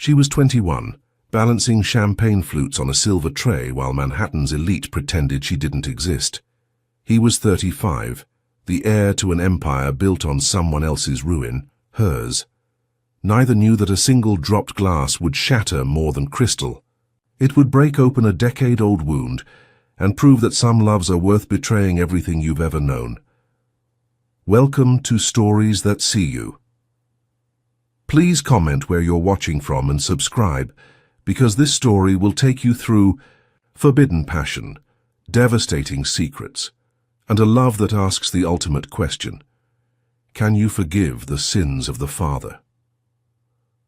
She was 21, balancing champagne flutes on a silver tray while Manhattan's elite pretended she didn't exist. He was 35, the heir to an empire built on someone else's ruin, hers. Neither knew that a single dropped glass would shatter more than crystal. It would break open a decade-old wound and prove that some loves are worth betraying everything you've ever known. Welcome to Stories That See You. Please comment where you're watching from and subscribe, because this story will take you through forbidden passion, devastating secrets, and a love that asks the ultimate question: can you forgive the sins of the father?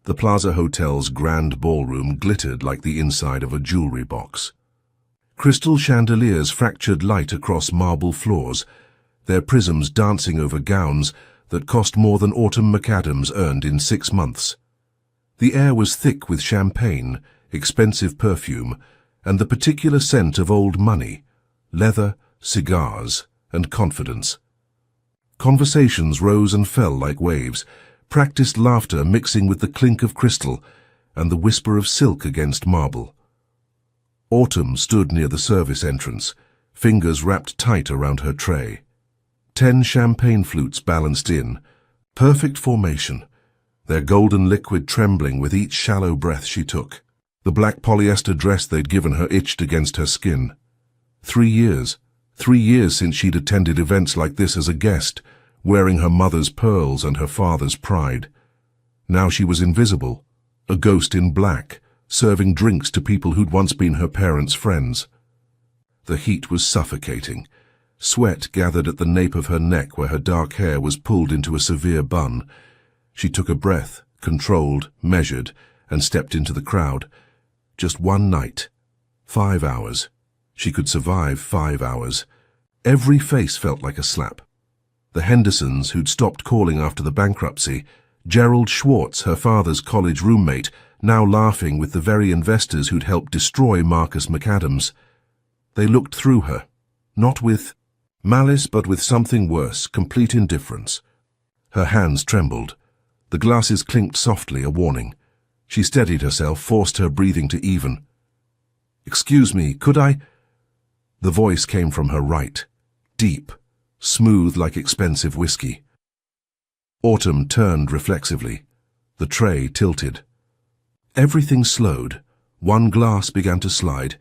The Plaza Hotel's grand ballroom glittered like the inside of a jewelry box. Crystal chandeliers fractured light across marble floors, their prisms dancing over gowns that cost more than Autumn McAdams earned in 6 months. The air was thick with champagne, expensive perfume, and the particular scent of old money, leather, cigars, and confidence. Conversations rose and fell like waves, practiced laughter mixing with the clink of crystal and the whisper of silk against marble. Autumn stood near the service entrance, fingers wrapped tight around her tray. 10 champagne flutes balanced in, perfect formation, their golden liquid trembling with each shallow breath she took. The black polyester dress they'd given her itched against her skin. 3 years since she'd attended events like this as a guest, wearing her mother's pearls and her father's pride. Now she was invisible, a ghost in black, serving drinks to people who'd once been her parents' friends. The heat was suffocating. Sweat gathered at the nape of her neck where her dark hair was pulled into a severe bun. She took a breath, controlled, measured, and stepped into the crowd. Just one night. 5 hours. She could survive 5 hours. Every face felt like a slap. The Hendersons, who'd stopped calling after the bankruptcy, Gerald Schwartz, her father's college roommate, now laughing with the very investors who'd helped destroy Marcus McAdams. They looked through her, not with malice but with something worse, complete indifference. Her hands trembled. The glasses clinked softly, a warning. She steadied herself, forced her breathing to even. "Excuse me, could I?" The voice came from her right, deep, smooth like expensive whiskey. Autumn turned reflexively. The tray tilted. Everything slowed. One glass began to slide.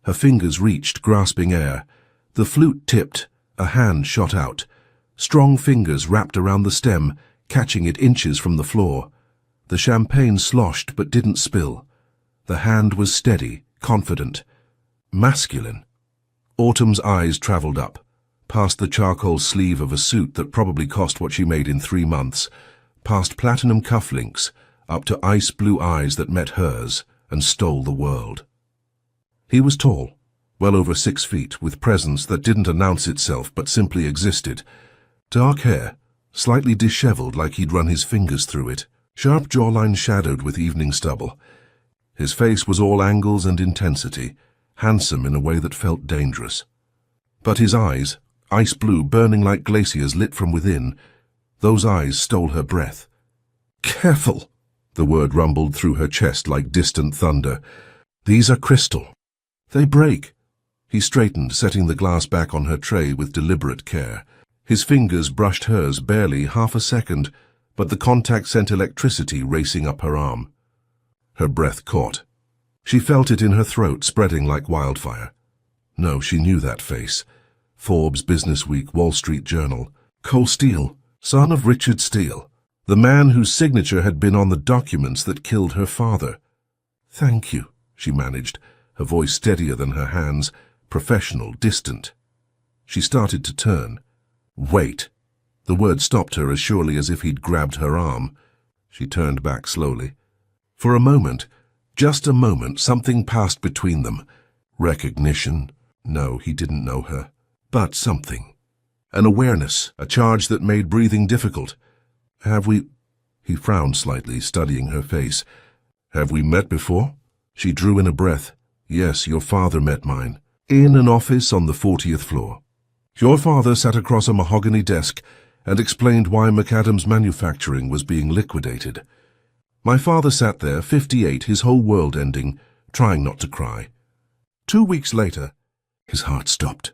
Her fingers reached, grasping air. The flute tipped. A hand shot out. Strong fingers wrapped around the stem, catching it inches from the floor. The champagne sloshed but didn't spill. The hand was steady, confident, masculine. Autumn's eyes traveled up, past the charcoal sleeve of a suit that probably cost what she made in 3 months, past platinum cufflinks, up to ice blue eyes that met hers and stole the world. He was tall, well over 6 feet, with presence that didn't announce itself but simply existed. Dark hair, slightly disheveled like he'd run his fingers through it, sharp jawline shadowed with evening stubble. His face was all angles and intensity, handsome in a way that felt dangerous. But his eyes, ice blue, burning like glaciers lit from within, those eyes stole her breath. "Careful!" The word rumbled through her chest like distant thunder. "These are crystal. They break." He straightened, setting the glass back on her tray with deliberate care. His fingers brushed hers barely half a second, but the contact sent electricity racing up her arm. Her breath caught. She felt it in her throat, spreading like wildfire. No, she knew that face. Forbes, Businessweek, Wall Street Journal. Cole Steele, son of Richard Steele, the man whose signature had been on the documents that killed her father. "Thank you," she managed, her voice steadier than her hands, professional, distant. She started to turn. "Wait." The word stopped her as surely as if he'd grabbed her arm. She turned back slowly. For a moment, just a moment, something passed between them. Recognition? No, he didn't know her. But something. An awareness, a charge that made breathing difficult. "Have we—" He frowned slightly, studying her face. "Have we met before?" She drew in a breath. "Yes, your father met mine. In an office on the 40th floor. Your father sat across a mahogany desk and explained why McAdams Manufacturing was being liquidated. My father sat there, 58, his whole world ending, trying not to cry. 2 weeks later, his heart stopped.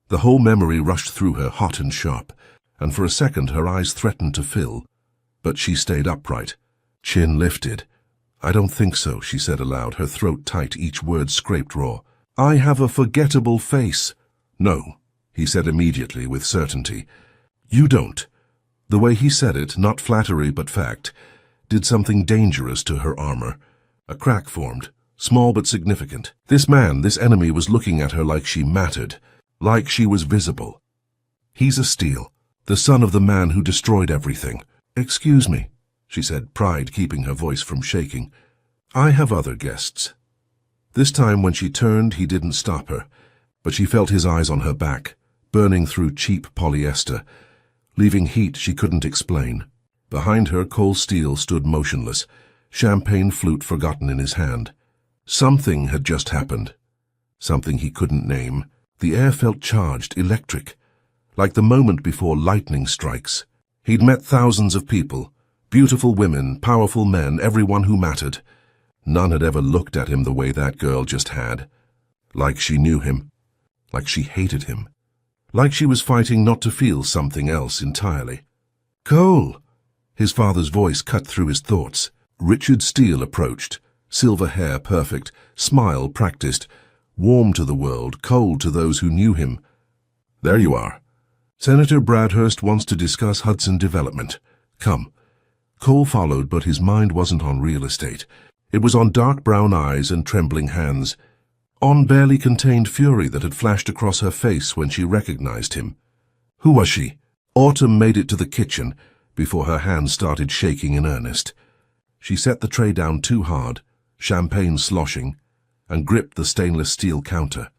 The whole memory rushed through her, hot and sharp, and for a second her eyes threatened to fill. But she stayed upright, chin lifted. I don't think so, she said aloud, her throat tight, each word scraped raw. I have a forgettable face. No, he said immediately, with certainty. You don't. The way he said it, not flattery but fact, did something dangerous to her armor. A crack formed, small but significant. This man, this enemy, was looking at her like she mattered, like she was visible. He's a Steele, the son of the man who destroyed everything. Excuse me, she said, pride keeping her voice from shaking. I have other guests. This time when she turned, he didn't stop her, but she felt his eyes on her back, burning through cheap polyester, leaving heat she couldn't explain. Behind her, Cole Steele stood motionless, champagne flute forgotten in his hand. Something had just happened. Something he couldn't name. The air felt charged, electric, like the moment before lightning strikes. He'd met thousands of people, beautiful women, powerful men, everyone who mattered. None had ever looked at him the way that girl just had. Like she knew him. Like she hated him. Like she was fighting not to feel something else entirely. Cole! His father's voice cut through his thoughts. Richard Steele approached, silver hair perfect, smile practiced, warm to the world, cold to those who knew him. There you are. Senator Bradhurst wants to discuss Hudson development. Come. Cole followed, but his mind wasn't on real estate. It was on dark brown eyes and trembling hands, on barely contained fury that had flashed across her face when she recognized him. Who was she? Autumn made it to the kitchen before her hands started shaking in earnest. She set the tray down too hard, champagne sloshing, and gripped the stainless steel counter.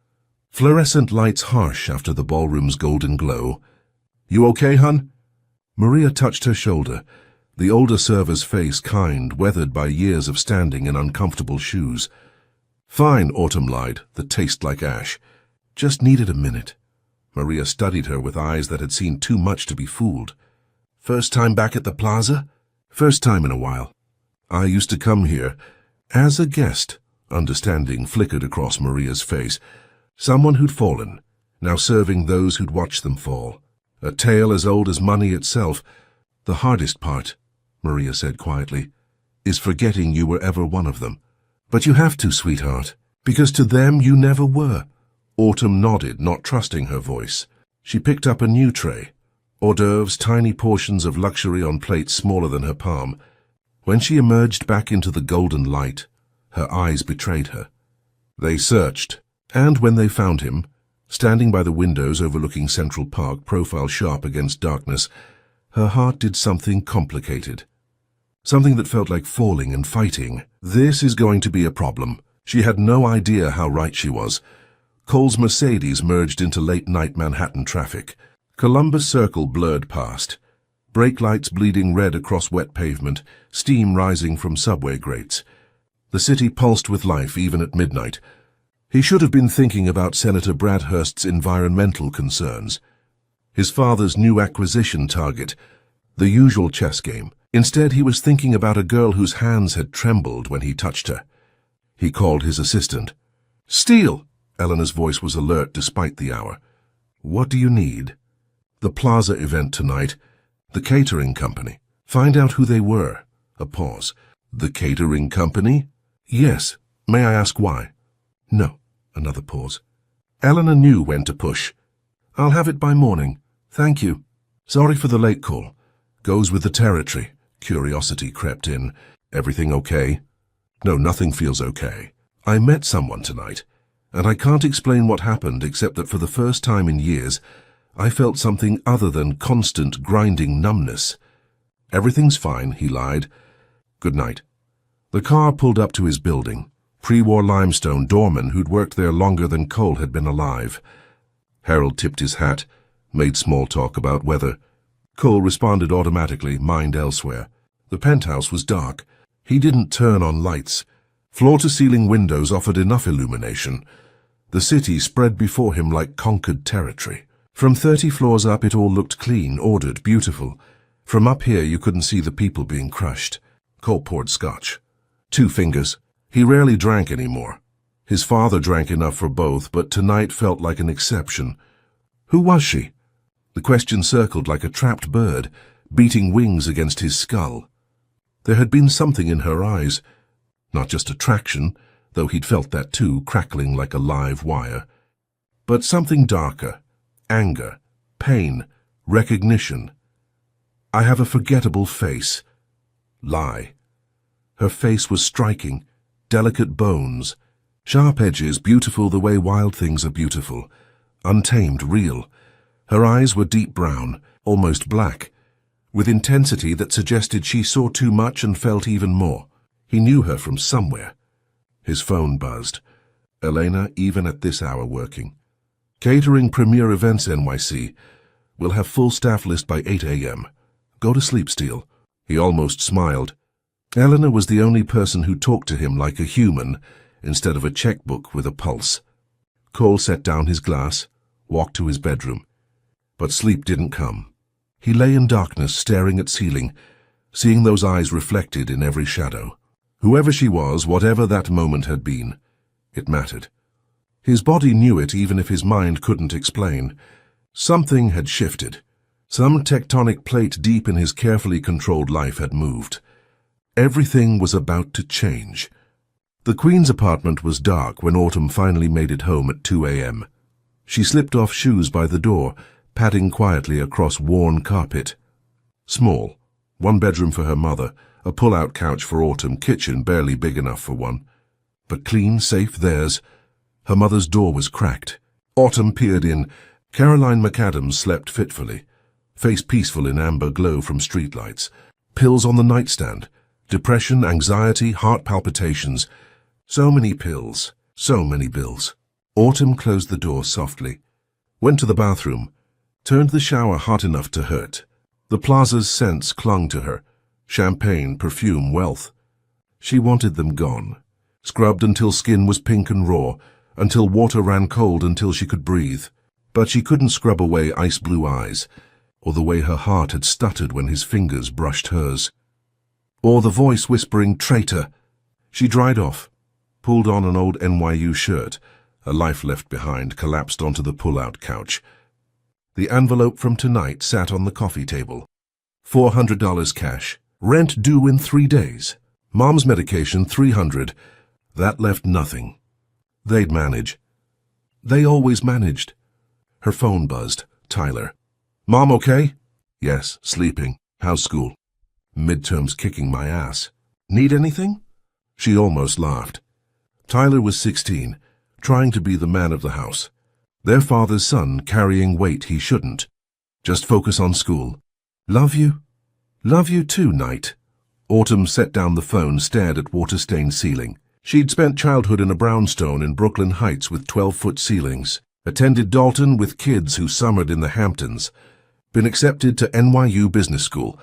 Fluorescent lights harsh after the ballroom's golden glow. You okay, hun? Maria touched her shoulder, the older server's face kind, weathered by years of standing in uncomfortable shoes. Fine, Autumn lied, the taste like ash. Just needed a minute. Maria studied her with eyes that had seen too much to be fooled. First time back at the plaza? First time in a while. I used to come here as a guest. Understanding flickered across Maria's face. Someone who'd fallen, now serving those who'd watched them fall. A tale as old as money itself. The hardest part, Maria said quietly, is forgetting you were ever one of them. But you have to, sweetheart, because to them you never were. Autumn nodded, not trusting her voice. She picked up a new tray. Hors d'oeuvres, tiny portions of luxury on plates smaller than her palm. When she emerged back into the golden light, her eyes betrayed her. They searched, and when they found him, standing by the windows overlooking Central Park, profile sharp against darkness, her heart did something complicated. Something that felt like falling and fighting. This is going to be a problem. She had no idea how right she was. Cole's Mercedes merged into late-night Manhattan traffic. Columbus Circle blurred past. Brake lights bleeding red across wet pavement, steam rising from subway grates. The city pulsed with life even at midnight. He should have been thinking about Senator Bradhurst's environmental concerns. His father's new acquisition target. The usual chess game. Instead, he was thinking about a girl whose hands had trembled when he touched her. He called his assistant. Steele! Eleanor's voice was alert despite the hour. What do you need? The plaza event tonight. The catering company. Find out who they were. A pause. The catering company? Yes. May I ask why? No. Another pause. Eleanor knew when to push. I'll have it by morning. Thank you. Sorry for the late call. Goes with the territory. Curiosity crept in. Everything okay? No, nothing feels okay. I met someone tonight, and I can't explain what happened except that for the first time in years, I felt something other than constant grinding numbness. Everything's fine, he lied. Good night. The car pulled up to his building. Pre-war limestone doorman who'd worked there longer than Cole had been alive. Harold tipped his hat, made small talk about weather. Cole responded automatically, mind elsewhere. The penthouse was dark. He didn't turn on lights. Floor-to-ceiling windows offered enough illumination. The city spread before him like conquered territory. From 30 floors up, it all looked clean, ordered, beautiful. From up here, you couldn't see the people being crushed. Cole poured scotch. 2 fingers. He rarely drank anymore. His father drank enough for both, but tonight felt like an exception. Who was she? The question circled like a trapped bird, beating wings against his skull. There had been something in her eyes. Not just attraction, though he'd felt that too, crackling like a live wire. But something darker. Anger, pain, recognition. I have a forgettable face. Lie. Her face was striking, delicate bones, sharp edges, beautiful the way wild things are beautiful, untamed, real. Her eyes were deep brown, almost black, with intensity that suggested she saw too much and felt even more. He knew her from somewhere. His phone buzzed. Elena, even at this hour working. Catering Premier Events NYC. We'll have full staff list by 8 a.m. Go to sleep, Steele. He almost smiled. Eleanor was the only person who talked to him like a human, instead of a checkbook with a pulse. Cole set down his glass, walked to his bedroom. But sleep didn't come. He lay in darkness, staring at ceiling, seeing those eyes reflected in every shadow. Whoever she was, whatever that moment had been, it mattered. His body knew it even if his mind couldn't explain. Something had shifted. Some tectonic plate deep in his carefully controlled life had moved. Everything was about to change. The Queen's apartment was dark when Autumn finally made it home at 2 a.m. She slipped off shoes by the door, padding quietly across worn carpet. Small. 1 bedroom for her mother, a pull-out couch for Autumn, kitchen barely big enough for one. But clean, safe, theirs. Her mother's door was cracked. Autumn peered in. Caroline McAdams slept fitfully, face peaceful in amber glow from streetlights. Pills on the nightstand. Depression, anxiety, heart palpitations. So many pills, so many bills. Autumn closed the door softly, went to the bathroom, turned the shower hot enough to hurt. The plaza's scents clung to her. Champagne, perfume, wealth. She wanted them gone. Scrubbed until skin was pink and raw, until water ran cold until she could breathe. But she couldn't scrub away ice-blue eyes, or the way her heart had stuttered when his fingers brushed hers. Or the voice whispering, "Traitor." She dried off, pulled on an old NYU shirt, a life left behind, collapsed onto the pull-out couch. The envelope from tonight sat on the coffee table. $400 cash. Rent due in 3 days. Mom's medication, $300. That left nothing. They'd manage. They always managed. Her phone buzzed. Tyler. "Mom okay?" "Yes, sleeping. How's school?" "Midterms kicking my ass." "Need anything?" She almost laughed. Tyler was 16, trying to be the man of the house. Their father's son, carrying weight he shouldn't. Just focus on school. "Love you." "Love you too, Knight." Autumn set down the phone, stared at water-stained ceiling. She'd spent childhood in a brownstone in Brooklyn Heights with 12-foot ceilings, attended Dalton with kids who summered in the Hamptons, been accepted to NYU Business School,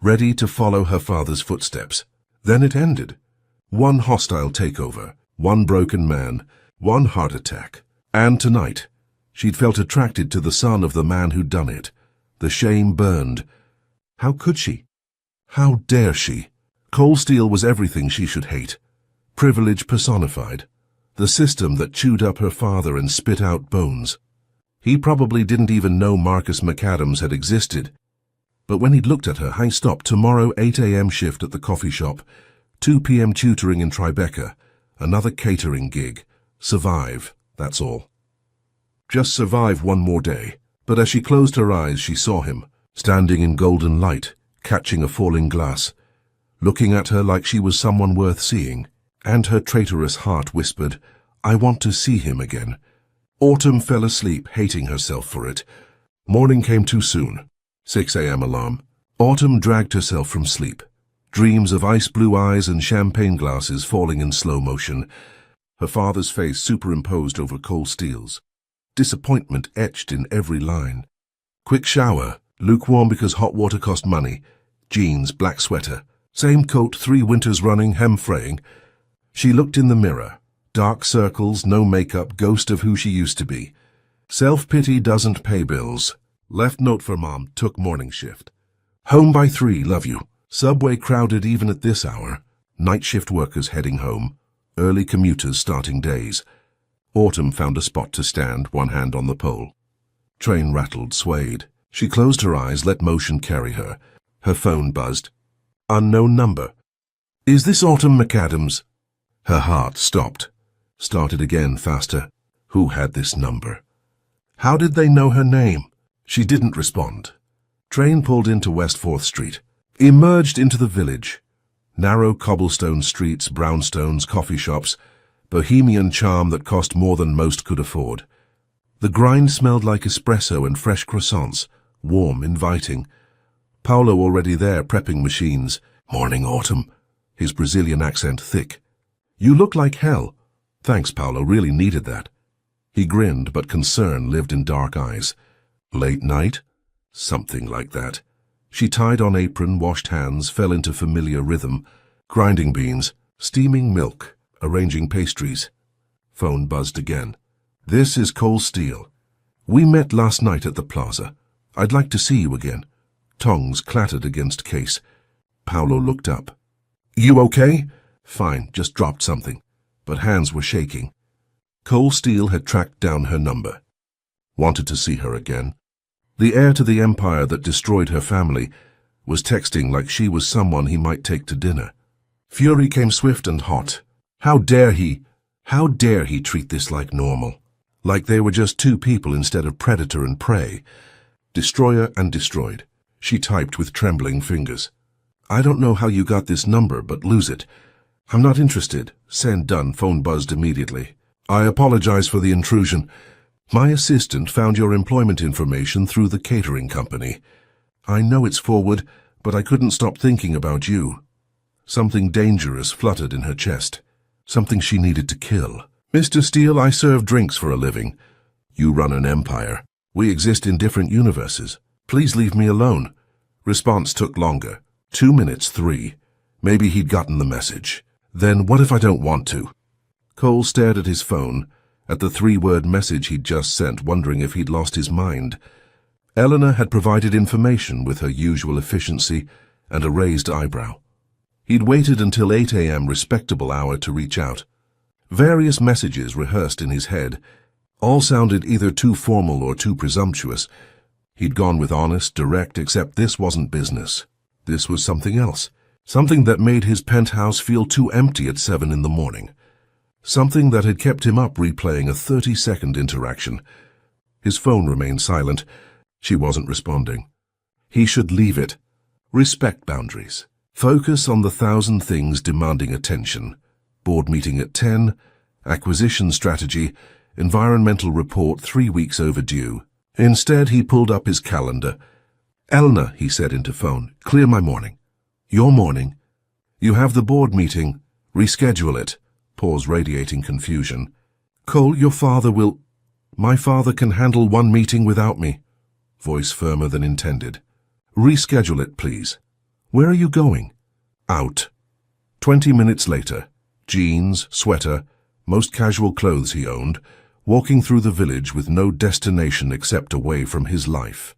ready to follow her father's footsteps. Then it ended. 1 hostile takeover, 1 broken man, 1 heart attack. And tonight, she'd felt attracted to the son of the man who'd done it. The shame burned. How could she? How dare she? Cole Steele was everything she should hate. Privilege personified. The system that chewed up her father and spit out bones. He probably didn't even know Marcus McAdams had existed. But when he'd looked at her, "Hi, stop, tomorrow 8 a.m. shift at the coffee shop, 2 p.m. tutoring in Tribeca, another catering gig. Survive, that's all. Just survive 1 more day." But as she closed her eyes, she saw him, standing in golden light, catching a falling glass, looking at her like she was someone worth seeing. And her traitorous heart whispered, "I want to see him again." Autumn fell asleep, hating herself for it. Morning came too soon. 6 a.m. alarm. Autumn dragged herself from sleep. Dreams of ice-blue eyes and champagne glasses falling in slow motion. Her father's face superimposed over Cole Steele's. Disappointment etched in every line. Quick shower, lukewarm because hot water cost money. Jeans, black sweater. Same coat 3 winters running, hem fraying. She looked in the mirror. Dark circles, no makeup, ghost of who she used to be. Self-pity doesn't pay bills. Left note for Mom, took morning shift. Home by 3, love you. Subway crowded even at this hour. Night shift workers heading home. Early commuters starting days. Autumn found a spot to stand, one hand on the pole. Train rattled, swayed. She closed her eyes, let motion carry her. Her phone buzzed. Unknown number. Is this Autumn McAdams? Her heart stopped. Started again, faster. Who had this number? How did they know her name? She didn't respond. Train pulled into West 4th Street. Emerged into the village. Narrow cobblestone streets, brownstones, coffee shops, bohemian charm that cost more than most could afford. The grind smelled like espresso and fresh croissants, warm, inviting. Paulo already there, prepping machines. Morning, Autumn. His Brazilian accent thick. You look like hell. Thanks, Paulo, really needed that. He grinned, but concern lived in dark eyes. Late night? Something like that. She tied on apron, washed hands, fell into familiar rhythm. Grinding beans, steaming milk, arranging pastries. Phone buzzed again. This is Cole Steele. We met last night at the plaza. I'd like to see you again. Tongues clattered against case. Paulo looked up. You okay? Fine, just dropped something. But hands were shaking. Cole Steele had tracked down her number. Wanted to see her again. The heir to the empire that destroyed her family was texting like she was someone he might take to dinner. Fury came swift and hot. How dare he treat this like normal? Like they were just two people instead of predator and prey. Destroyer and destroyed. She typed with trembling fingers. I don't know how you got this number, but lose it. I'm not interested. Send done. Phone buzzed immediately. I apologize for the intrusion. My assistant found your employment information through the catering company. I know it's forward, but I couldn't stop thinking about you. Something dangerous fluttered in her chest. Something she needed to kill. Mr. Steele, I serve drinks for a living. You run an empire. We exist in different universes. Please leave me alone. Response took longer. 2 minutes, 3. Maybe he'd gotten the message. Then what if I don't want to? Cole stared at his phone, at the 3-word message he'd just sent, wondering if he'd lost his mind. Eleanor had provided information with her usual efficiency and a raised eyebrow. He'd waited until 8 a.m. respectable hour to reach out. Various messages rehearsed in his head. All sounded either too formal or too presumptuous. He'd gone with honest, direct, except this wasn't business. This was something else. Something that made his penthouse feel too empty at 7 in the morning. Something that had kept him up replaying a 30-second interaction. His phone remained silent. She wasn't responding. He should leave it. Respect boundaries. Focus on the 1,000 things demanding attention. Board meeting at 10. Acquisition strategy. Environmental report 3 weeks overdue. Instead, he pulled up his calendar. Eleanor, he said into phone, clear my morning. Your morning. You have the board meeting. Reschedule it. Pause, radiating confusion. Cole, your father will... My father can handle one meeting without me. Voice firmer than intended. Reschedule it, please. Where are you going? Out. 20 minutes later. Jeans, sweater, most casual clothes he owned, walking through the village with no destination except away from his life.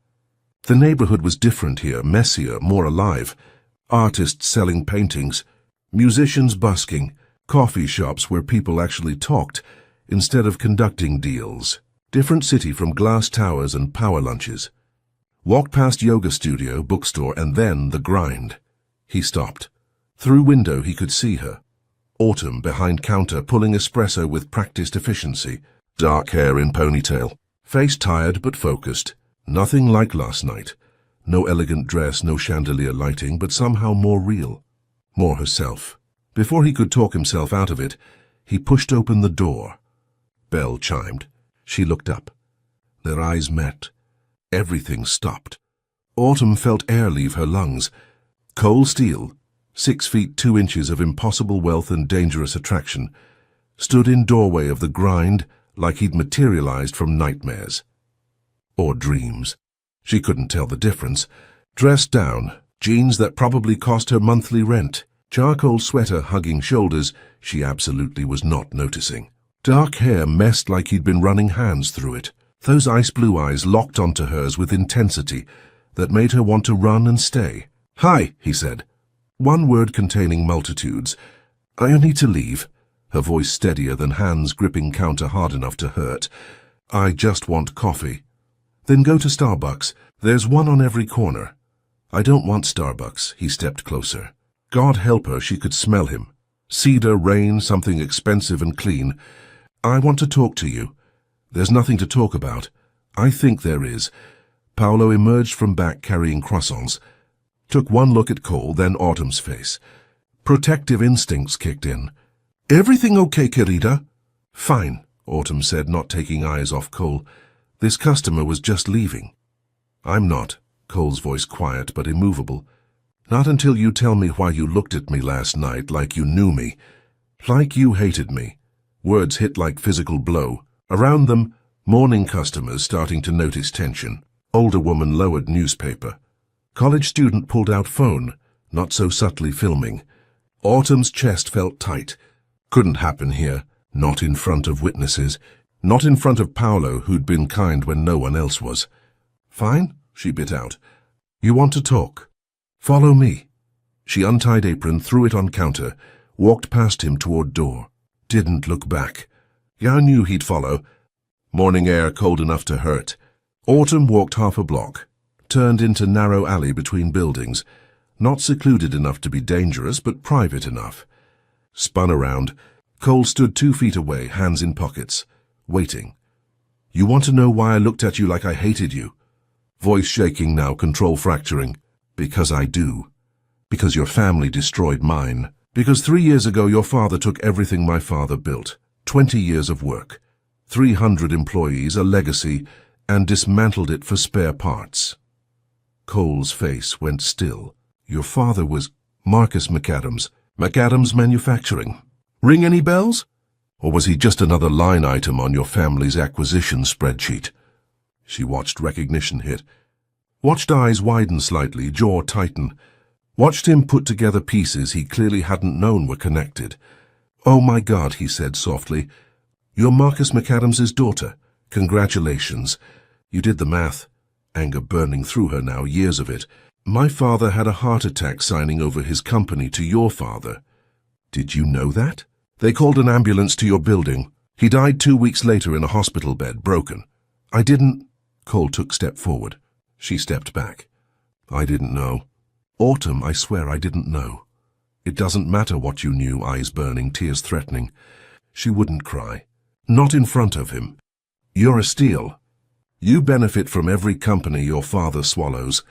The neighborhood was different here, messier, more alive. Artists selling paintings, musicians busking, coffee shops where people actually talked instead of conducting deals. Different city from glass towers and power lunches. Walked past yoga studio, bookstore, and then the grind. He stopped. Through window he could see her. Autumn behind counter pulling espresso with practiced efficiency. Dark hair in ponytail. Face tired but focused. Nothing like last night. No elegant dress, no chandelier lighting, but somehow more real. More herself. Before he could talk himself out of it, he pushed open the door. Bell chimed. She looked up. Their eyes met. Everything stopped. Autumn felt air leave her lungs. Cole Steele, 6 feet 2 inches of impossible wealth and dangerous attraction, stood in doorway of the grind like he'd materialized from nightmares. Or dreams. She couldn't tell the difference. Dressed down, jeans that probably cost her monthly rent. Charcoal sweater hugging shoulders she absolutely was not noticing. Dark hair messed like he'd been running hands through it. Those ice blue eyes locked onto hers with intensity that made her want to run and stay. Hi, he said. One word containing multitudes. I need to leave. Her voice steadier than hands gripping counter hard enough to hurt. I just want coffee. Then go to Starbucks. There's one on every corner. I don't want Starbucks. He stepped closer. God help her, she could smell him. Cedar, rain, something expensive and clean. I want to talk to you. There's nothing to talk about. I think there is. Paolo emerged from back carrying croissants. Took one look at Cole, then Autumn's face. Protective instincts kicked in. Everything okay, querida? Fine, Autumn said, not taking eyes off Cole. This customer was just leaving. I'm not, Cole's voice quiet but immovable. Not until you tell me why you looked at me last night like you knew me. Like you hated me. Words hit like physical blow. Around them, morning customers starting to notice tension. Older woman lowered newspaper. College student pulled out phone, not so subtly filming. Autumn's chest felt tight. Couldn't happen here. Not in front of witnesses. Not in front of Paolo, who'd been kind when no one else was. Fine, she bit out. You want to talk? Follow me. She untied apron, threw it on counter, walked past him toward door. Didn't look back. I knew he'd follow. Morning air cold enough to hurt. Autumn walked half a block, turned into narrow alley between buildings, not secluded enough to be dangerous, but private enough. Spun around. Cole stood 2 feet away, hands in pockets, waiting. You want to know why I looked at you like I hated you? Voice shaking now, control fracturing. Because I do. Because your family destroyed mine. Because 3 years ago your father took everything my father built. 20 years of work. 300 employees, a legacy, and dismantled it for spare parts. Cole's face went still. Your father was Marcus McAdams. McAdams Manufacturing. Ring any bells? Or was he just another line item on your family's acquisition spreadsheet? She watched recognition hit. Watched eyes widen slightly, jaw tighten. Watched him put together pieces he clearly hadn't known were connected. Oh my God, he said softly. You're Marcus McAdams's daughter. Congratulations. You did the math. Anger burning through her now, years of it. My father had a heart attack signing over his company to your father. Did you know that? They called an ambulance to your building. He died 2 weeks later in a hospital bed, broken. I didn't... Cole took a step forward. She stepped back. I didn't know. Autumn, I swear I didn't know. It doesn't matter what you knew, eyes burning, tears threatening. She wouldn't cry. Not in front of him. You're a steal. You benefit from every company your father swallows,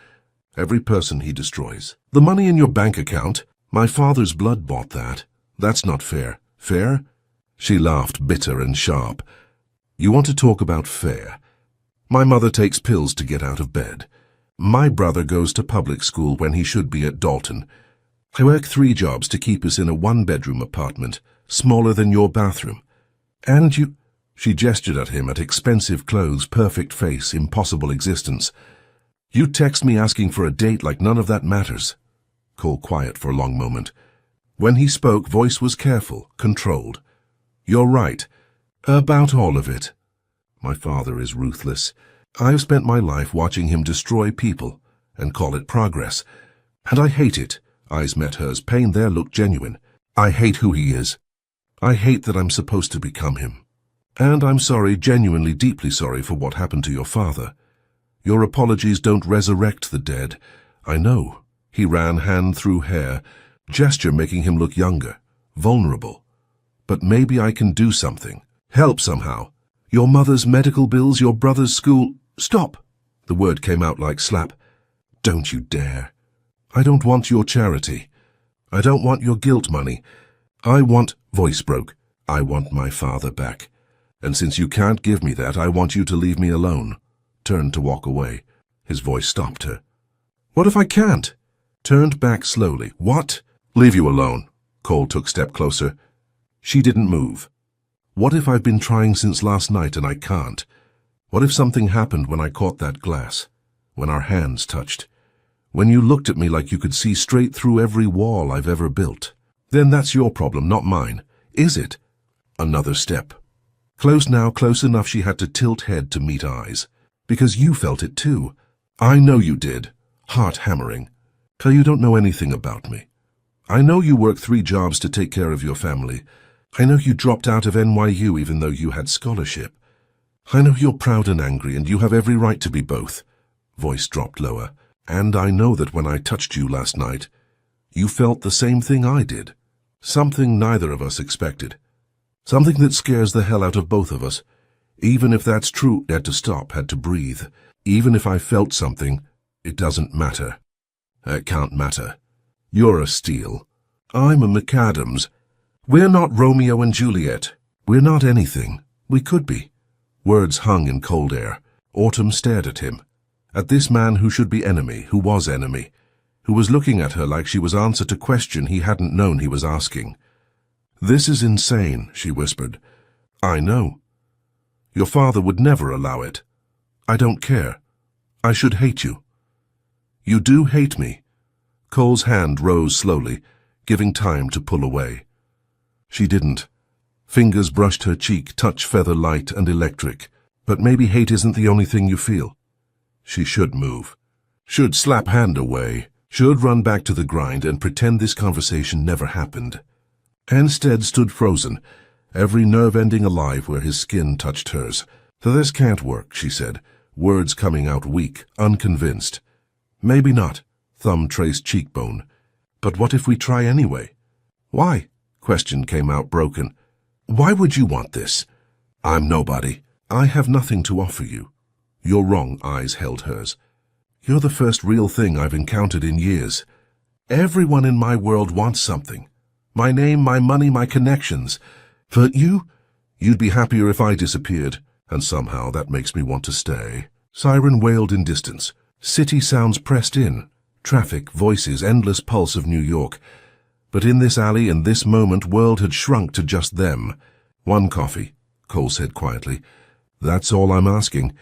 every person he destroys. The money in your bank account, my father's blood bought that. That's not fair. Fair? She laughed, bitter and sharp. You want to talk about fair? My mother takes pills to get out of bed. My brother goes to public school when he should be at Dalton. I work 3 jobs to keep us in a 1-bedroom apartment, smaller than your bathroom. And you... She gestured at him, at expensive clothes, perfect face, impossible existence. You text me asking for a date like none of that matters. Cole quiet for a long moment. When he spoke, voice was careful, controlled. You're right. About all of it. My father is ruthless. I've spent my life watching him destroy people and call it progress. And I hate it. Eyes met hers. Pain there looked genuine. I hate who he is. I hate that I'm supposed to become him. And I'm sorry, genuinely, deeply sorry for what happened to your father. Your apologies don't resurrect the dead. I know. He ran hand through hair, gesture making him look younger, vulnerable. But maybe I can do something. Help somehow. Your mother's medical bills, your brother's school... Stop! The word came out like slap. Don't you dare. I don't want your charity. I don't want your guilt money. I want... Voice broke. I want my father back. And since you can't give me that, I want you to leave me alone. Turned to walk away. His voice stopped her. What if I can't? Turned back slowly. What? Leave you alone. Cole took a step closer. She didn't move. What if I've been trying since last night and I can't? What if something happened when I caught that glass? When our hands touched? When you looked at me like you could see straight through every wall I've ever built? Then that's your problem, not mine. Is it? Another step. Close now, close enough she had to tilt head to meet eyes. Because you felt it too. I know you did. Heart hammering. 'Cause you don't know anything about me. I know you work 3 jobs to take care of your family. I know you dropped out of NYU even though you had scholarship. I know you're proud and angry, and you have every right to be both. Voice dropped lower. And I know that when I touched you last night, you felt the same thing I did. Something neither of us expected. Something that scares the hell out of both of us. Even if that's true, I had to stop, had to breathe. Even if I felt something, it doesn't matter. It can't matter. You're a Steele. I'm a McAdams. We're not Romeo and Juliet. We're not anything. We could be. Words hung in cold air. Autumn stared at him. At this man who should be enemy, who was enemy, who was looking at her like she was answer to question he hadn't known he was asking. "This is insane," she whispered. "I know. Your father would never allow it. I don't care. I should hate you." "You do hate me." Cole's hand rose slowly, giving time to pull away. She didn't. Fingers brushed her cheek, touch feather light and electric. "But maybe hate isn't the only thing you feel." She should move. Should slap hand away. Should run back to the grind and pretend this conversation never happened. Instead stood frozen, every nerve ending alive where his skin touched hers. "So this can't work," she said, words coming out weak, unconvinced. "Maybe not." Thumb traced cheekbone. "But what if we try anyway?" "Why?" Question came out broken. "Why would you want this?" "I'm nobody. I have nothing to offer you." Your wrong eyes held hers. "You're the first real thing I've encountered in years. Everyone in my world wants something. My name, my money, my connections. But you'd be happier if I disappeared, and somehow that makes me want to stay." Siren wailed in distance. City sounds pressed in. Traffic, voices, endless pulse of New York. But in this alley, in this moment, world had shrunk to just them. "One coffee," Cole said quietly. "That's all I'm asking.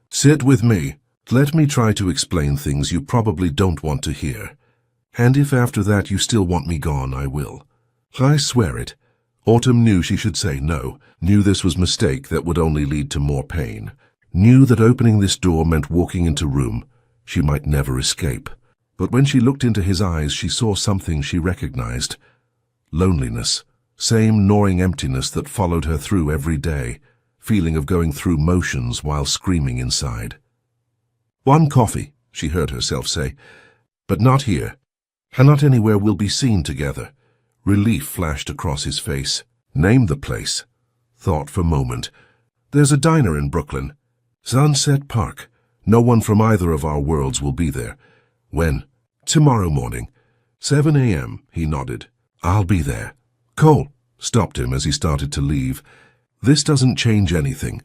Sit with me. Let me try to explain things you probably don't want to hear. And if after that you still want me gone, I will. I swear it." Autumn knew she should say no, knew this was a mistake that would only lead to more pain, knew that opening this door meant walking into room she might never escape. But when she looked into his eyes, she saw something she recognized. Loneliness. Same gnawing emptiness that followed her through every day, feeling of going through motions while screaming inside. "One coffee," she heard herself say. "But not here. And not anywhere we'll be seen together." Relief flashed across his face. "Name the place." Thought for a moment. "There's a diner in Brooklyn. Sunset Park. No one from either of our worlds will be there." "When?" "Tomorrow morning. 7 a.m., he nodded. "I'll be there." Cole stopped him as he started to leave. "This doesn't change anything.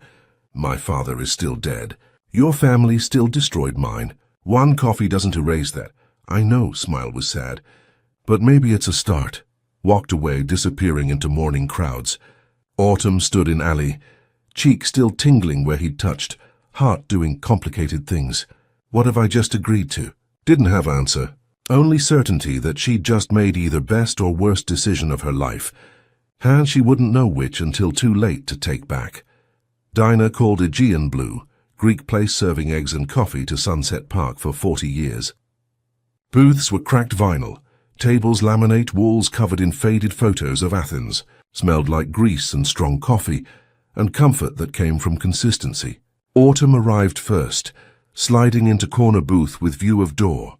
My father is still dead. Your family still destroyed mine. One coffee doesn't erase that." "I know," Smile was sad. "But maybe it's a start." Walked away, disappearing into morning crowds. Autumn stood in alley, cheek still tingling where he'd touched, heart doing complicated things. What have I just agreed to? Didn't have answer. Only certainty that she'd just made either best or worst decision of her life. And she wouldn't know which until too late to take back. Diner called Aegean Blue, Greek place serving eggs and coffee to Sunset Park for 40 years. Booths were cracked vinyl, tables laminate, walls covered in faded photos of Athens, smelled like grease and strong coffee, and comfort that came from consistency. Autumn arrived first, sliding into corner booth with view of door.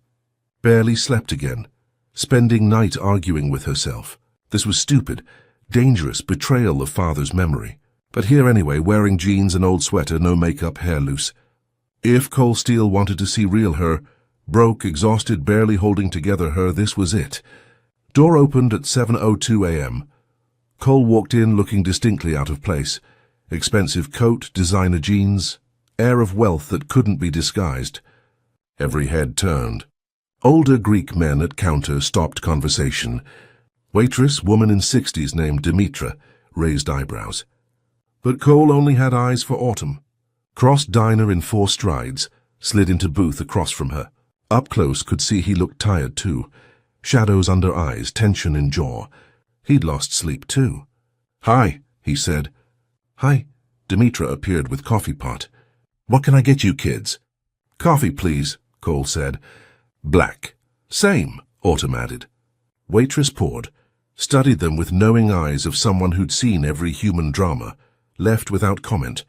Barely slept again, spending night arguing with herself. This was stupid, dangerous betrayal of father's memory. But here anyway, wearing jeans and old sweater, no makeup, hair loose. If Cole Steele wanted to see real her, broke, exhausted, barely holding together her, this was it. Door opened at 7:02 a.m. Cole walked in looking distinctly out of place. Expensive coat, designer jeans, air of wealth that couldn't be disguised. Every head turned. Older Greek men at counter stopped conversation. Waitress, woman in 60s named Dimitra, raised eyebrows. But Cole only had eyes for Autumn. Crossed diner in 4 strides, slid into booth across from her. Up close could see he looked tired too. Shadows under eyes, tension in jaw. He'd lost sleep too. "Hi," he said. "Hi." Dimitra appeared with coffee pot. "What can I get you kids?" "Coffee, please," Cole said. "Black." "Same," Autumn added. Waitress poured, studied them with knowing eyes of someone who'd seen every human drama, left without comment.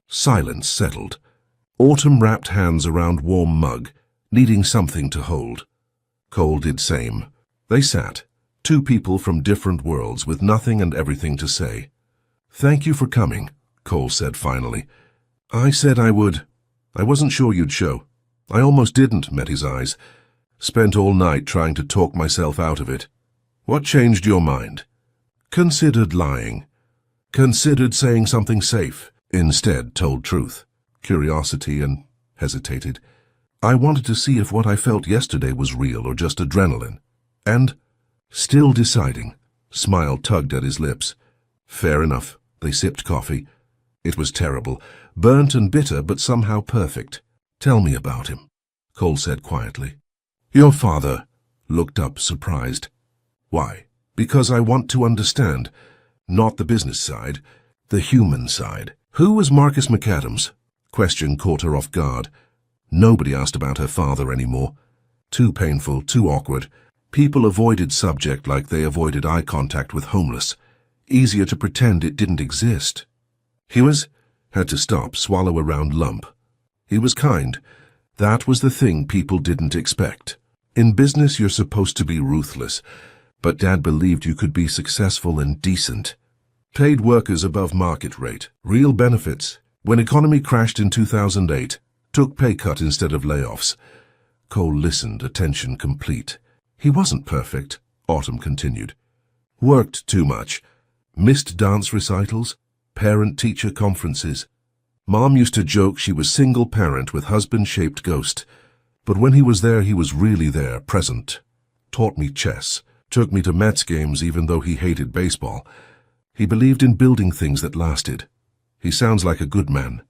Silence settled. Autumn wrapped hands around warm mug, needing something to hold. Cole did same. They sat, two people from different worlds with nothing and everything to say. "Thank you for coming," Cole said finally. "I said I would. I wasn't sure you'd show. I almost didn't," met his eyes. "Spent all night trying to talk myself out of it." "What changed your mind?" "Considered lying. Considered saying something safe. Instead told truth." Curiosity and hesitated. "I wanted to see if what I felt yesterday was real or just adrenaline. And, still deciding." Smile tugged at his lips. "Fair enough." They sipped coffee. It was terrible, burnt and bitter, but somehow perfect. "Tell me about him," Cole said quietly. "Your father," looked up, surprised. "Why?" "Because I want to understand. Not the business side, the human side." "Who was Marcus McAdams?" Question caught her off guard. Nobody asked about her father anymore. Too painful, too awkward. People avoided subject like they avoided eye contact with homeless. Easier to pretend it didn't exist. "He was—" had to stop, swallow a round lump. "He was kind. That was the thing people didn't expect. In business you're supposed to be ruthless, but Dad believed you could be successful and decent. Paid workers above market rate, real benefits. When economy crashed in 2008, took pay cut instead of layoffs." Cole listened, attention complete. "He wasn't perfect," Autumn continued. "Worked too much. Missed dance recitals, parent-teacher conferences. Mom used to joke she was single parent with husband-shaped ghost. But when he was there, he was really there, present. Taught me chess. Took me to Mets games even though he hated baseball. He believed in building things that lasted. He sounds like a good man."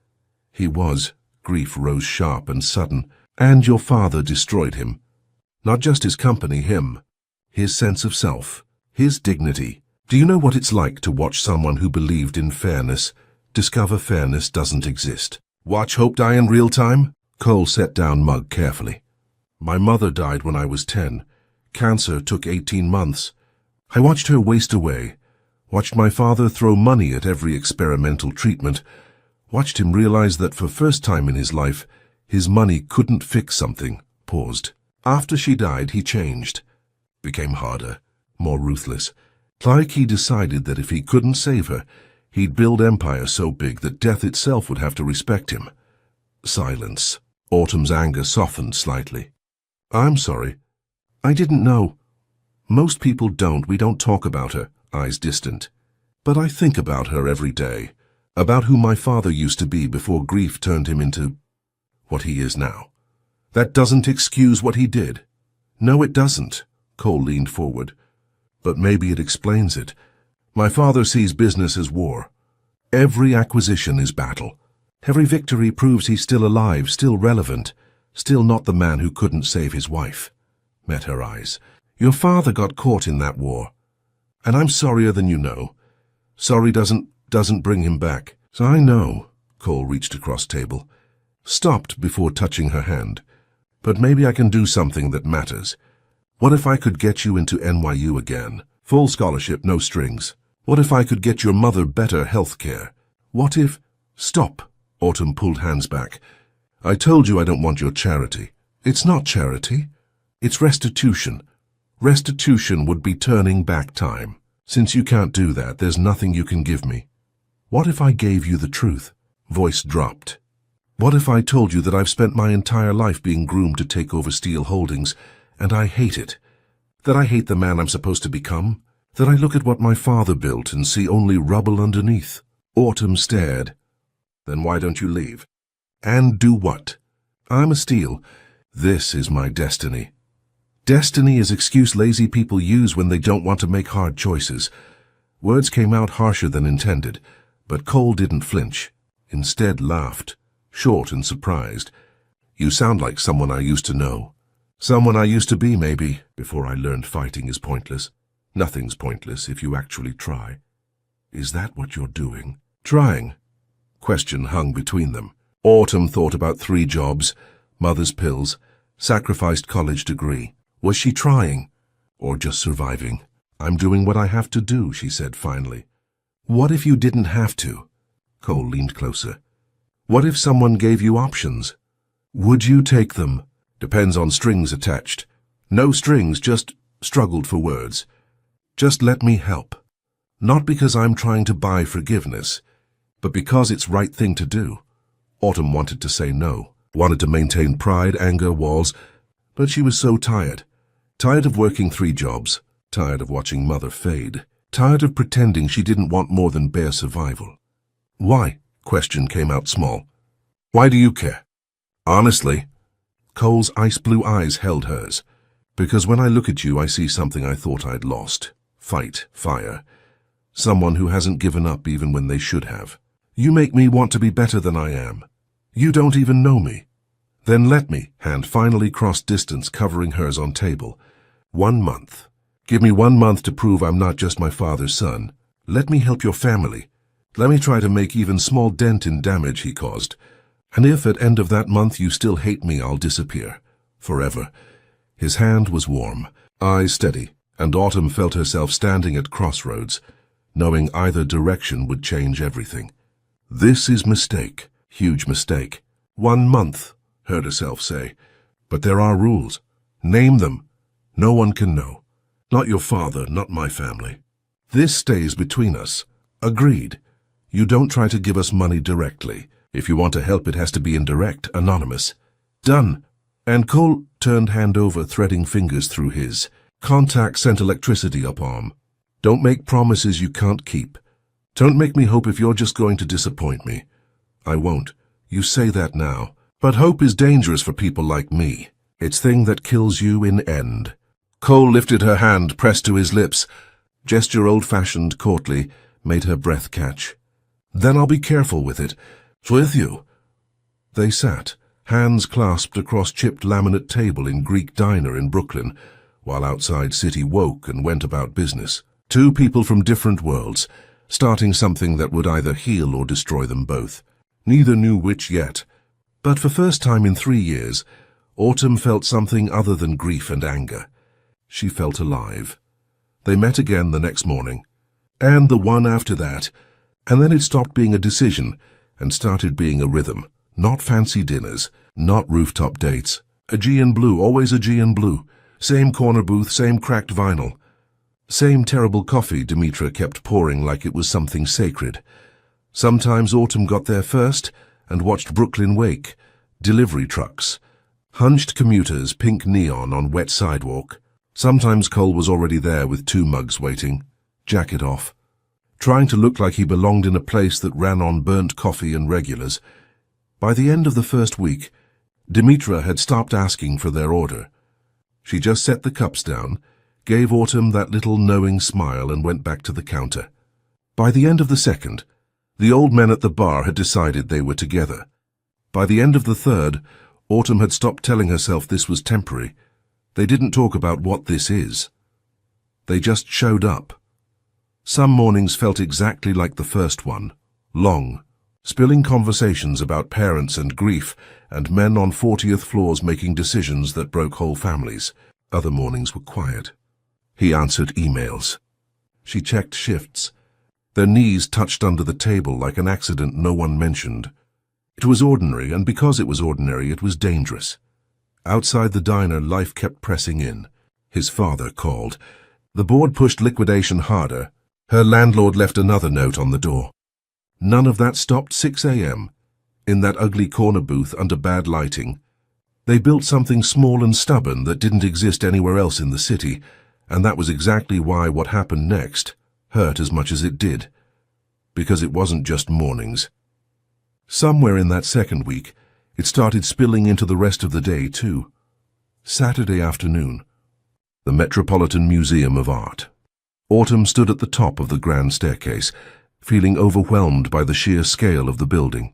"He was." Grief rose sharp and sudden. "And your father destroyed him. Not just his company, him. His sense of self. His dignity. Do you know what it's like to watch someone who believed in fairness discover fairness doesn't exist? Watch hope die in real time?" Cole set down mug carefully. "My mother died when I was 10. Cancer took 18 months. I watched her waste away. Watched my father throw money at every experimental treatment. Watched him realize that for first time in his life, his money couldn't fix something." Paused. "After she died, he changed. Became harder, more ruthless. Like he decided that if he couldn't save her, he'd build empire so big that death itself would have to respect him." Silence. Autumn's anger softened slightly. "I'm sorry. I didn't know. Most people don't. We don't talk about her." Eyes distant. "But I think about her every day. About who my father used to be before grief turned him into what he is now. That doesn't excuse what he did." "No, it doesn't." Cole leaned forward. "But maybe it explains it. My father sees business as war. Every acquisition is battle. Every victory proves he's still alive, still relevant, still not the man who couldn't save his wife." Met her eyes. "Your father got caught in that war. And I'm sorrier than you know. Sorry doesn't bring him back." "So I know." Cole reached across table. Stopped before touching her hand. "But maybe I can do something that matters. What if I could get you into NYU again? Full scholarship, no strings. What if I could get your mother better health care? What if—" "Stop." Autumn pulled hands back. "I told you I don't want your charity." "It's not charity. It's restitution. Restitution would be turning back time. Since you can't do that, there's nothing you can give me. What if I gave you the truth?" Voice dropped. "What if I told you that I've spent my entire life being groomed to take over Steel Holdings, and I hate it? That I hate the man I'm supposed to become? That I look at what my father built and see only rubble underneath?" Autumn stared. "Then why don't you leave?" "And do what?" "I'm a Steel. This is my destiny." Destiny is excuse lazy people use when they don't want to make hard choices. Words came out harsher than intended, but Cole didn't flinch. Instead laughed, short and surprised. "You sound like someone I used to know. Someone I used to be, maybe, before I learned fighting is pointless. Nothing's pointless if you actually try." "Is that what you're doing?" "Trying." Question hung between them. Autumn thought about 3 jobs, mother's pills, sacrificed college degree. Was she trying? Or just surviving? I'm doing what I have to do, she said finally. What if you didn't have to? Cole leaned closer. What if someone gave you options? Would you take them? Depends on strings attached. No strings, just struggled for words. Just let me help. Not because I'm trying to buy forgiveness, but because it's right thing to do. Autumn wanted to say no, wanted to maintain pride, anger, walls, but she was so tired. Tired of working 3 jobs, tired of watching mother fade, tired of pretending she didn't want more than bare survival. Why? Question came out small. Why do you care? Honestly. Cole's ice blue eyes held hers. Because when I look at you, I see something I thought I'd lost. Fight, fire. Someone who hasn't given up even when they should have. You make me want to be better than I am. You don't even know me. Then let me. Hand finally crossed distance, covering hers on table. 1 month. Give me 1 month to prove I'm not just my father's son. Let me help your family. Let me try to make even small dent in damage he caused. And if at end of that month you still hate me, I'll disappear. Forever. His hand was warm, eyes steady, and Autumn felt herself standing at crossroads, knowing either direction would change everything. This is mistake. Huge mistake. 1 month, heard herself say. But there are rules. Name them. No one can know. Not your father, not my family. This stays between us. Agreed. You don't try to give us money directly. If you want to help, it has to be indirect, anonymous. Done. And Cole turned hand over, threading fingers through his. Contact sent electricity up arm. Don't make promises you can't keep. Don't make me hope if you're just going to disappoint me. I won't. You say that now. But hope is dangerous for people like me. It's thing that kills you in end. Cole lifted her hand, pressed to his lips. Gesture old-fashioned, courtly, made her breath catch. Then I'll be careful with it. With you. They sat, hands clasped across chipped laminate table in Greek diner in Brooklyn, while outside city woke and went about business. 2 people from different worlds, starting something that would either heal or destroy them both. Neither knew which yet. But for first time in 3 years, Autumn felt something other than grief and anger. She felt alive. They met again the next morning, and the one after that, and then it stopped being a decision and started being a rhythm. Not fancy dinners, not rooftop dates. Aegean blue, always Aegean blue. Same corner booth, same cracked vinyl. Same terrible coffee Demetra kept pouring like it was something sacred. Sometimes Autumn got there first and watched Brooklyn wake. Delivery trucks. Hunched commuters, pink neon on wet sidewalk. Sometimes Cole was already there with 2 mugs waiting. Jacket off. Trying to look like he belonged in a place that ran on burnt coffee and regulars. By the end of the first week, Demetra had stopped asking for their order. She just set the cups down, gave Autumn that little knowing smile and went back to the counter. By the end of the second, the old men at the bar had decided they were together. By the end of the third, Autumn had stopped telling herself this was temporary. They didn't talk about what this is. They just showed up. Some mornings felt exactly like the first one, long, spilling conversations about parents and grief and men on 40th floors making decisions that broke whole families. Other mornings were quiet. He answered emails. She checked shifts. Their knees touched under the table like an accident no one mentioned. It was ordinary, and because it was ordinary, it was dangerous. Outside the diner, life kept pressing in. His father called. The board pushed liquidation harder. Her landlord left another note on the door. None of that stopped 6 a.m. In that ugly corner booth under bad lighting. They built something small and stubborn that didn't exist anywhere else in the city, and that was exactly why what happened next hurt as much as it did. Because it wasn't just mornings. Somewhere in that second week, it started spilling into the rest of the day, too. Saturday afternoon. The Metropolitan Museum of Art. Autumn stood at the top of the grand staircase, feeling overwhelmed by the sheer scale of the building.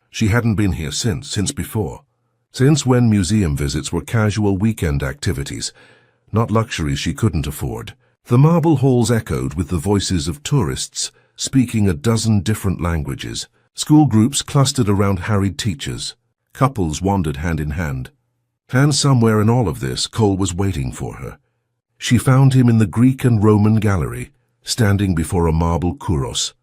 She hadn't been here since before. Since when museum visits were casual weekend activities, not luxuries she couldn't afford. The marble halls echoed with the voices of tourists, speaking a dozen different languages. School groups clustered around harried teachers. Couples wandered hand in hand. And somewhere in all of this, Cole was waiting for her. She found him in the Greek and Roman gallery, standing before a marble kouros,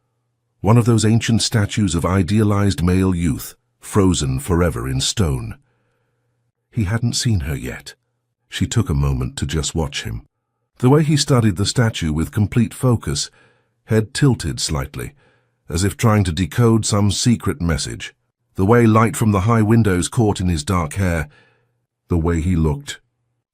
one of those ancient statues of idealized male youth, frozen forever in stone. He hadn't seen her yet. She took a moment to just watch him. The way he studied the statue with complete focus, head tilted slightly, as if trying to decode some secret message. The way light from the high windows caught in his dark hair. The way he looked.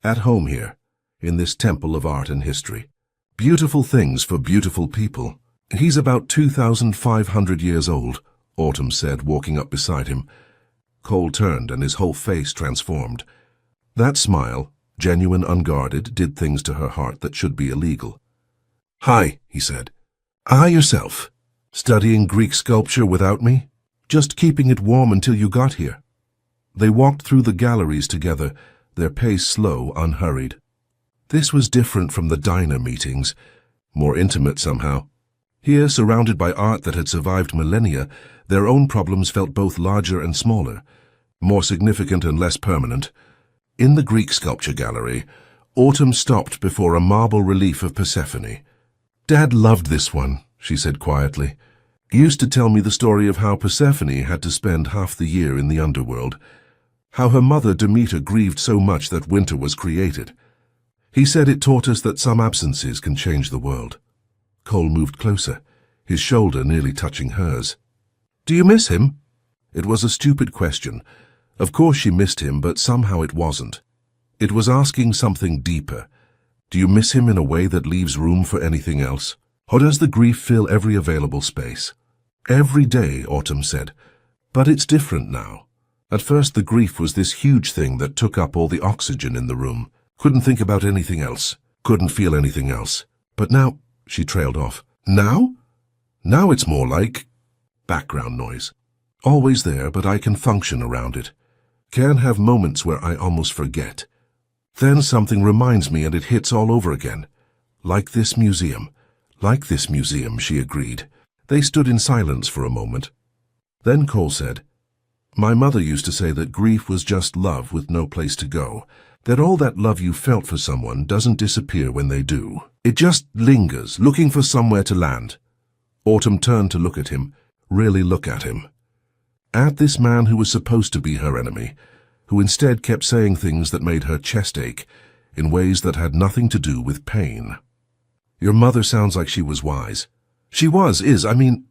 At home here, in this temple of art and history. Beautiful things for beautiful people. He's about 2,500 years old, Autumn said, walking up beside him. Cole turned and his whole face transformed. That smile, genuine, unguarded, did things to her heart that should be illegal. "Hi," he said. Yourself? Studying Greek sculpture without me? Just keeping it warm until you got here." They walked through the galleries together, their pace slow, unhurried. This was different from the diner meetings, more intimate somehow. Here, surrounded by art that had survived millennia, their own problems felt both larger and smaller, more significant and less permanent. In the Greek sculpture gallery, Autumn stopped before a marble relief of Persephone. "Dad loved this one," she said quietly. "He used to tell me the story of how Persephone had to spend half the year in the underworld, how her mother Demeter grieved so much that winter was created. He said it taught us that some absences can change the world." Cole moved closer, his shoulder nearly touching hers. "Do you miss him?" It was a stupid question. Of course she missed him, but somehow it wasn't. It was asking something deeper. Do you miss him in a way that leaves room for anything else? Or does the grief fill every available space? "Every day," Autumn said. "But it's different now. At first the grief was this huge thing that took up all the oxygen in the room. Couldn't think about anything else. Couldn't feel anything else. But now," she trailed off. "Now? Now it's more like background noise. Always there, but I can function around it. Can have moments where I almost forget. Then something reminds me and it hits all over again. Like this museum. Like this museum," she agreed. They stood in silence for a moment. Then Cole said, "My mother used to say that grief was just love with no place to go. That all that love you felt for someone doesn't disappear when they do. It just lingers, looking for somewhere to land." Autumn turned to look at him, really look at him. At this man who was supposed to be her enemy, who instead kept saying things that made her chest ache, in ways that had nothing to do with pain. "Your mother sounds like she was wise." "She is, I mean—"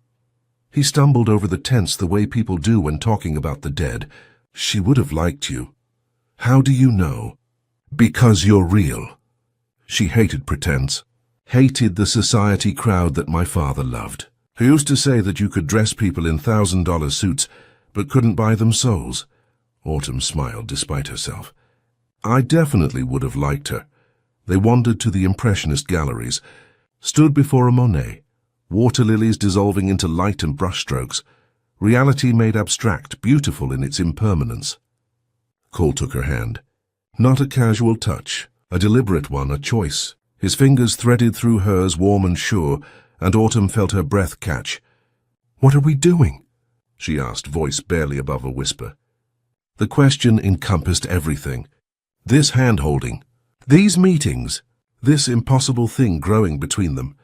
He stumbled over the tense the way people do when talking about the dead. "She would have liked you." "How do you know?" "Because you're real." She hated pretense. Hated the society crowd that my father loved. He used to say that you could dress people in $1,000 suits, but couldn't buy them souls. Autumn smiled despite herself. I definitely would have liked her. They wandered to the Impressionist galleries, stood before a Monet, water lilies dissolving into light and brushstrokes, reality made abstract, beautiful in its impermanence. Cole took her hand. Not a casual touch, a deliberate one, a choice. His fingers threaded through hers, warm and sure, and Autumn felt her breath catch. "What are we doing?" she asked, voice barely above a whisper. The question encompassed everything. This hand-holding, these meetings, this impossible thing growing between them.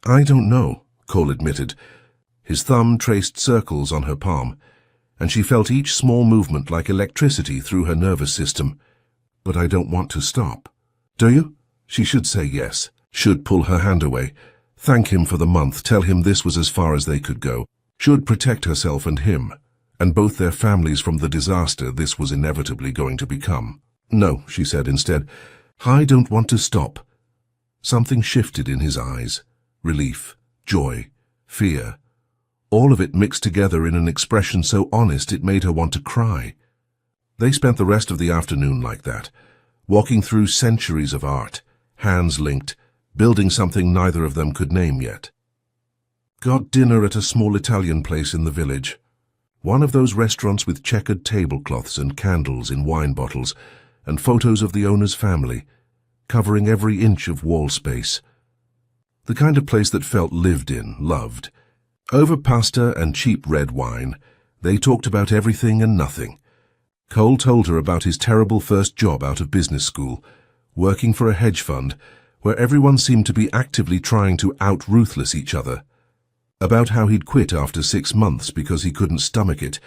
"I don't know," Cole admitted. His thumb traced circles on her palm, and she felt each small movement like electricity through her nervous system. "But I don't want to stop." "Do you?" She should say yes, should pull her hand away, thank him for the month, tell him this was as far as they could go, should protect herself and him, and both their families from the disaster this was inevitably going to become. "No," she said instead, "I don't want to stop." Something shifted in his eyes. Relief, joy, fear. All of it mixed together in an expression so honest it made her want to cry. They spent the rest of the afternoon like that, walking through centuries of art, hands linked, building something neither of them could name yet. Got dinner at a small Italian place in the village. One of those restaurants with checkered tablecloths and candles in wine bottles, and photos of the owner's family, covering every inch of wall space. The kind of place that felt lived in, loved. Over pasta and cheap red wine, they talked about everything and nothing. Cole told her about his terrible first job out of business school, working for a hedge fund, where everyone seemed to be actively trying to out-ruthless each other. About how he'd quit after 6 months because he couldn't stomach it,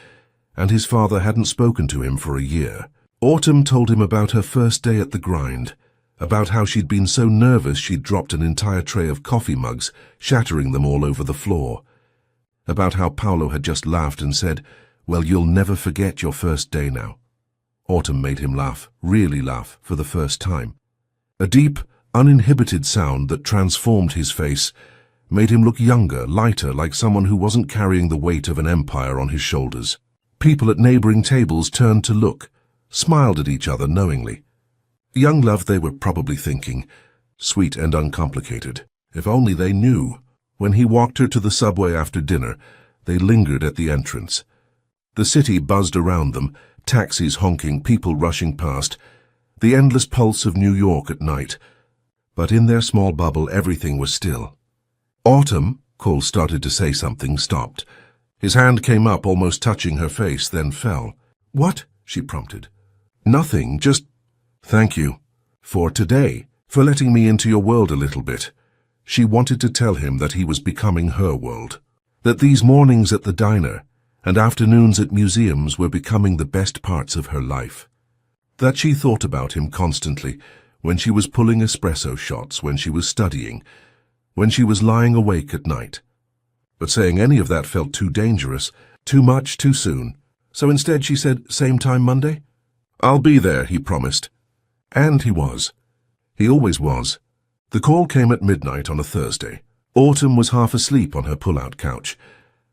and his father hadn't spoken to him for a year. Autumn told him about her first day at the grind, about how she'd been so nervous she'd dropped an entire tray of coffee mugs, shattering them all over the floor. About how Paolo had just laughed and said, "Well, you'll never forget your first day now." Autumn made him laugh, really laugh, for the first time. A deep, uninhibited sound that transformed his face, made him look younger, lighter, like someone who wasn't carrying the weight of an empire on his shoulders. People at neighboring tables turned to look, smiled at each other knowingly. Young love, they were probably thinking, sweet and uncomplicated. If only they knew. When he walked her to the subway after dinner, they lingered at the entrance. The city buzzed around them, taxis honking, people rushing past, the endless pulse of New York at night. But in their small bubble, everything was still. Autumn, Cole started to say something, stopped. His hand came up, almost touching her face, then fell. "What?" she prompted. "Nothing, just thank you. For today, for letting me into your world a little bit." She wanted to tell him that he was becoming her world. That these mornings at the diner and afternoons at museums were becoming the best parts of her life. That she thought about him constantly, when she was pulling espresso shots, when she was studying, when she was lying awake at night. But saying any of that felt too dangerous, too much, too soon. So instead she said, "Same time Monday?" "I'll be there," he promised. And he was. He always was. The call came at midnight on a Thursday. Autumn was half asleep on her pull-out couch,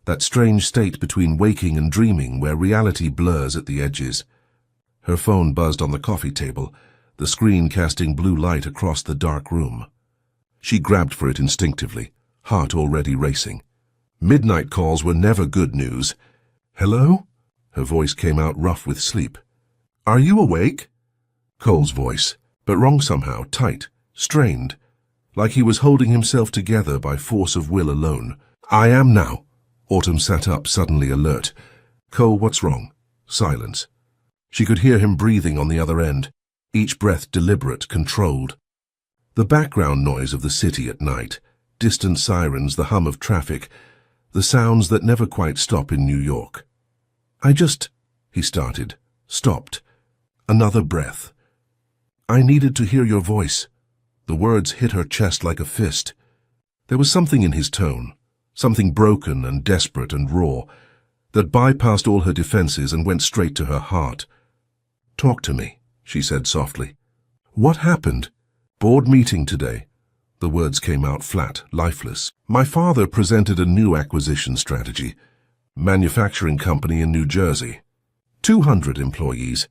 that strange state between waking and dreaming where reality blurs at the edges. Her phone buzzed on the coffee table, the screen casting blue light across the dark room. She grabbed for it instinctively, heart already racing. Midnight calls were never good news. "Hello?" Her voice came out rough with sleep. "Are you awake?" Cole's voice, but wrong somehow, tight, strained, like he was holding himself together by force of will alone. "I am now." Autumn sat up, suddenly alert. "Cole, what's wrong?" Silence. She could hear him breathing on the other end, each breath deliberate, controlled. The background noise of the city at night, distant sirens, the hum of traffic, the sounds that never quite stop in New York. He started, stopped. Another breath. "I needed to hear your voice." The words hit her chest like a fist. There was something in his tone, something broken and desperate and raw, that bypassed all her defenses and went straight to her heart. "Talk to me," she said softly. "What happened?" "Board meeting today." The words came out flat, lifeless. "My father presented a new acquisition strategy. Manufacturing company in New Jersey. 200 employees.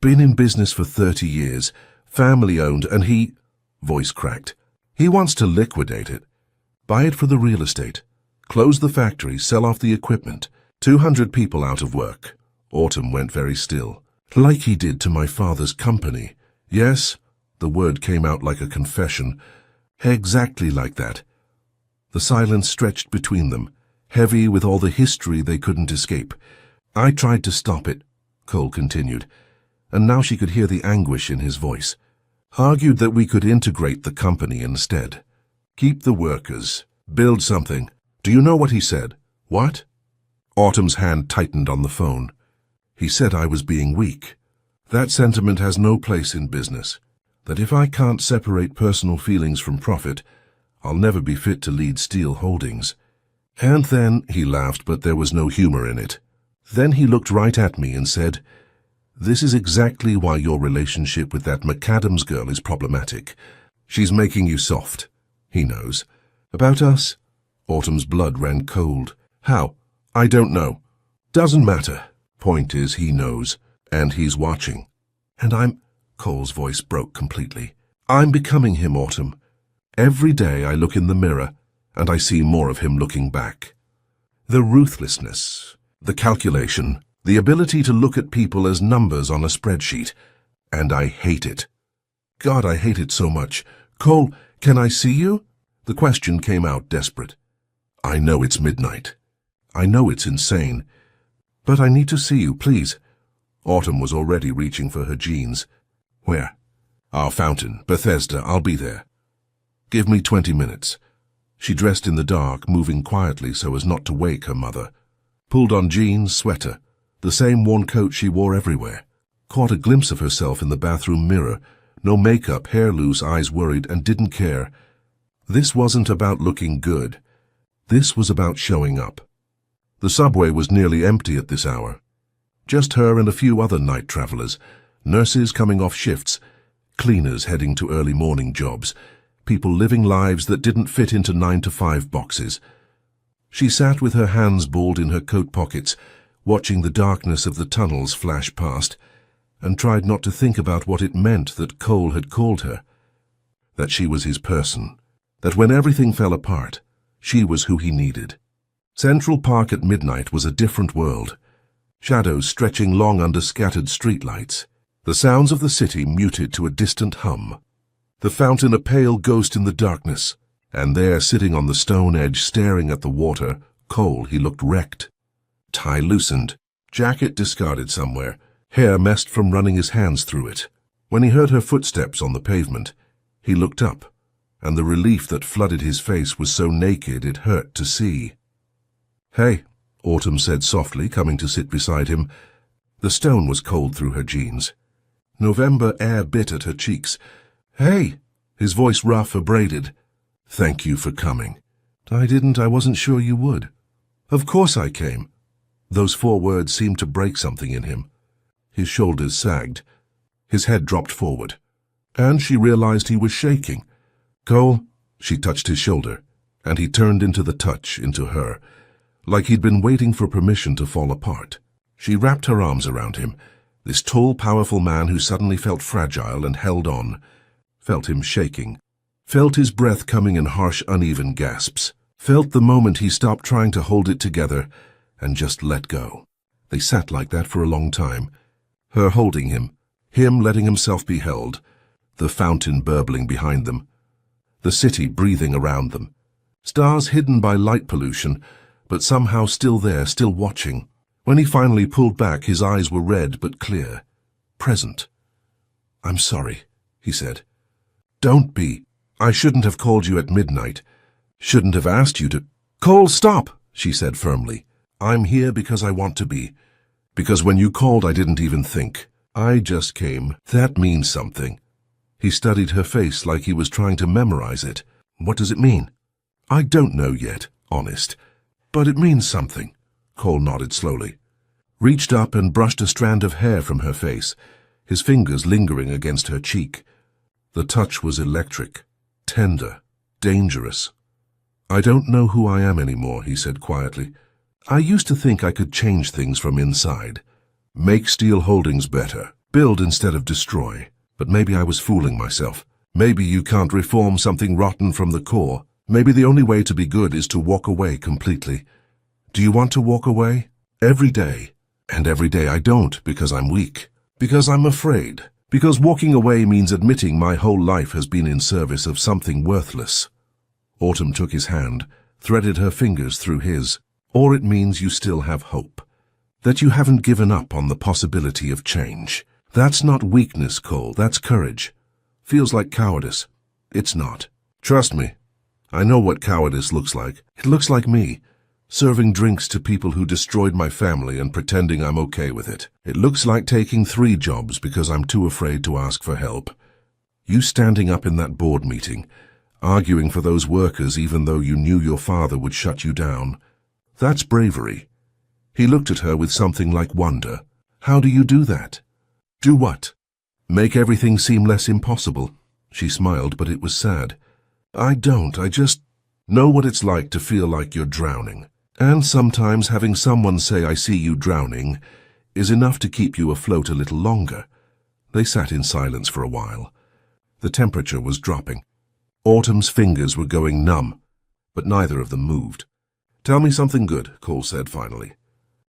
Been in business for 30 years. Family-owned, and he—" voice cracked. "He wants to liquidate it. Buy it for the real estate. Close the factory, sell off the equipment. 200 people out of work." Autumn went very still. "Like he did to my father's company." "Yes," the word came out like a confession. "Exactly like that." The silence stretched between them, heavy with all the history they couldn't escape. "I tried to stop it," Cole continued, and now she could hear the anguish in his voice. "Argued that we could integrate the company instead. Keep the workers. Build something. Do you know what he said?" "What?" Autumn's hand tightened on the phone. "He said I was being weak. That sentiment has no place in business. That if I can't separate personal feelings from profit, I'll never be fit to lead Steel Holdings." And then he laughed, but there was no humor in it. Then he looked right at me and said, "This is exactly why your relationship with that McAdams girl is problematic. She's making you soft. He knows. About us?" Autumn's blood ran cold. "How?" "I don't know. Doesn't matter. Point is, he knows, and he's watching." "And I'm—" Cole's voice broke completely. "I'm becoming him, Autumn. Every day I look in the mirror, and I see more of him looking back. The ruthlessness, the calculation, the ability to look at people as numbers on a spreadsheet. And I hate it. God, I hate it so much. Cole, can I see you?" The question came out desperate. "I know it's midnight. I know it's insane. But I need to see you, please." Autumn was already reaching for her jeans. "Where?" "Our fountain, Bethesda. I'll be there." Give me 20 minutes. She dressed in the dark, moving quietly so as not to wake her mother. Pulled on jeans, sweater, the same worn coat she wore everywhere. Caught a glimpse of herself in the bathroom mirror. No makeup, hair loose, eyes worried, and didn't care. This wasn't about looking good. This was about showing up. The subway was nearly empty at this hour. Just her and a few other night travelers, nurses coming off shifts, cleaners heading to early morning jobs, people living lives that didn't fit into 9-to-5 boxes. She sat with her hands balled in her coat pockets, watching the darkness of the tunnels flash past, and tried not to think about what it meant that Cole had called her. That she was his person. That when everything fell apart, she was who he needed. Central Park at midnight was a different world. Shadows stretching long under scattered streetlights. The sounds of the city muted to a distant hum. The fountain a pale ghost in the darkness. And there, sitting on the stone edge, staring at the water, Cole, he looked wrecked. Tie loosened. Jacket discarded somewhere. Hair messed from running his hands through it. When he heard her footsteps on the pavement, he looked up, and the relief that flooded his face was so naked it hurt to see. "Hey," Autumn said softly, coming to sit beside him. The stone was cold through her jeans. November air bit at her cheeks. "Hey," his voice rough, abraded. "Thank you for coming." I wasn't sure you would." "Of course I came." Those 4 words seemed to break something in him. His shoulders sagged. His head dropped forward. And she realized he was shaking. "Cole," she touched his shoulder, and he turned into the touch, into her, like he'd been waiting for permission to fall apart. She wrapped her arms around him, this tall, powerful man who suddenly felt fragile and held on, felt him shaking, felt his breath coming in harsh, uneven gasps, felt the moment he stopped trying to hold it together and just let go. They sat like that for a long time, her holding him letting himself be held, the fountain burbling behind them, the city breathing around them, stars hidden by light pollution, but somehow still there, still watching. When he finally pulled back, his eyes were red but clear, present. "I'm sorry," he said. "Don't be. I shouldn't have called you at midnight. Shouldn't have asked you to—" "Cole, stop," she said firmly. "I'm here because I want to be. Because when you called, I didn't even think. I just came. That means something." He studied her face like he was trying to memorize it. "What does it mean?" "I don't know yet, honest. But it means something." Cole nodded slowly, reached up and brushed a strand of hair from her face, his fingers lingering against her cheek. The touch was electric, tender, dangerous. "I don't know who I am anymore," he said quietly. "I used to think I could change things from inside. Make Steel Holdings better, build instead of destroy. But maybe I was fooling myself. Maybe you can't reform something rotten from the core. Maybe the only way to be good is to walk away completely. Do you want to walk away? Every day. And every day I don't, because I'm weak. Because I'm afraid. Because walking away means admitting my whole life has been in service of something worthless." Autumn took his hand, threaded her fingers through his. "Or it means you still have hope. That you haven't given up on the possibility of change. That's not weakness, Cole, that's courage. Feels like cowardice. It's not. Trust me. I know what cowardice looks like. It looks like me, serving drinks to people who destroyed my family and pretending I'm okay with it. It looks like taking 3 jobs because I'm too afraid to ask for help. You standing up in that board meeting, arguing for those workers even though you knew your father would shut you down. That's bravery." He looked at her with something like wonder. "How do you do that?" "Do what?" "Make everything seem less impossible." She smiled, but it was sad. I just know what it's like to feel like you're drowning. And sometimes having someone say, 'I see you drowning,' is enough to keep you afloat a little longer." They sat in silence for a while. The temperature was dropping. Autumn's fingers were going numb, but neither of them moved. "Tell me something good," Cole said finally.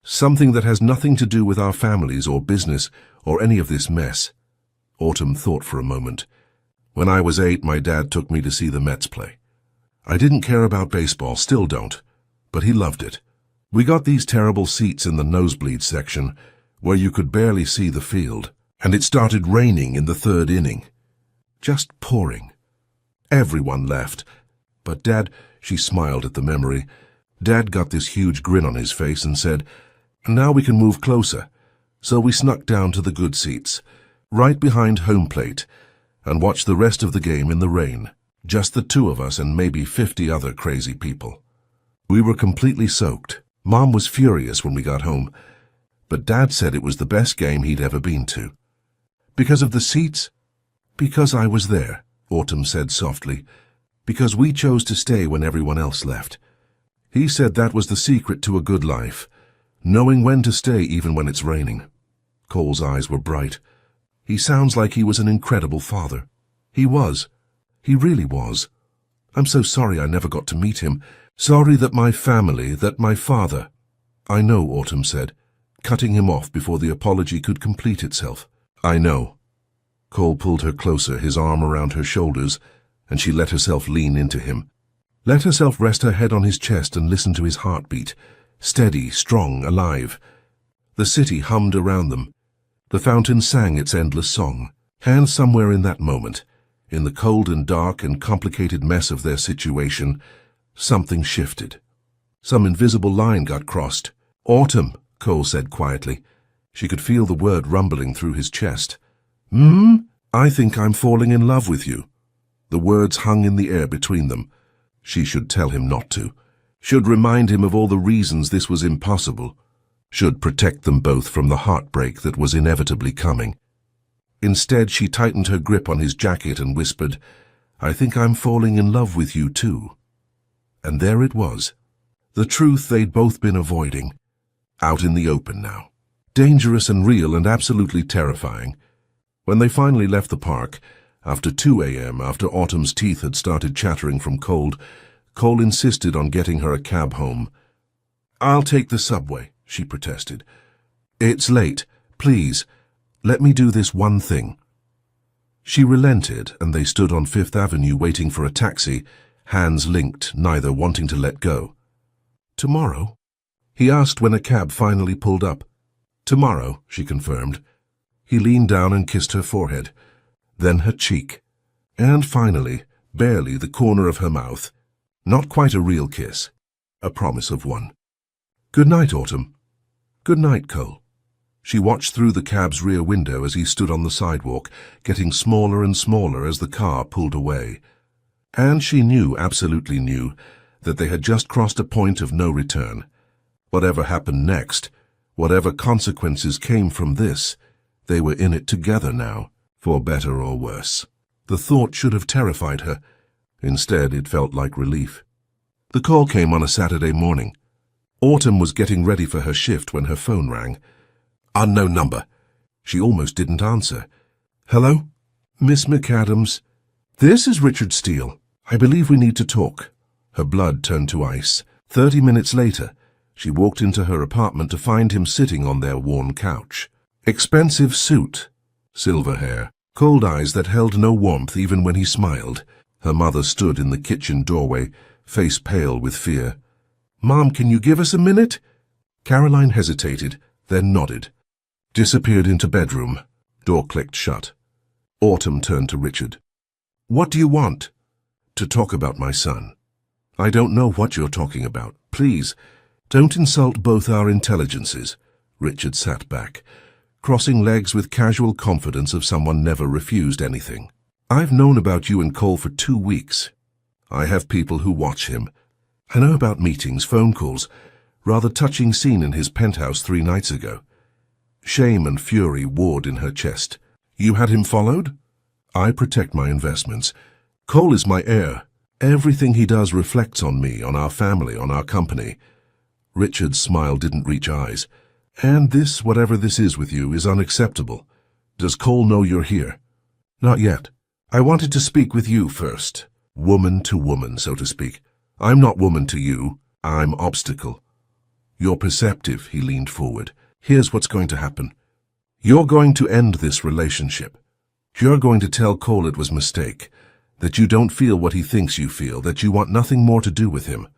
"Something that has nothing to do with our families or business or any of this mess." Autumn thought for a moment. "When I was 8, my dad took me to see the Mets play. I didn't care about baseball, still don't, but he loved it. We got these terrible seats in the nosebleed section where you could barely see the field, and it started raining in the 3rd inning. Just pouring. Everyone left. But Dad, she smiled at the memory. Dad got this huge grin on his face and said, "Now we can move closer." So we snuck down to the good seats, right behind home plate, and watched the rest of the game in the rain. Just the two of us and maybe 50 other crazy people. We were completely soaked. Mom was furious when we got home, but Dad said it was the best game he'd ever been to. Because of the seats? Because I was there, Autumn said softly. Because we chose to stay when everyone else left. He said that was the secret to a good life, knowing when to stay even when it's raining. Cole's eyes were bright. He sounds like he was an incredible father. He was. He really was. I'm so sorry I never got to meet him. Sorry that my family, that my father... I know, Autumn said, cutting him off before the apology could complete itself. I know. Cole pulled her closer, his arm around her shoulders, and she let herself lean into him. Let herself rest her head on his chest and listen to his heartbeat, steady, strong, alive. The city hummed around them. The fountain sang its endless song. And somewhere in that moment, in the cold and dark and complicated mess of their situation, something shifted. Some invisible line got crossed. "Autumn," Cole said quietly. She could feel the word rumbling through his chest. I think I'm falling in love with you." The words hung in the air between them. She should tell him not to. Should remind him of all the reasons this was impossible. Should protect them both from the heartbreak that was inevitably coming. Instead, she tightened her grip on his jacket and whispered, "I think I'm falling in love with you too." And there it was. The truth they'd both been avoiding. Out in the open now. Dangerous and real and absolutely terrifying. When they finally left the park, after 2 a.m., after Autumn's teeth had started chattering from cold, Cole insisted on getting her a cab home. "I'll take the subway," she protested. "It's late. Please, let me do this one thing." She relented, and they stood on Fifth Avenue waiting for a taxi, hands linked, neither wanting to let go. "Tomorrow?" he asked when a cab finally pulled up. "Tomorrow," she confirmed. He leaned down and kissed her forehead, then her cheek, and finally, barely the corner of her mouth. Not quite a real kiss, a promise of one. "Good night, Autumn." "Good night, Cole." She watched through the cab's rear window as he stood on the sidewalk, getting smaller and smaller as the car pulled away. And she knew, absolutely knew, that they had just crossed a point of no return. Whatever happened next, whatever consequences came from this, they were in it together now, for better or worse. The thought should have terrified her. Instead, it felt like relief. The call came on a Saturday morning. Autumn was getting ready for her shift when her phone rang. Unknown number. She almost didn't answer. "Hello? Miss McAdams? This is Richard Steele. I believe we need to talk." Her blood turned to ice. 30 minutes later, she walked into her apartment to find him sitting on their worn couch. Expensive suit, silver hair, cold eyes that held no warmth even when he smiled. Her mother stood in the kitchen doorway, face pale with fear. "Mom, can you give us a minute?" Caroline hesitated, then nodded. Disappeared into bedroom. Door clicked shut. Autumn turned to Richard. "What do you want?" "To talk about my son." "I don't know what you're talking about. Please, don't insult both our intelligences." Richard sat back, crossing legs with casual confidence of someone never refused anything. "I've known about you and Cole for 2 weeks. I have people who watch him. I know about meetings, phone calls, rather touching scene in his penthouse 3 nights ago." Shame and fury warred in her chest. "You had him followed?" "I protect my investments. Cole is my heir. Everything he does reflects on me, on our family, on our company." Richard's smile didn't reach eyes. "And this, whatever this is with you, is unacceptable. Does Cole know you're here?" "Not yet. I wanted to speak with you first. Woman to woman, so to speak. I'm not woman to you. I'm obstacle." "You're perceptive," he leaned forward. "Here's what's going to happen. You're going to end this relationship. You're going to tell Cole it was a mistake, that you don't feel what he thinks you feel, that you want nothing more to do with him.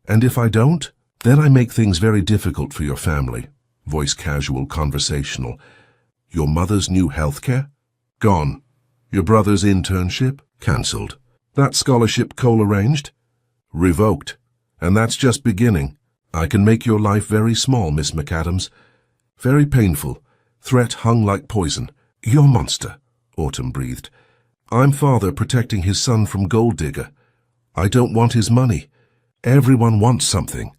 And if I don't, then I make things very difficult for your family." Voice casual, conversational. "Your mother's new health care? Gone. Your brother's internship? Cancelled. That scholarship Cole arranged? Revoked. And that's just beginning. I can make your life very small, Miss McAdams. Very painful. Threat hung like poison. You're a monster, Autumn breathed. I'm father protecting his son from gold digger. I don't want his money. Everyone wants something.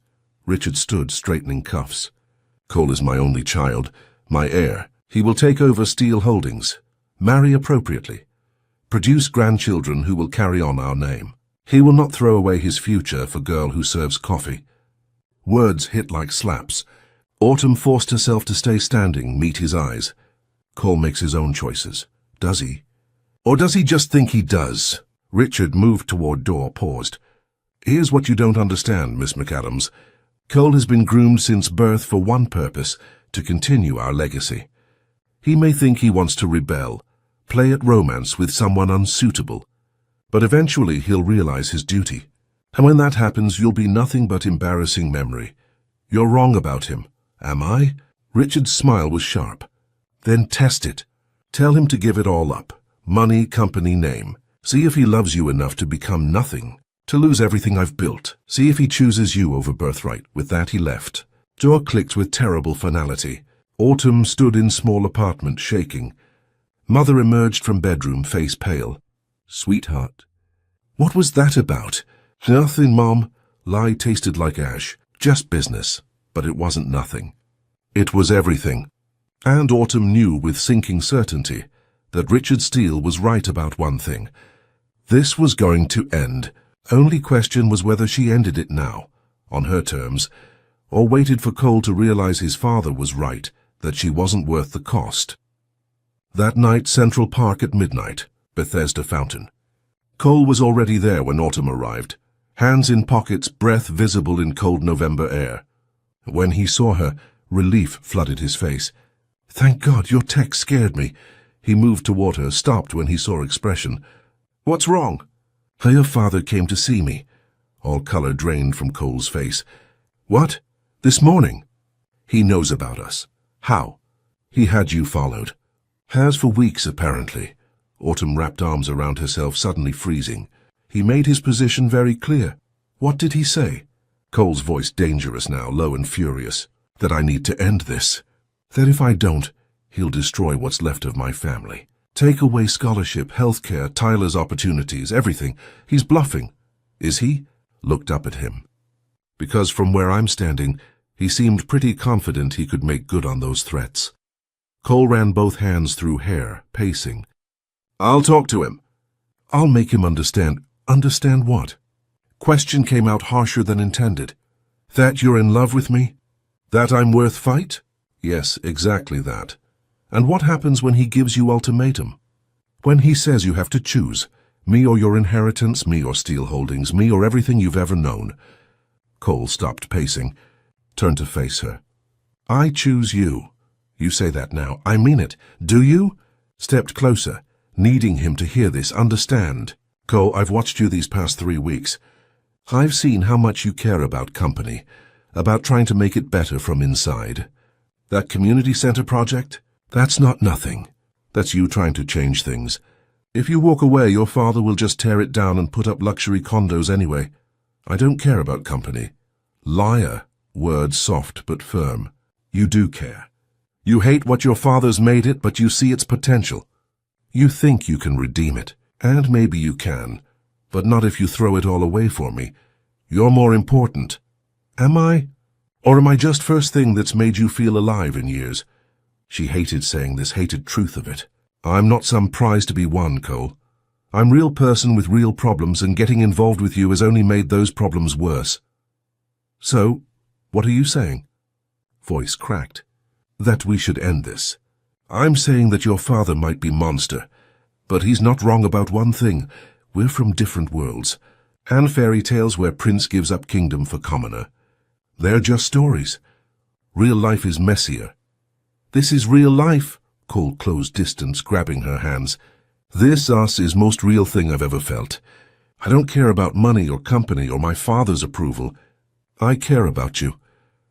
Richard stood, straightening cuffs. Cole is my only child, my heir. He will take over Steel Holdings, marry appropriately, produce grandchildren who will carry on our name. He will not throw away his future for girl who serves coffee. Words hit like slaps. Autumn forced herself to stay standing, meet his eyes. Cole makes his own choices. Does he? Or does he just think he does? Richard moved toward door, paused. Here's what you don't understand, Miss McAdams. Cole has been groomed since birth for one purpose, to continue our legacy. He may think he wants to rebel, play at romance with someone unsuitable, but eventually he'll realize his duty. And when that happens, you'll be nothing but embarrassing memory. You're wrong about him. Am I? Richard's smile was sharp. Then test it. Tell him to give it all up. Money, company, name. See if he loves you enough to become nothing, to lose everything I've built. See if he chooses you over birthright. With that he left. Door clicked with terrible finality. Autumn stood in small apartment, shaking. Mother emerged from bedroom, face pale. Sweetheart. What was that about? Nothing, Mom. Lie tasted like ash. Just business. But it wasn't nothing. It was everything. And Autumn knew with sinking certainty that Richard Steele was right about one thing. This was going to end. Only question was whether she ended it now, on her terms, or waited for Cole to realize his father was right, that she wasn't worth the cost. That night, Central Park at midnight, Bethesda Fountain. Cole was already there when Autumn arrived, hands in pockets, breath visible in cold November air. When he saw her, relief flooded his face. Thank God, your text scared me. He moved toward her, stopped when he saw expression. What's wrong? Your father came to see me. All color drained from Cole's face. What? This morning? He knows about us. How? He had you followed. Has for weeks, apparently. Autumn wrapped arms around herself, suddenly freezing. He made his position very clear. What did he say? Cole's voice dangerous now, low and furious. That I need to end this. That if I don't, he'll destroy what's left of my family. Take away scholarship, healthcare, Tyler's opportunities, everything. He's bluffing. Is he? Looked up at him. Because from where I'm standing, he seemed pretty confident he could make good on those threats. Cole ran both hands through hair, pacing. I'll talk to him. I'll make him understand. Understand what? Question came out harsher than intended. That you're in love with me? That I'm worth fight? Yes, exactly that. And what happens when he gives you ultimatum? When he says you have to choose, me or your inheritance, me or Steel Holdings, me or everything you've ever known. Cole stopped pacing, turned to face her. I choose you. You say that now. I mean it. Do you? Stepped closer, needing him to hear this, understand. Cole, I've watched you these past 3 weeks. I've seen how much you care about company, about trying to make it better from inside. That community center project? That's not nothing. That's you trying to change things. If you walk away, your father will just tear it down and put up luxury condos anyway. I don't care about company. Liar. Words soft but firm. You do care. You hate what your father's made it, but you see its potential. You think you can redeem it, and maybe you can, but not if you throw it all away for me. You're more important. Am I? Or am I just first thing that's made you feel alive in years? She hated saying this, hated truth of it. I'm not some prize to be won, Cole. I'm real person with real problems, and getting involved with you has only made those problems worse. So, what are you saying? Voice cracked. That we should end this. I'm saying that your father might be monster, but he's not wrong about one thing. We're from different worlds, and fairy tales where prince gives up kingdom for commoner. They're just stories. Real life is messier. This is real life. Cole closed distance, grabbing her hands. This us is most real thing I've ever felt. I don't care about money or company or my father's approval. I care about you.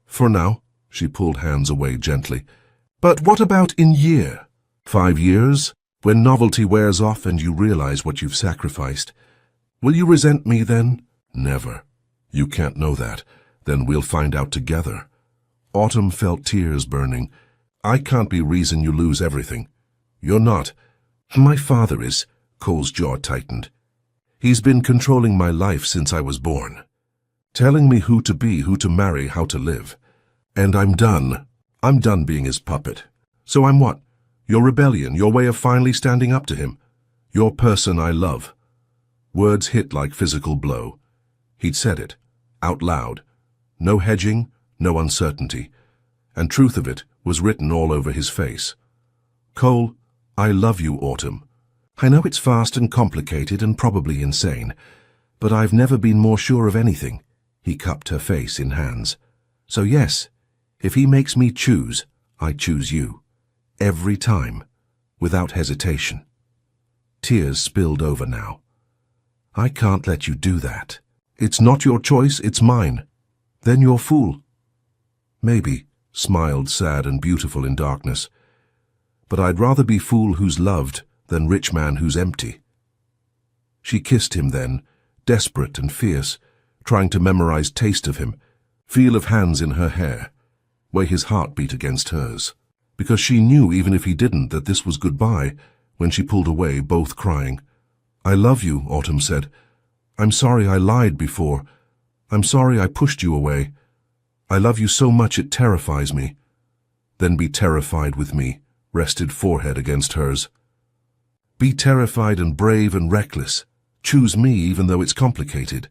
For now. She pulled hands away gently. But what about in year? 5 years? When novelty wears off and you realize what you've sacrificed. Will you resent me then? Never. You can't know that. Then we'll find out together. Autumn felt tears burning. I can't be reason you lose everything. You're not. My father is. Cole's jaw tightened. He's been controlling my life since I was born. Telling me who to be, who to marry, how to live. And I'm done. I'm done being his puppet. So I'm what? Your rebellion, your way of finally standing up to him. Your person I love. Words hit like physical blow. He'd said it, out loud. No hedging, no uncertainty. And truth of it was written all over his face. Cole, I love you, Autumn. I know it's fast and complicated and probably insane, but I've never been more sure of anything. He cupped her face in hands. So yes, if he makes me choose, I choose you. Every time, without hesitation. Tears spilled over now. I can't let you do that. It's not your choice, it's mine. Then you're fool. Maybe, smiled sad and beautiful in darkness. But I'd rather be fool who's loved than rich man who's empty. She kissed him then, desperate and fierce, trying to memorize taste of him, feel of hands in her hair, weigh his heart beat against hers. Because she knew, even if he didn't, that this was goodbye, when she pulled away, both crying. I love you, Autumn said. I'm sorry I lied before. I'm sorry I pushed you away. I love you so much it terrifies me. Then be terrified with me, rested forehead against hers. Be terrified and brave and reckless. Choose me even though it's complicated.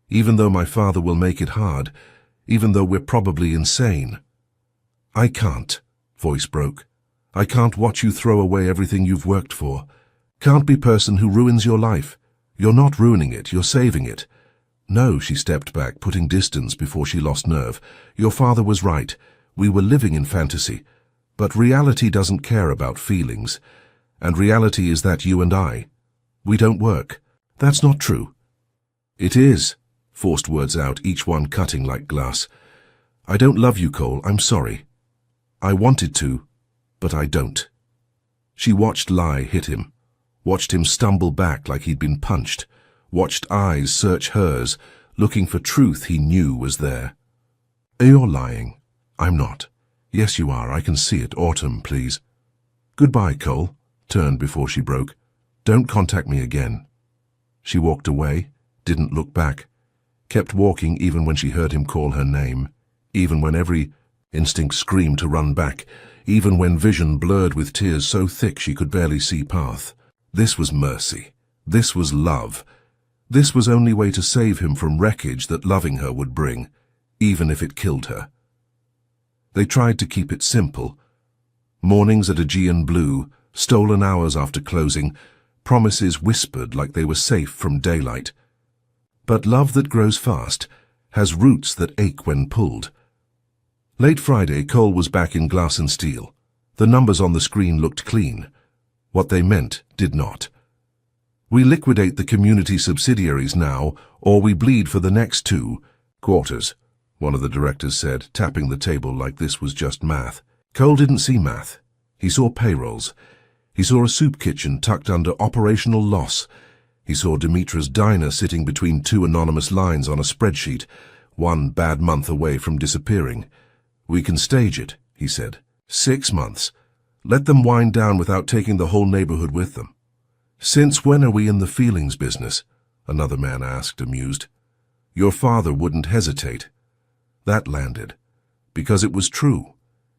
Even though my father will make it hard. Even though we're probably insane. I can't. Voice broke. I can't watch you throw away everything you've worked for. Can't be person who ruins your life. You're not ruining it, you're saving it. No, she stepped back, putting distance before she lost nerve. Your father was right. We were living in fantasy. But reality doesn't care about feelings. And reality is that you and I, we don't work. That's not true. It is, forced words out, each one cutting like glass. I don't love you, Cole, I'm sorry. I wanted to, but I don't. She watched lie hit him, watched him stumble back like he'd been punched, watched eyes search hers, looking for truth he knew was there. You're lying. I'm not. Yes, you are. I can see it. Autumn, please. Goodbye, Cole, turned before she broke. Don't contact me again. She walked away, didn't look back, kept walking even when she heard him call her name, even when every instinct screamed to run back, even when vision blurred with tears so thick she could barely see path. This was mercy. This was love. This was only way to save him from wreckage that loving her would bring, even if it killed her. They tried to keep it simple. Mornings at Aegean Blue, stolen hours after closing, promises whispered like they were safe from daylight. But love that grows fast has roots that ache when pulled. Late Friday, Cole was back in Glass and Steel. The numbers on the screen looked clean. What they meant did not. We liquidate the community subsidiaries now, or we bleed for the next 2 quarters, one of the directors said, tapping the table like this was just math. Cole didn't see math. He saw payrolls. He saw a soup kitchen tucked under operational loss. He saw Demetra's diner sitting between 2 anonymous lines on a spreadsheet, 1 bad month away from disappearing. We can stage it, he said. 6 months. Let them wind down without taking the whole neighborhood with them. Since when are we in the feelings business? Another man asked, amused. Your father wouldn't hesitate. That landed. Because it was true.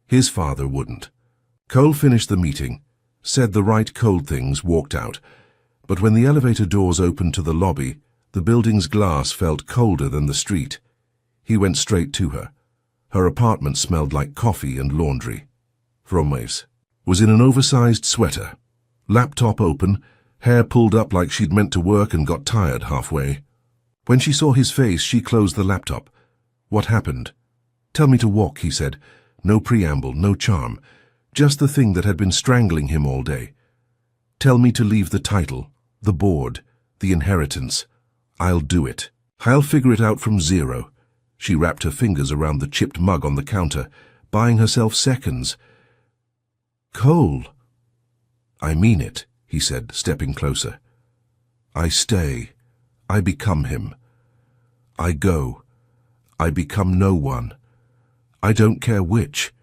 His father wouldn't. Cole finished the meeting, said the right cold things, walked out. But when the elevator doors opened to the lobby, the building's glass felt colder than the street. He went straight to her. Her apartment smelled like coffee and laundry. Frommes was in an oversized sweater, laptop open, hair pulled up like she'd meant to work and got tired halfway. When she saw his face, she closed the laptop. What happened? Tell me to walk, he said. No preamble, no charm. Just the thing that had been strangling him all day. Tell me to leave the title, the board, the inheritance. I'll do it. I'll figure it out from zero. She wrapped her fingers around the chipped mug on the counter, buying herself seconds. Cole. I mean it, he said, stepping closer. I stay. I become him. I go. I become no one. I don't care which,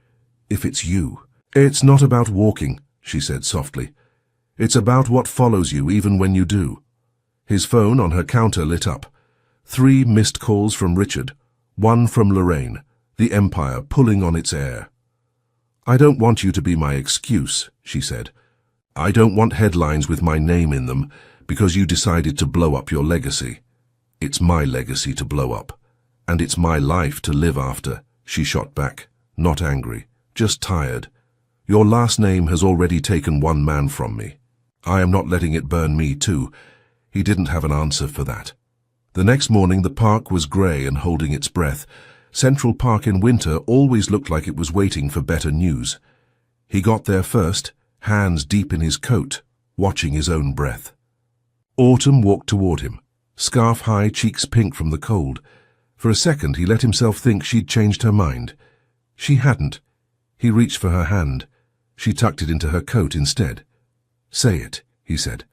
if it's you. It's not about walking, she said softly. It's about what follows you even when you do. His phone on her counter lit up. 3 missed calls from Richard, 1 from Lorraine, the empire pulling on its air. I don't want you to be my excuse, she said. I don't want headlines with my name in them because you decided to blow up your legacy. It's my legacy to blow up, and it's my life to live after, she shot back, not angry, just tired. Your last name has already taken 1 man from me. I am not letting it burn me too. He didn't have an answer for that. The next morning the park was grey and holding its breath. Central Park in winter always looked like it was waiting for better news. He got there first, hands deep in his coat, watching his own breath. Autumn walked toward him, scarf high, cheeks pink from the cold. For a second he let himself think she'd changed her mind. She hadn't. He reached for her hand. She tucked it into her coat instead. Say it, he said.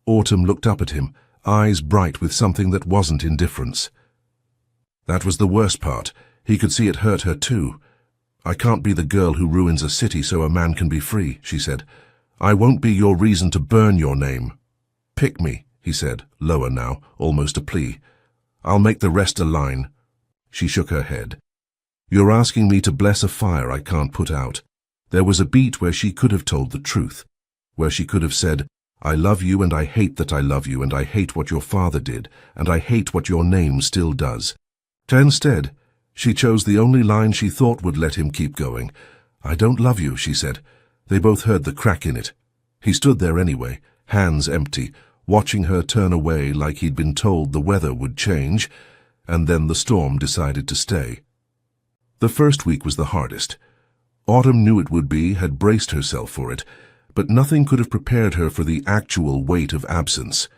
Autumn looked up at him, eyes bright with something that wasn't indifference. That was the worst part. He could see it hurt her too. I can't be the girl who ruins a city so a man can be free, she said. I won't be your reason to burn your name. Pick me, he said, lower now, almost a plea. I'll make the rest a line. She shook her head. You're asking me to bless a fire I can't put out. There was a beat where she could have told the truth, where she could have said, I love you and I hate that I love you and I hate what your father did and I hate what your name still does. Instead, she chose the only line she thought would let him keep going. I don't love you, she said. They both heard the crack in it. He stood there anyway, hands empty, watching her turn away like he'd been told the weather would change, and then the storm decided to stay. The first week was the hardest. Autumn knew it would be, had braced herself for it, but nothing could have prepared her for the actual weight of absence.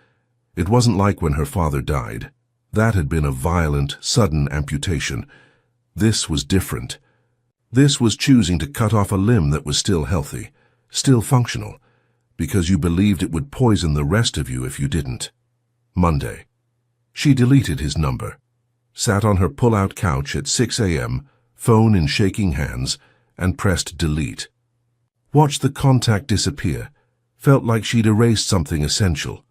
It wasn't like when her father died. That had been a violent, sudden amputation. This was different. This was choosing to cut off a limb that was still healthy, still functional, because you believed it would poison the rest of you if you didn't. Monday. She deleted his number, sat on her pull-out couch at 6 a.m., phone in shaking hands, and pressed delete. Watched the contact disappear, felt like she'd erased something essential.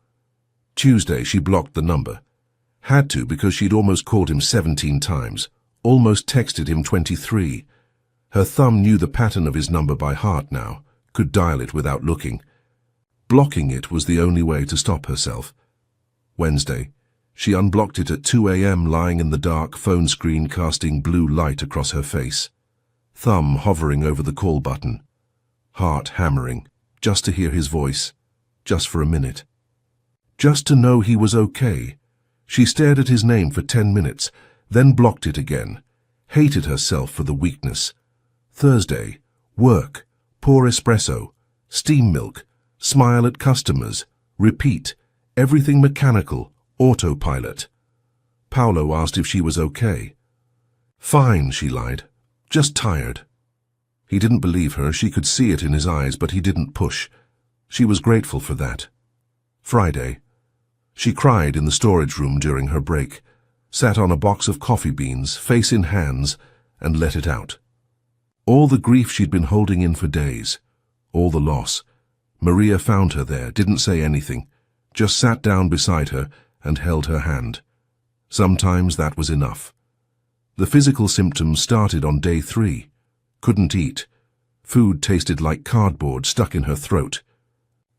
Tuesday she blocked the number. Had to because she'd almost called him 17 times, almost texted him 23. Her thumb knew the pattern of his number by heart now, could dial it without looking. Blocking it was the only way to stop herself. Wednesday. She unblocked it at 2 a.m. lying in the dark, phone screen casting blue light across her face. Thumb hovering over the call button. Heart hammering, just to hear his voice, just for a minute. Just to know he was okay. She stared at his name for 10 minutes, then blocked it again. Hated herself for the weakness. Thursday. Work. Pour espresso. Steam milk. Smile at customers. Repeat. Everything mechanical. Autopilot. Paolo asked if she was okay. Fine, she lied. Just tired. He didn't believe her. She could see it in his eyes, but he didn't push. She was grateful for that. Friday. She cried in the storage room during her break, sat on a box of coffee beans, face in hands, and let it out. All the grief she'd been holding in for days, all the loss. Maria found her there, didn't say anything, just sat down beside her and held her hand. Sometimes that was enough. The physical symptoms started on day 3. Couldn't eat. Food tasted like cardboard stuck in her throat.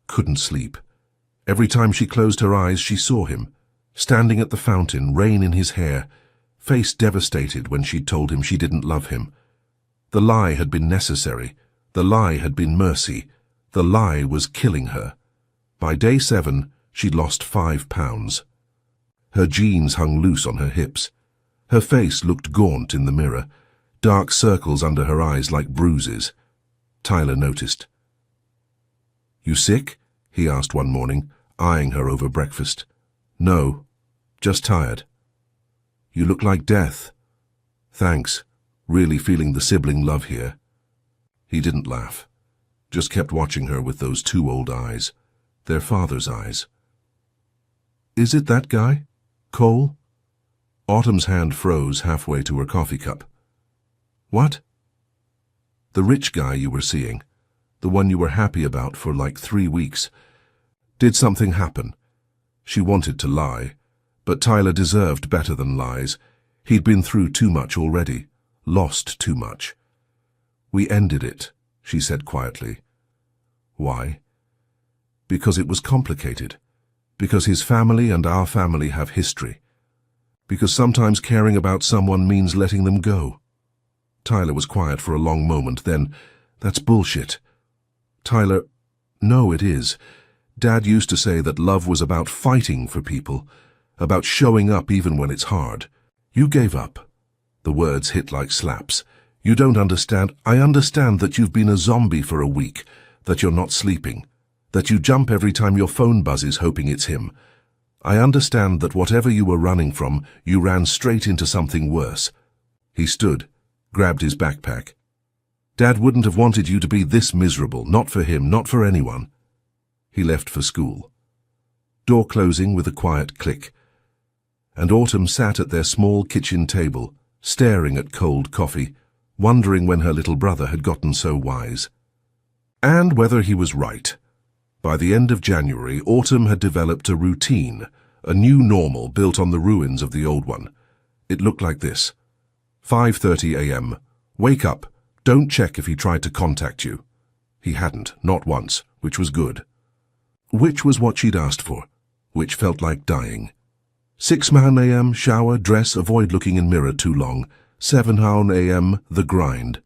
Couldn't sleep. Every time she closed her eyes, she saw him, standing at the fountain, rain in his hair, face devastated when she'd told him she didn't love him. The lie had been necessary. The lie had been mercy. The lie was killing her. By day 7, she'd lost 5 pounds. Her jeans hung loose on her hips. Her face looked gaunt in the mirror, dark circles under her eyes like bruises. Tyler noticed. You sick? He asked one morning, eyeing her over breakfast. No, just tired. You look like death. Thanks, really feeling the sibling love here. He didn't laugh, just kept watching her with those 2 old eyes, their father's eyes. Is it that guy? Cole? Autumn's hand froze halfway to her coffee cup. What? The rich guy you were seeing, the one you were happy about for like 3 weeks. Did something happen? She wanted to lie, but Tyler deserved better than lies. He'd been through too much already, lost too much. We ended it, she said quietly. Why? Because it was complicated. Because his family and our family have history. Because sometimes caring about someone means letting them go. Tyler was quiet for a long moment, then, that's bullshit. Tyler, no, it is. Dad used to say that love was about fighting for people, about showing up even when it's hard. You gave up. The words hit like slaps. You don't understand. I understand that you've been a zombie for a week, that you're not sleeping, that you jump every time your phone buzzes hoping it's him. I understand that whatever you were running from, you ran straight into something worse. He stood, grabbed his backpack. Dad wouldn't have wanted you to be this miserable, not for him, not for anyone. He left for school. Door closing with a quiet click. And Autumn sat at their small kitchen table, staring at cold coffee, wondering when her little brother had gotten so wise. And whether he was right. By the end of January, Autumn had developed a routine, a new normal built on the ruins of the old one. It looked like this. 5:30 a.m. Wake up. Don't check if he tried to contact you. He hadn't, not once, which was good. Which was what she'd asked for, which felt like dying. 6 a.m. Shower, dress, avoid looking in mirror too long. 7 a.m. The grind.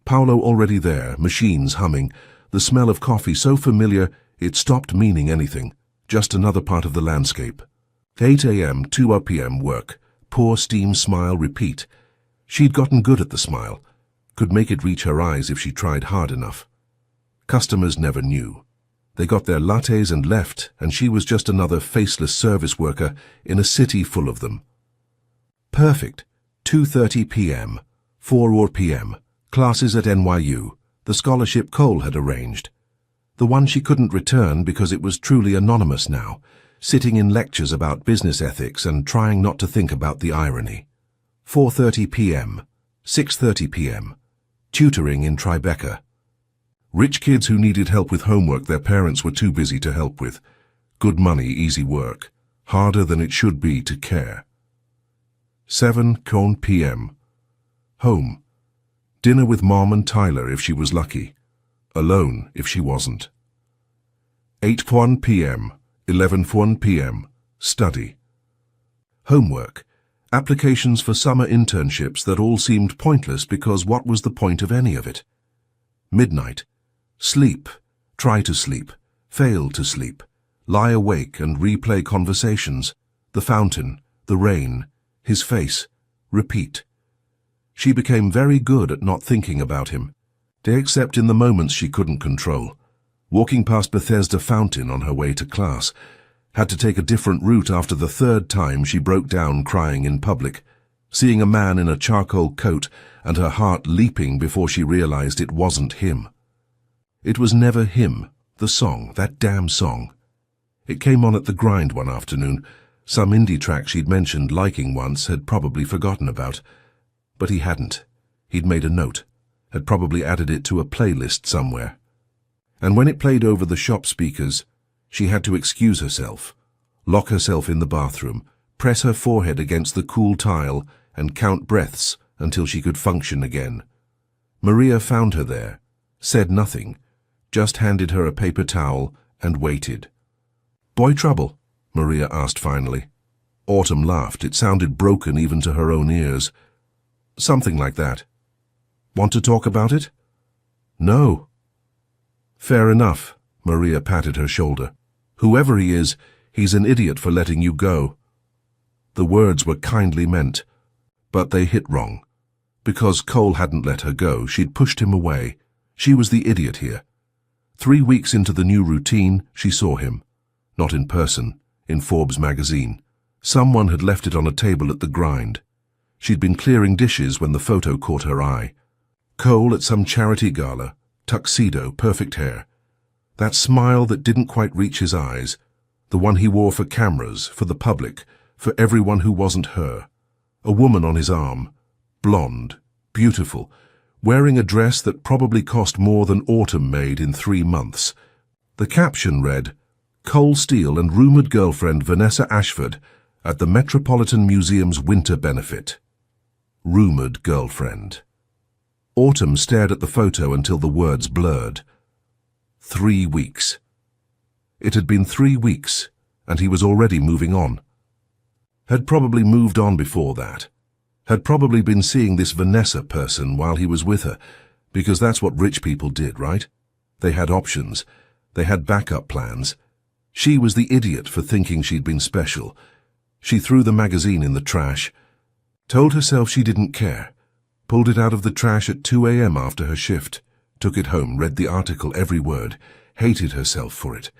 Paolo already there, machines humming, the smell of coffee so familiar it stopped meaning anything, just another part of the landscape. 8 a.m. 2 p.m. work, pour, steam, smile, repeat. She'd gotten good at the smile, could make it reach her eyes if she tried hard enough. Customers never knew. They got their lattes and left, and she was just another faceless service worker in a city full of them. Perfect. 2:30 p.m. 4 p.m. Classes at NYU, the scholarship Cole had arranged. The one she couldn't return because it was truly anonymous now, sitting in lectures about business ethics and trying not to think about the irony. 4:30 p.m. 6:30 p.m. Tutoring in Tribeca. Rich kids who needed help with homework their parents were too busy to help with. Good money, easy work. Harder than it should be to care. 7 p.m. Home. Dinner with Mom and Tyler if she was lucky. Alone if she wasn't. 8 p.m. 11 p.m. Study. Homework. Applications for summer internships that all seemed pointless because what was the point of any of it? Midnight. Sleep. Try to sleep. Fail to sleep. Lie awake and replay conversations. The fountain. The rain. His face. Repeat. She became very good at not thinking about him, except in the moments she couldn't control. Walking past Bethesda Fountain on her way to class, had to take a different route after the 3rd time she broke down crying in public, seeing a man in a charcoal coat and her heart leaping before she realized it wasn't him. It was never him, the song, that damn song. It came on at the grind one afternoon. Some indie track she'd mentioned liking once had probably forgotten about. But he hadn't. He'd made a note, had probably added it to a playlist somewhere. And when it played over the shop speakers, she had to excuse herself, lock herself in the bathroom, press her forehead against the cool tile, and count breaths until she could function again. Maria found her there, said nothing, just handed her a paper towel and waited. "Boy trouble?" Maria asked finally. Autumn laughed. It sounded broken even to her own ears. "Something like that." "Want to talk about it?" "No." "Fair enough." Maria patted her shoulder. "Whoever he is, he's an idiot for letting you go." The words were kindly meant, but they hit wrong. Because Cole hadn't let her go, she'd pushed him away. She was the idiot here. 3 weeks into the new routine, she saw him. Not in person, in Forbes magazine. Someone had left it on a table at the grind. She'd been clearing dishes when the photo caught her eye. Cole at some charity gala, tuxedo, perfect hair. That smile that didn't quite reach his eyes, the one he wore for cameras, for the public, for everyone who wasn't her. A woman on his arm, blonde, beautiful, wearing a dress that probably cost more than Autumn made in 3 months. The caption read, "Cole Steele and rumoured girlfriend Vanessa Ashford at the Metropolitan Museum's winter benefit." Rumoured girlfriend. Autumn stared at the photo until the words blurred. 3 weeks. It had been 3 weeks, and he was already moving on. Had probably moved on before that. Had probably been seeing this Vanessa person while he was with her, because that's what rich people did, right? They had options. They had backup plans. She was the idiot for thinking she'd been special. She threw the magazine in the trash, told herself she didn't care, pulled it out of the trash at 2 a.m. after her shift, took it home, read the article every word, hated herself for it.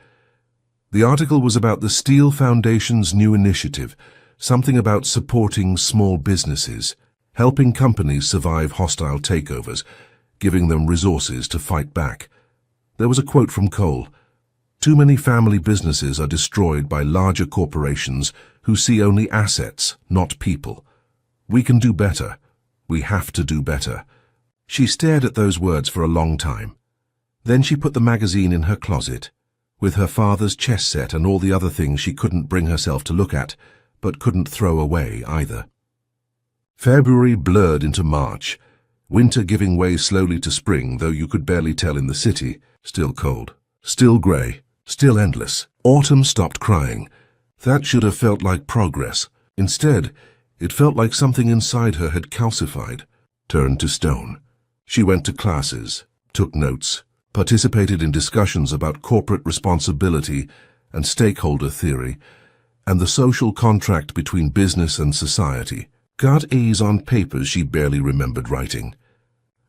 The article was about the Steele Foundation's new initiative, something about supporting small businesses, helping companies survive hostile takeovers, giving them resources to fight back. There was a quote from Cole, "Too many family businesses are destroyed by larger corporations who see only assets, not people. We can do better. We have to do better." She stared at those words for a long time. Then she put the magazine in her closet, with her father's chess set and all the other things she couldn't bring herself to look at, but couldn't throw away either. February blurred into March, winter giving way slowly to spring, though you could barely tell in the city. Still cold, still grey, still endless. Autumn stopped crying. That should have felt like progress. Instead, it felt like something inside her had calcified, turned to stone. She went to classes, took notes, participated in discussions about corporate responsibility and stakeholder theory, and the social contract between business and society. Got A's on papers she barely remembered writing.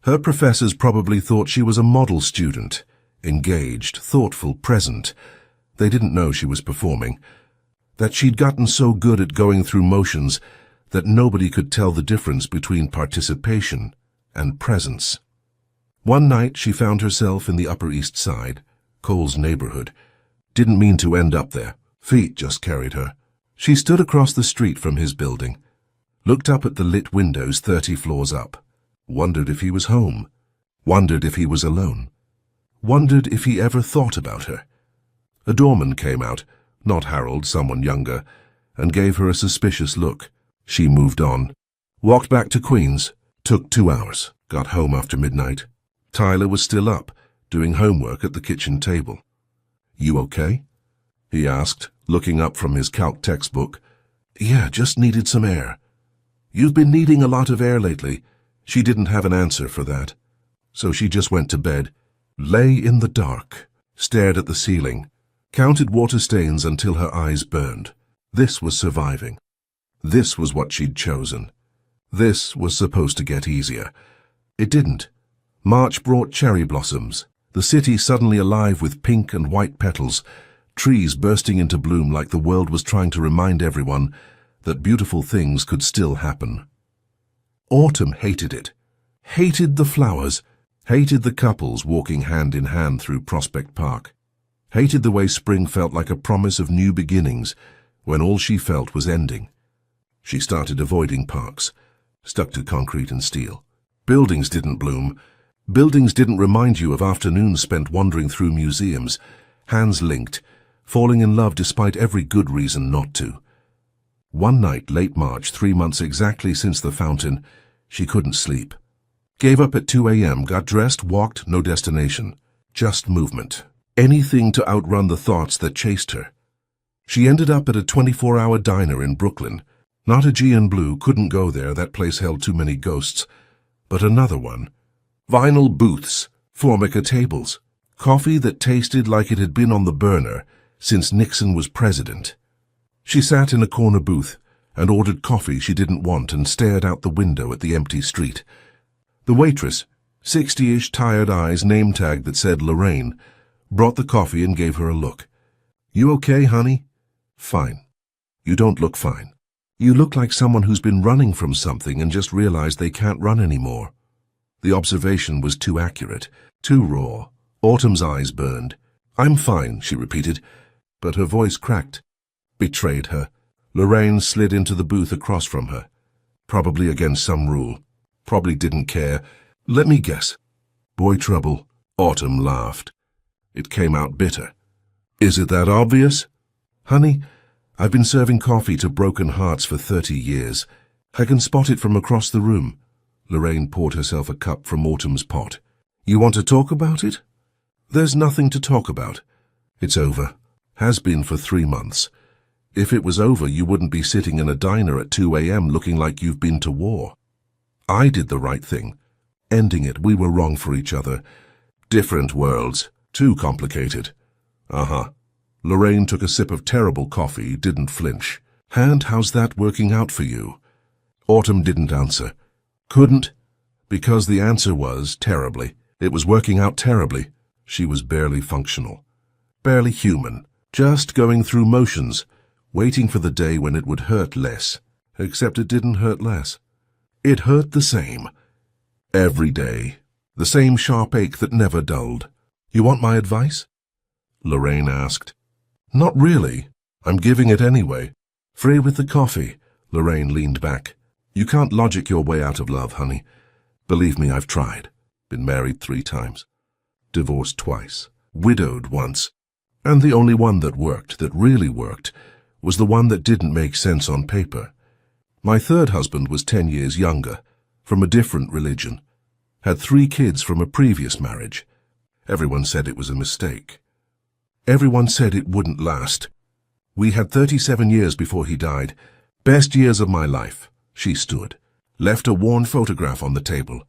Her professors probably thought she was a model student, engaged, thoughtful, present. They didn't know she was performing, that she'd gotten so good at going through motions that nobody could tell the difference between participation and presence. One night she found herself in the Upper East Side, Cole's neighborhood. Didn't mean to end up there. Feet just carried her. She stood across the street from his building, looked up at the lit windows 30 floors up, wondered if he was home, wondered if he was alone, wondered if he ever thought about her. A doorman came out, not Harold, someone younger, and gave her a suspicious look. She moved on, walked back to Queens, took 2 hours, got home after midnight. Tyler was still up, doing homework at the kitchen table. "You okay?" he asked, looking up from his calc textbook. "Yeah, just needed some air." "You've been needing a lot of air lately." She didn't have an answer for that. So she just went to bed, lay in the dark, stared at the ceiling, counted water stains until her eyes burned. This was surviving. This was what she'd chosen. This was supposed to get easier. It didn't. March brought cherry blossoms, the city suddenly alive with pink and white petals, trees bursting into bloom like the world was trying to remind everyone that beautiful things could still happen. Autumn hated it. Hated the flowers. Hated the couples walking hand in hand through Prospect Park. Hated the way spring felt like a promise of new beginnings when all she felt was ending. She started avoiding parks, stuck to concrete and steel. Buildings didn't bloom. Buildings didn't remind you of afternoons spent wandering through museums, hands linked, falling in love despite every good reason not to. One night, late March, 3 months exactly since the fountain, she couldn't sleep. Gave up at 2 a.m., got dressed, walked, no destination. Just movement. Anything to outrun the thoughts that chased her. She ended up at a 24-hour diner in Brooklyn. Not a G and Blue, couldn't go there, that place held too many ghosts. But another one. Vinyl booths, Formica tables, coffee that tasted like it had been on the burner since Nixon was president. She sat in a corner booth and ordered coffee she didn't want and stared out the window at the empty street. The waitress, 60-ish, tired eyes, name tag that said Lorraine, brought the coffee and gave her a look. "You okay, honey?" "Fine." "You don't look fine. You look like someone who's been running from something and just realized they can't run anymore." The observation was too accurate, too raw. Autumn's eyes burned. "I'm fine," she repeated, but her voice cracked. Betrayed her. Lorraine slid into the booth across from her. Probably against some rule. Probably didn't care. Let me guess. Boy trouble. Autumn laughed. It came out bitter. Is it that obvious? Honey, I've been serving coffee to broken hearts for 30 years. I can spot it from across the room. Lorraine poured herself a cup from Autumn's pot. You want to talk about it? There's nothing to talk about. It's over. Has been for 3 months. If it was over, you wouldn't be sitting in a diner at 2 a.m. looking like you've been to war. I did the right thing. Ending it, we were wrong for each other. Different worlds. Too complicated. Uh-huh. Lorraine took a sip of terrible coffee, didn't flinch. And how's that working out for you? Autumn didn't answer. Couldn't? Because the answer was terribly. It was working out terribly. She was barely functional. Barely human. Just going through motions. Waiting for the day when it would hurt less. Except it didn't hurt less. It hurt the same. Every day. The same sharp ache that never dulled. You want my advice? Lorraine asked. Not really. I'm giving it anyway. Free with the coffee. Lorraine leaned back. You can't logic your way out of love, honey. Believe me, I've tried. Been married 3 times. Divorced twice. Widowed once. And the only one that worked, that really worked, was the one that didn't make sense on paper. My 3rd husband was 10 years younger, from a different religion. Had 3 kids from a previous marriage. Everyone said it was a mistake. Everyone said it wouldn't last. We had 37 years before he died. Best years of my life. She stood. Left a worn photograph on the table.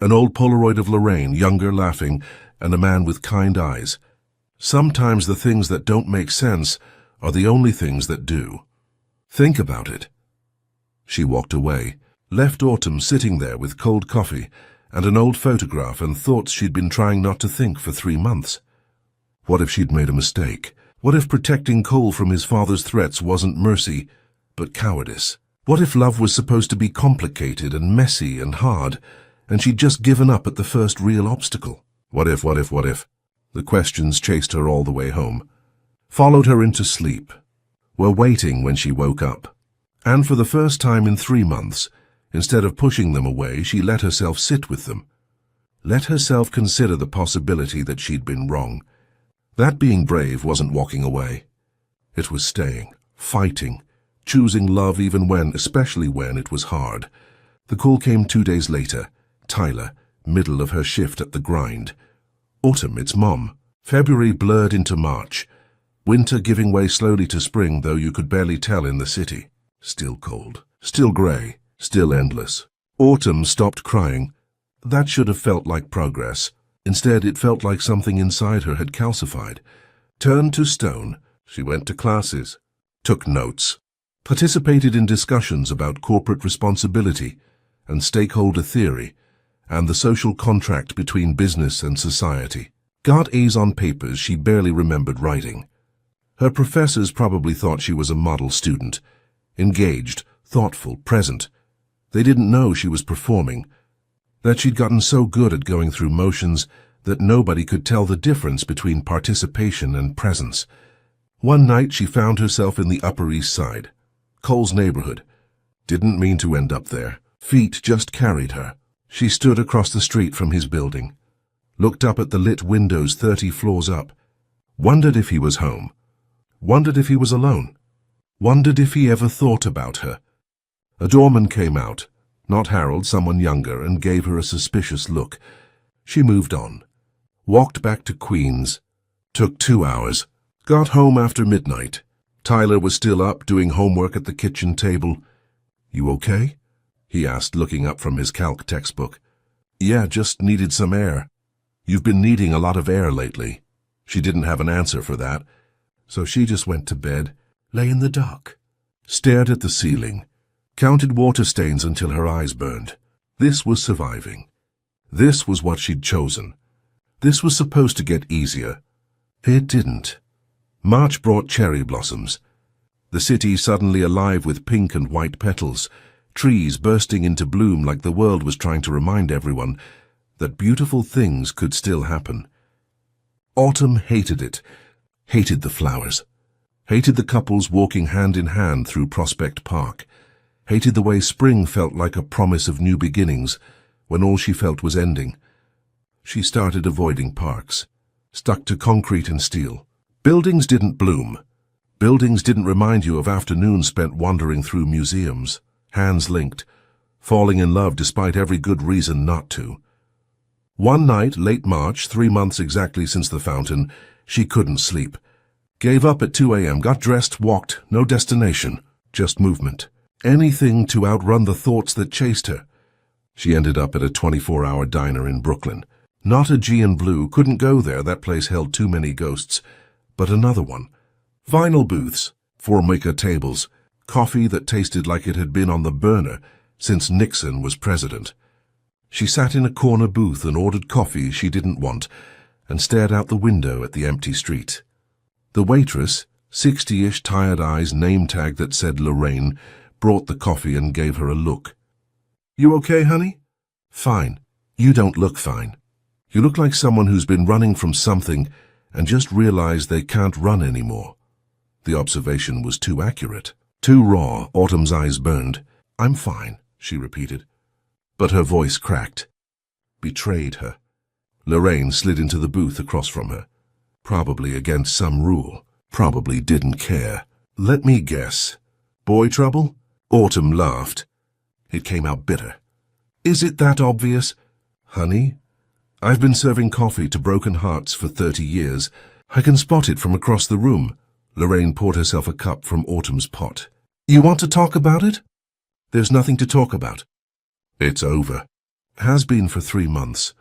An old Polaroid of Lorraine, younger, laughing, and a man with kind eyes. Sometimes the things that don't make sense are the only things that do. Think about it. She walked away, left Autumn sitting there with cold coffee and an old photograph and thoughts she'd been trying not to think for 3 months. What if she'd made a mistake? What if protecting Cole from his father's threats wasn't mercy, but cowardice? What if love was supposed to be complicated and messy and hard, and she'd just given up at the first real obstacle? What if? The questions chased her all the way home. Followed her into sleep. Were waiting when she woke up. And for the first time in 3 months, instead of pushing them away, she let herself sit with them. Let herself consider the possibility that she'd been wrong. That being brave wasn't walking away. It was staying, fighting, choosing love even when, especially when, it was hard. The call came 2 days later. Tyler, middle of her shift at the grind. Autumn, it's Mom. February blurred into March. Winter giving way slowly to spring, though you could barely tell in the city. Still cold. Still grey. Still endless. Autumn stopped crying. That should have felt like progress. Instead, it felt like something inside her had calcified. Turned to stone. She went to classes. Took notes. Participated in discussions about corporate responsibility and stakeholder theory and the social contract between business and society. Got A's on papers she barely remembered writing. Her professors probably thought she was a model student. Engaged, thoughtful, present. They didn't know she was performing. That she'd gotten so good at going through motions that nobody could tell the difference between participation and presence. One night she found herself in the Upper East Side, Cole's neighborhood. Didn't mean to end up there. Feet just carried her. She stood across the street from his building. Looked up at the lit windows 30 floors up. Wondered if he was home. Wondered if he was alone. Wondered if he ever thought about her. A doorman came out, not Harold, someone younger, and gave her a suspicious look. She moved on. Walked back to Queens. Took 2 hours. Got home after midnight. Tyler was still up, doing homework at the kitchen table. You okay? He asked, looking up from his calc textbook. Yeah, just needed some air. You've been needing a lot of air lately. She didn't have an answer for that, so she just went to bed, lay in the dark, stared at the ceiling, counted water stains until her eyes burned. This was surviving. This was what she'd chosen. This was supposed to get easier. It didn't. March brought cherry blossoms. The city suddenly alive with pink and white petals, trees bursting into bloom like the world was trying to remind everyone that beautiful things could still happen. Autumn hated it, hated the flowers. Hated the couples walking hand in hand through Prospect Park. Hated the way spring felt like a promise of new beginnings when all she felt was ending. She started avoiding parks, stuck to concrete and steel. Buildings didn't bloom. Buildings didn't remind you of afternoons spent wandering through museums, hands linked, falling in love despite every good reason not to. One night, late March, 3 months exactly since the fountain, she couldn't sleep. Gave up at 2 a.m., got dressed, walked, no destination, just movement. Anything to outrun the thoughts that chased her. She ended up at a 24-hour diner in Brooklyn. Not a G and Blue, couldn't go there, that place held too many ghosts. But another one. Vinyl booths, Formica tables, coffee that tasted like it had been on the burner since Nixon was president. She sat in a corner booth and ordered coffee she didn't want and stared out the window at the empty street. The waitress, 60-ish, tired eyes, name tag that said Lorraine, brought the coffee and gave her a look. "You okay, honey?" "Fine. You don't look fine. You look like someone who's been running from something and just realized they can't run anymore." The observation was too accurate, too raw. Autumn's eyes burned. "I'm fine," she repeated. But her voice cracked. Betrayed her. Lorraine slid into the booth across from her. Probably against some rule. Probably didn't care. "Let me guess. Boy trouble?" Autumn laughed. It came out bitter. "Is it that obvious?" "Honey, I've been serving coffee to broken hearts for 30 years. I can spot it from across the room." Lorraine poured herself a cup from Autumn's pot. "You want to talk about it?" "There's nothing to talk about. It's over. Has been for 3 months.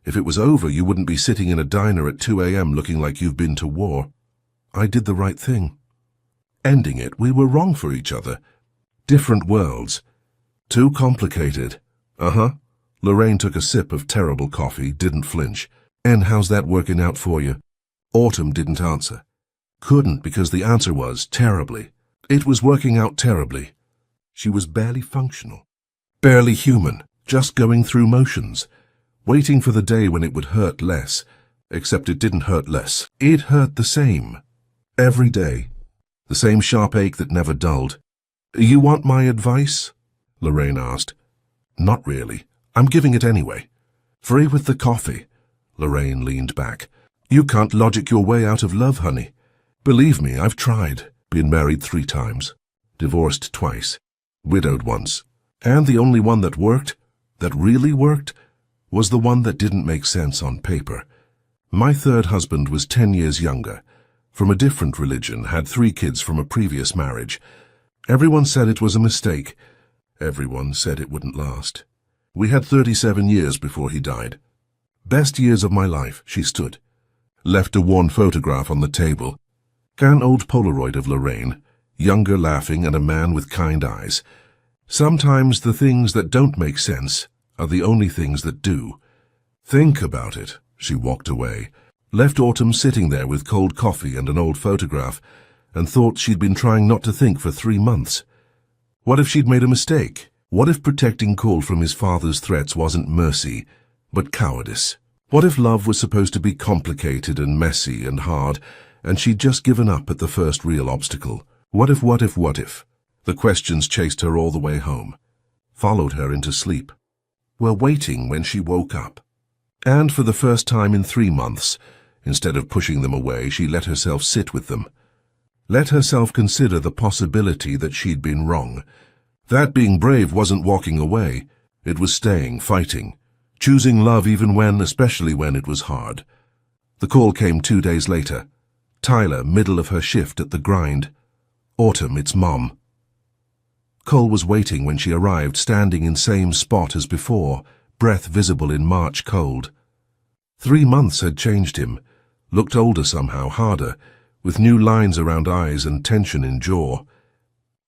If it was over, you wouldn't be sitting in a diner at 2 a.m. looking like you've been to war. I did the right thing. Ending it, we were wrong for each other. Different worlds. Too complicated." "Uh-huh." Lorraine took a sip of terrible coffee, didn't flinch. "And how's that working out for you?" Autumn didn't answer. Couldn't, because the answer was terribly. It was working out terribly. She was barely functional. Barely human, just going through motions, waiting for the day when it would hurt less, except it didn't hurt less. It hurt the same. Every day. The same sharp ache that never dulled. "You want my advice?" Lorraine asked. "Not really. I'm giving it anyway." "Free with the coffee." Lorraine leaned back. "You can't logic your way out of love, honey. Believe me, I've tried. Been married 3 times. Divorced twice. Widowed once. And the only one that worked, that really worked, was the one that didn't make sense on paper. My 3rd husband was 10 years younger, from a different religion, had 3 kids from a previous marriage. Everyone said it was a mistake. Everyone said it wouldn't last. We had 37 years before he died. Best years of my life, she stood. Left a worn photograph on the table. An old Polaroid of Lorraine, younger, laughing, and a man with kind eyes. Sometimes the things that don't make sense are the only things that do. Think about it. She walked away, left Autumn sitting there with cold coffee and an old photograph, and thought she'd been trying not to think for 3 months. What if she'd made a mistake? What if protecting Cole from his father's threats wasn't mercy, but cowardice? What if love was supposed to be complicated and messy and hard, and she'd just given up at the first real obstacle? What if? The questions chased her all the way home, followed her into sleep, were waiting when she woke up. And for the first time in 3 months, instead of pushing them away, she let herself sit with them. Let herself consider the possibility that she'd been wrong. That being brave wasn't walking away. It was staying, fighting, choosing love even when, especially when it was hard. The call came 2 days later. Tyler, middle of her shift at the grind. "Autumn, it's Mom." Cole was waiting when she arrived, standing in same spot as before, breath visible in March cold. 3 months had changed him, looked older somehow, harder, with new lines around eyes and tension in jaw.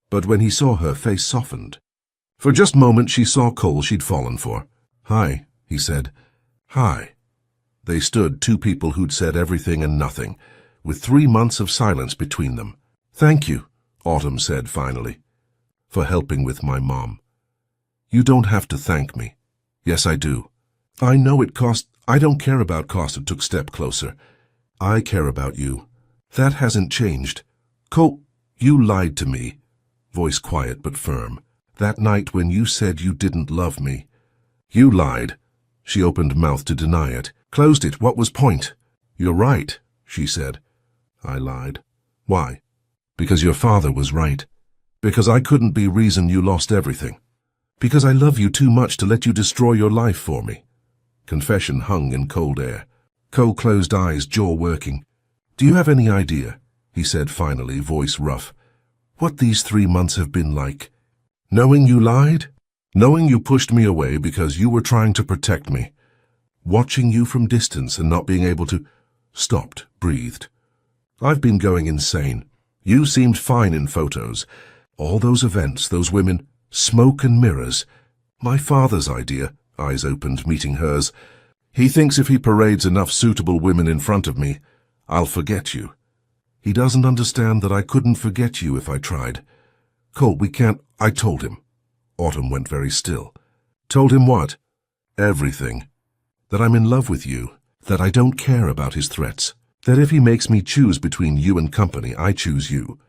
But when he saw her, face softened. For just a moment she saw Cole she'd fallen for. "Hi," he said. "Hi." They stood, 2 people who'd said everything and nothing, with 3 months of silence between them. "Thank you," Autumn said finally, "for helping with my mom." "You don't have to thank me." "Yes, I do. I know it cost. I don't care about cost." It took a step closer. "I care about you. That hasn't changed." Cole, you lied to me. Voice quiet but firm. That night when you said you didn't love me. You lied. She opened mouth to deny it. Closed it. What was point? You're right, she said. I lied. Why? Because your father was right. Because I couldn't be reason you lost everything. Because I love you too much to let you destroy your life for me. Confession hung in cold air. Cole closed eyes, jaw working. Do you have any idea, he said finally, voice rough, what these 3 months have been like? Knowing you lied? Knowing you pushed me away because you were trying to protect me. Watching you from distance and not being able to... Stopped, breathed. I've been going insane. You seemed fine in photos. All those events, those women, smoke and mirrors. My father's idea, eyes opened, meeting hers. He thinks if he parades enough suitable women in front of me, I'll forget you. He doesn't understand that I couldn't forget you if I tried. Cole, we can't... I told him. Autumn went very still. Told him what? Everything. That I'm in love with you. That I don't care about his threats. That if he makes me choose between you and company, I choose you.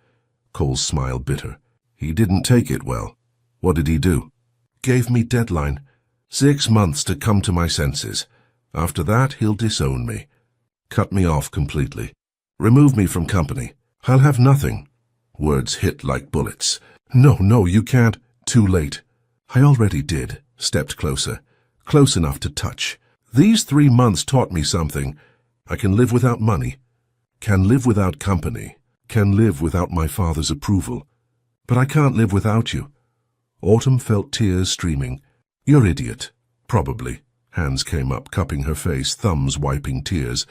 Cole's smile bitter. He didn't take it well. What did he do? Gave me deadline. 6 months to come to my senses. After that, he'll disown me. Cut me off completely. Remove me from company. I'll have nothing. Words hit like bullets. No, you can't. Too late. I already did. Stepped closer. Close enough to touch. These 3 months taught me something. I can live without money. Can live without company. Can live without my father's approval. But I can't live without you. Autumn felt tears streaming. You're idiot. Probably. Hands came up, cupping her face, thumbs wiping tears.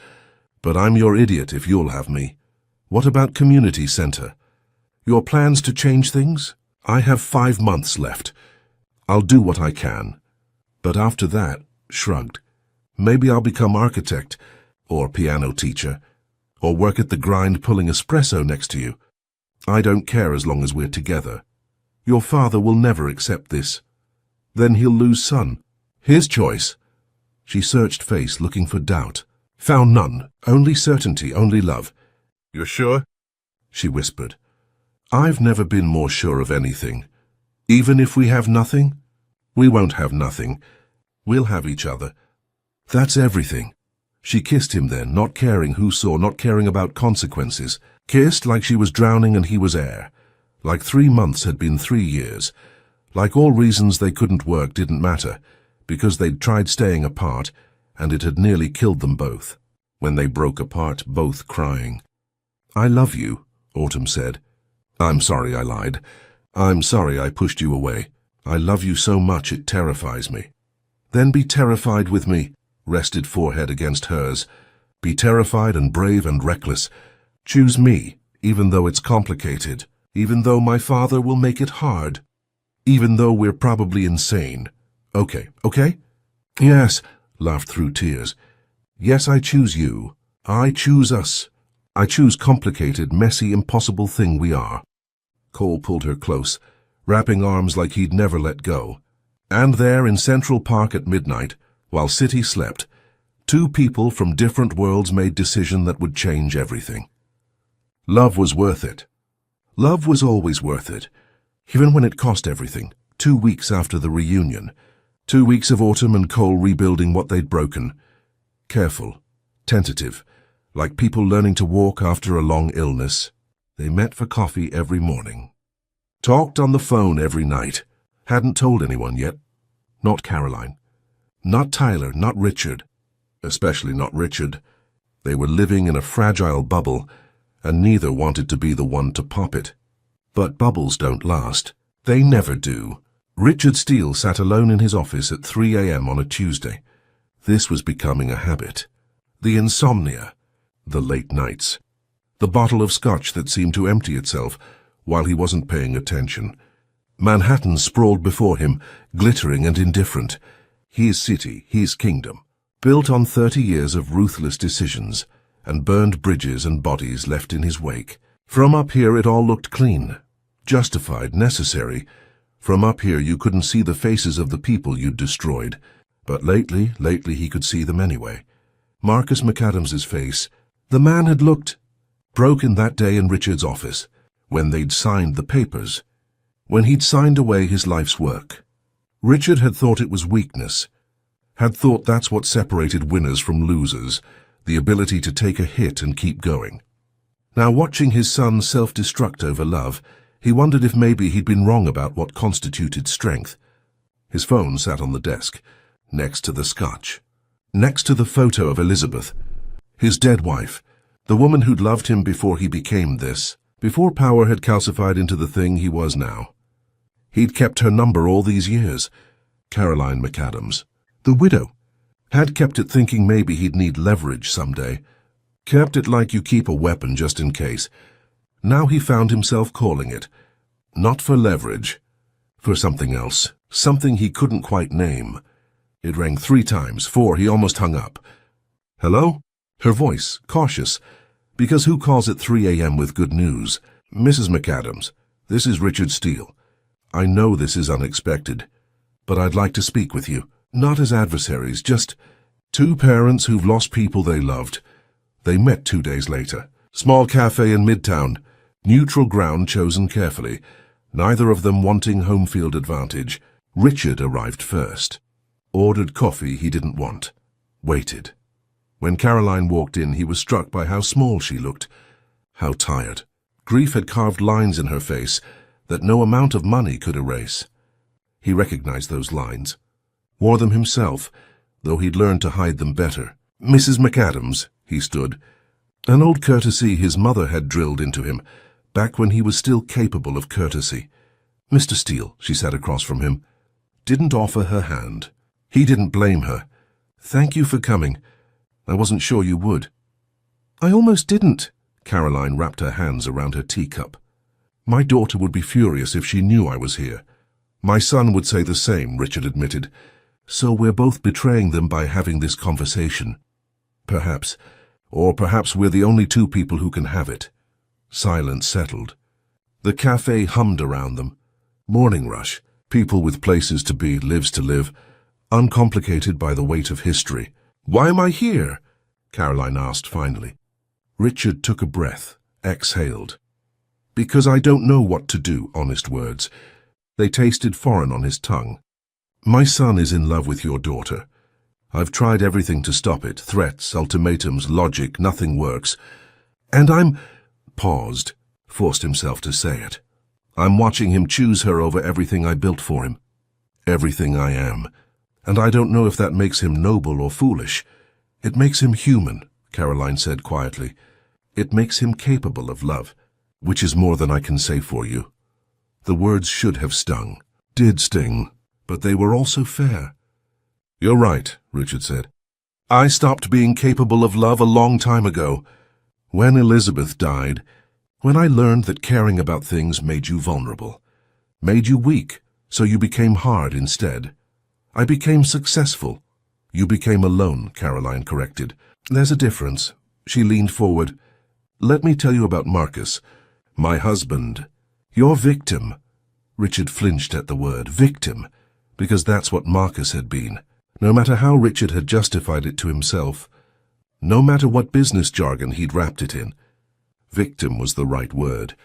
But I'm your idiot if you'll have me. What about community center? Your plans to change things? I have 5 months left. I'll do what I can. But after that, shrugged. Maybe I'll become architect, or piano teacher, or work at the grind pulling espresso next to you. I don't care as long as we're together. Your father will never accept this. Then he'll lose son. His choice. She searched face, looking for doubt. Found none. Only certainty, only love. You're sure? She whispered. I've never been more sure of anything. Even if we have nothing, we won't have nothing. We'll have each other. That's everything. She kissed him then, not caring who saw, not caring about consequences. Kissed like she was drowning and he was air. Like 3 months had been 3 years. Like all reasons they couldn't work didn't matter, because they'd tried staying apart, and it had nearly killed them both. When they broke apart, both crying. I love you, Autumn said. I'm sorry I lied. I'm sorry I pushed you away. I love you so much it terrifies me. Then be terrified with me, rested forehead against hers. Be terrified and brave and reckless. Choose me, even though it's complicated, even though my father will make it hard, even though we're probably insane. Okay? Yes, laughed through tears. Yes, I choose you. I choose us. I choose complicated, messy, impossible thing we are. Cole pulled her close, wrapping arms like he'd never let go. And there in Central Park at midnight, while City slept, 2 people from different worlds made decision that would change everything. Love was worth it. Love was always worth it, even when it cost everything. 2 weeks after the reunion, 2 weeks of Autumn and Cole rebuilding what they'd broken. Careful, tentative, like people learning to walk after a long illness. They met for coffee every morning. Talked on the phone every night. Hadn't told anyone yet. Not Caroline. Not Tyler, not Richard. Especially not Richard. They were living in a fragile bubble, and neither wanted to be the one to pop it. But bubbles don't last. They never do. Richard Steele sat alone in his office at 3 a.m. on a Tuesday. This was becoming a habit. The insomnia. The late nights. The bottle of scotch that seemed to empty itself while he wasn't paying attention. Manhattan sprawled before him, glittering and indifferent. His city, his kingdom, built on 30 years of ruthless decisions, and burned bridges and bodies left in his wake. From up here it all looked clean, justified, necessary. From up here you couldn't see the faces of the people you'd destroyed, but lately he could see them anyway. Marcus McAdams's face. The man had looked broken that day in Richard's office. when they'd signed the papers, when he'd signed away his life's work. Richard had thought it was weakness, had thought that's what separated winners from losers, the ability to take a hit and keep going. Now, watching his son self-destruct over love, he wondered if maybe he'd been wrong about what constituted strength. His phone sat on the desk, next to the scotch, next to the photo of Elizabeth, his dead wife, the woman who'd loved him before he became this, before power had calcified into the thing he was now. He'd kept her number all these years, Caroline McAdams, the widow, had kept it thinking maybe he'd need leverage someday, kept it like you keep a weapon just in case. Now he found himself calling it, not for leverage, for something else, something he couldn't quite name. It rang 3 times, 4, he almost hung up. Hello? Her voice, cautious, because who calls at 3 a.m. with good news? Mrs. McAdams, this is Richard Steele. I know this is unexpected, but I'd like to speak with you. Not as adversaries, just 2 parents who've lost people they loved. They met 2 days later. Small cafe in Midtown, neutral ground chosen carefully, neither of them wanting home field advantage. Richard arrived first. Ordered coffee he didn't want. Waited. When Caroline walked in, he was struck by how small she looked, how tired. Grief had carved lines in her face that no amount of money could erase. He recognized those lines, wore them himself, though he'd learned to hide them better. Mrs. McAdams, he stood, an old courtesy his mother had drilled into him, back when he was still capable of courtesy. Mr. Steele, she sat across from him, didn't offer her hand. He didn't blame her. Thank you for coming. I wasn't sure you would. I almost didn't. Caroline wrapped her hands around her teacup. My daughter would be furious if she knew I was here. My son would say the same, Richard admitted. So we're both betraying them by having this conversation. Perhaps. Or perhaps we're the only 2 people who can have it. Silence settled. The cafe hummed around them. Morning rush. People with places to be, lives to live, uncomplicated by the weight of history. Why am I here? Caroline asked finally. Richard took a breath, exhaled. Because I don't know what to do, honest words. They tasted foreign on his tongue. My son is in love with your daughter. I've tried everything to stop it, threats, ultimatums, logic, nothing works. And I'm... paused, forced himself to say it. I'm watching him choose her over everything I built for him. Everything I am. And I don't know if that makes him noble or foolish. It makes him human, Caroline said quietly. It makes him capable of love, which is more than I can say for you. The words should have stung, did sting, but they were also fair. You're right, Richard said. I stopped being capable of love a long time ago. When Elizabeth died, when I learned that caring about things made you vulnerable, made you weak, so you became hard instead. I became successful. You became alone, Caroline corrected. There's a difference. She leaned forward. Let me tell you about Marcus, my husband. Your victim. Richard flinched at the word, victim, because that's what Marcus had been. No matter how Richard had justified it to himself, no matter what business jargon he'd wrapped it in, victim was the right word.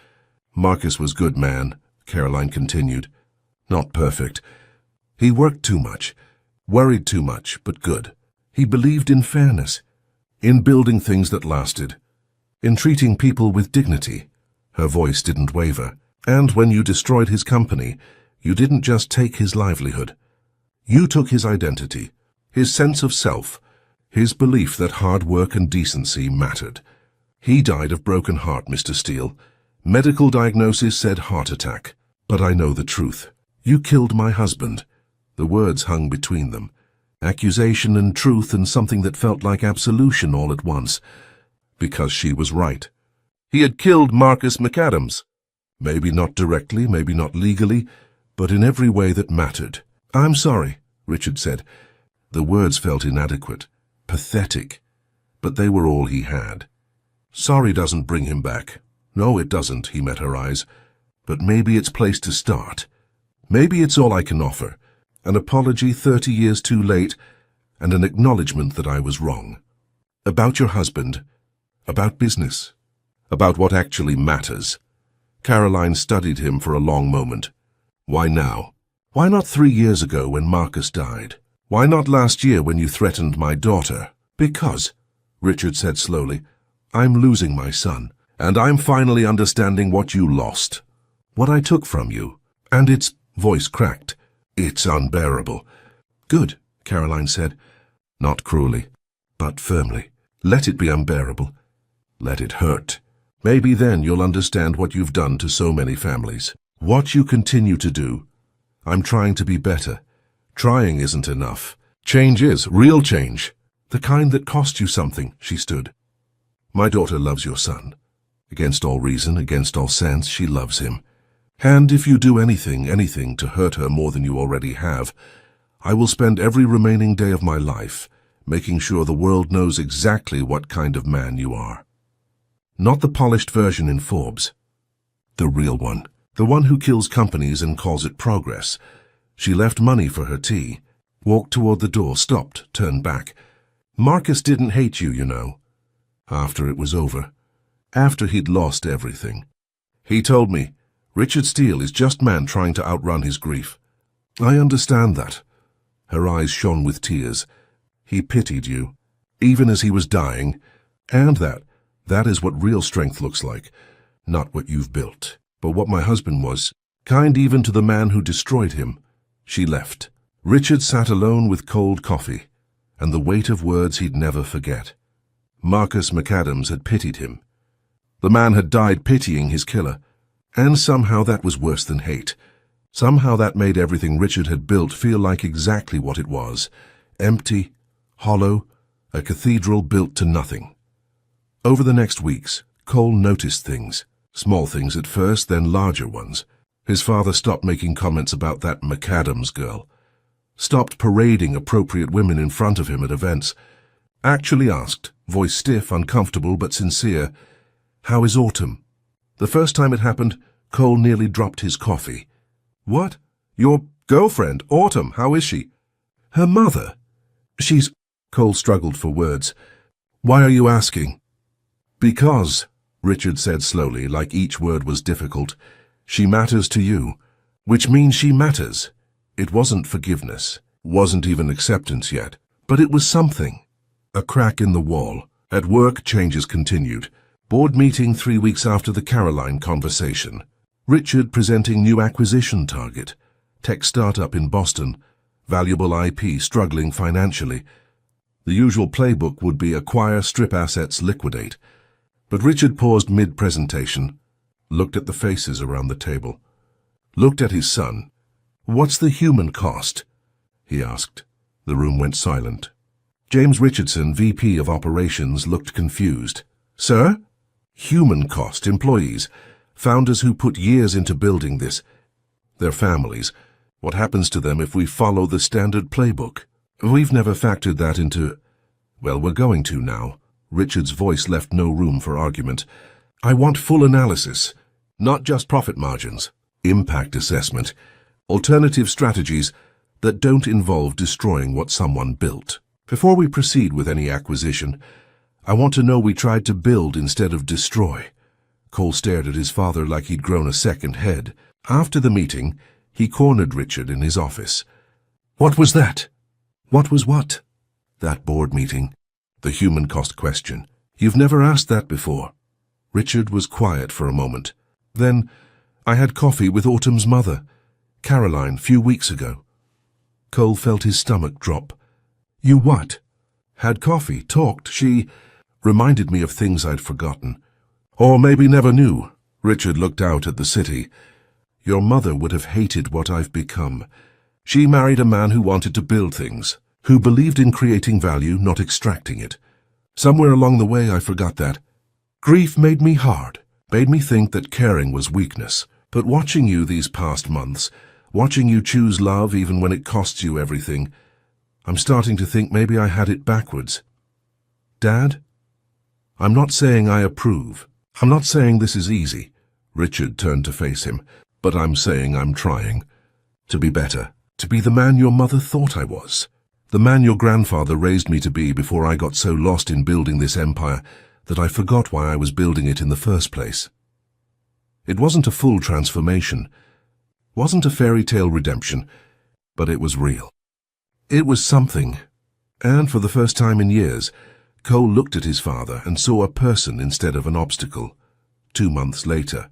Marcus was good man, Caroline continued. Not perfect. He worked too much, worried too much, but good. He believed in fairness, in building things that lasted, in treating people with dignity. Her voice didn't waver. And when you destroyed his company, you didn't just take his livelihood. You took his identity, his sense of self, his belief that hard work and decency mattered. He died of broken heart, Mr. Steele. Medical diagnosis said heart attack. But I know the truth. You killed my husband. The words hung between them. Accusation and truth and something that felt like absolution all at once. Because she was right. He had killed Marcus McAdams. Maybe not directly, maybe not legally, but in every way that mattered. I'm sorry, Richard said. The words felt inadequate, pathetic, but they were all he had. Sorry doesn't bring him back. No, it doesn't, he met her eyes. But maybe it's place to start. Maybe it's all I can offer. An apology 30 years too late, and an acknowledgement that I was wrong. About your husband, about business, about what actually matters. Caroline studied him for a long moment. Why now? Why not 3 years ago when Marcus died? Why not last year when you threatened my daughter? Because, Richard said slowly, I'm losing my son, and I'm finally understanding what you lost. What I took from you. And its voice cracked. It's unbearable. Good, Caroline said, not cruelly, but firmly. Let it be unbearable. Let it hurt. Maybe then you'll understand what you've done to so many families. What you continue to do. I'm trying to be better. Trying isn't enough. Change is, real change. The kind that cost you something, she stood. My daughter loves your son. Against all reason, against all sense, she loves him. And if you do anything to hurt her more than you already have, I will spend every remaining day of my life making sure the world knows exactly what kind of man you are. Not the polished version in Forbes. The real one. The one who kills companies and calls it progress. She left money for her tea, walked toward the door, stopped, turned back. Marcus didn't hate you, you know. After it was over. After he'd lost everything. He told me, Richard Steele is just man trying to outrun his grief. I understand that. Her eyes shone with tears. He pitied you, even as he was dying, and that is what real strength looks like. Not what you've built, but what my husband was, kind even to the man who destroyed him. She left. Richard sat alone with cold coffee, and the weight of words he'd never forget. Marcus McAdams had pitied him. The man had died pitying his killer, and somehow that was worse than hate. Somehow that made everything Richard had built feel like exactly what it was. Empty, hollow, a cathedral built to nothing. Over the next weeks, Cole noticed things. Small things at first, then larger ones. His father stopped making comments about that McAdams girl. Stopped parading appropriate women in front of him at events. Actually asked, voice stiff, uncomfortable, but sincere, "How is Autumn?" The first time it happened, Cole nearly dropped his coffee. "What? Your girlfriend, Autumn, how is she?" "Her mother? She's—" Cole struggled for words. "Why are you asking?" "Because," Richard said slowly, like each word was difficult, "she matters to you, which means she matters. It wasn't forgiveness, wasn't even acceptance yet, but it was something. A crack in the wall. At work, changes continued. Board meeting 3 weeks after the Caroline conversation. Richard presenting new acquisition target. Tech startup in Boston. Valuable IP struggling financially. The usual playbook would be acquire, strip assets, liquidate. But Richard paused mid-presentation, looked at the faces around the table, looked at his son. "What's the human cost?" he asked. The room went silent. James Richardson, VP of Operations, looked confused. "Sir?" "Human cost, employees, founders who put years into building this. Their families. What happens to them if we follow the standard playbook? We've never factored that into—" "Well, we're going to now." Richard's voice left no room for argument. "I want full analysis, not just profit margins. Impact assessment. Alternative strategies that don't involve destroying what someone built. Before we proceed with any acquisition, I want to know we tried to build instead of destroy." Cole stared at his father like he'd grown a second head. After the meeting, he cornered Richard in his office. "What was that?" "What was what?" "That board meeting. The human cost question. You've never asked that before." Richard was quiet for a moment. "Then, I had coffee with Autumn's mother, Caroline, few weeks ago." Cole felt his stomach drop. "You what?" "Had coffee, talked. She reminded me of things I'd forgotten. Or maybe never knew." Richard looked out at the city. "Your mother would have hated what I've become. She married a man who wanted to build things, who believed in creating value, not extracting it. Somewhere along the way I forgot that. Grief made me hard, made me think that caring was weakness. But watching you these past months, watching you choose love even when it costs you everything, I'm starting to think maybe I had it backwards. Dad? I'm not saying I approve. I'm not saying this is easy." Richard turned to face him. "But I'm saying I'm trying. To be better. To be the man your mother thought I was. The man your grandfather raised me to be before I got so lost in building this empire that I forgot why I was building it in the first place." It wasn't a full transformation, wasn't a fairy tale redemption, but it was real. It was something, and for the first time in years, Cole looked at his father and saw a person instead of an obstacle. 2 months later,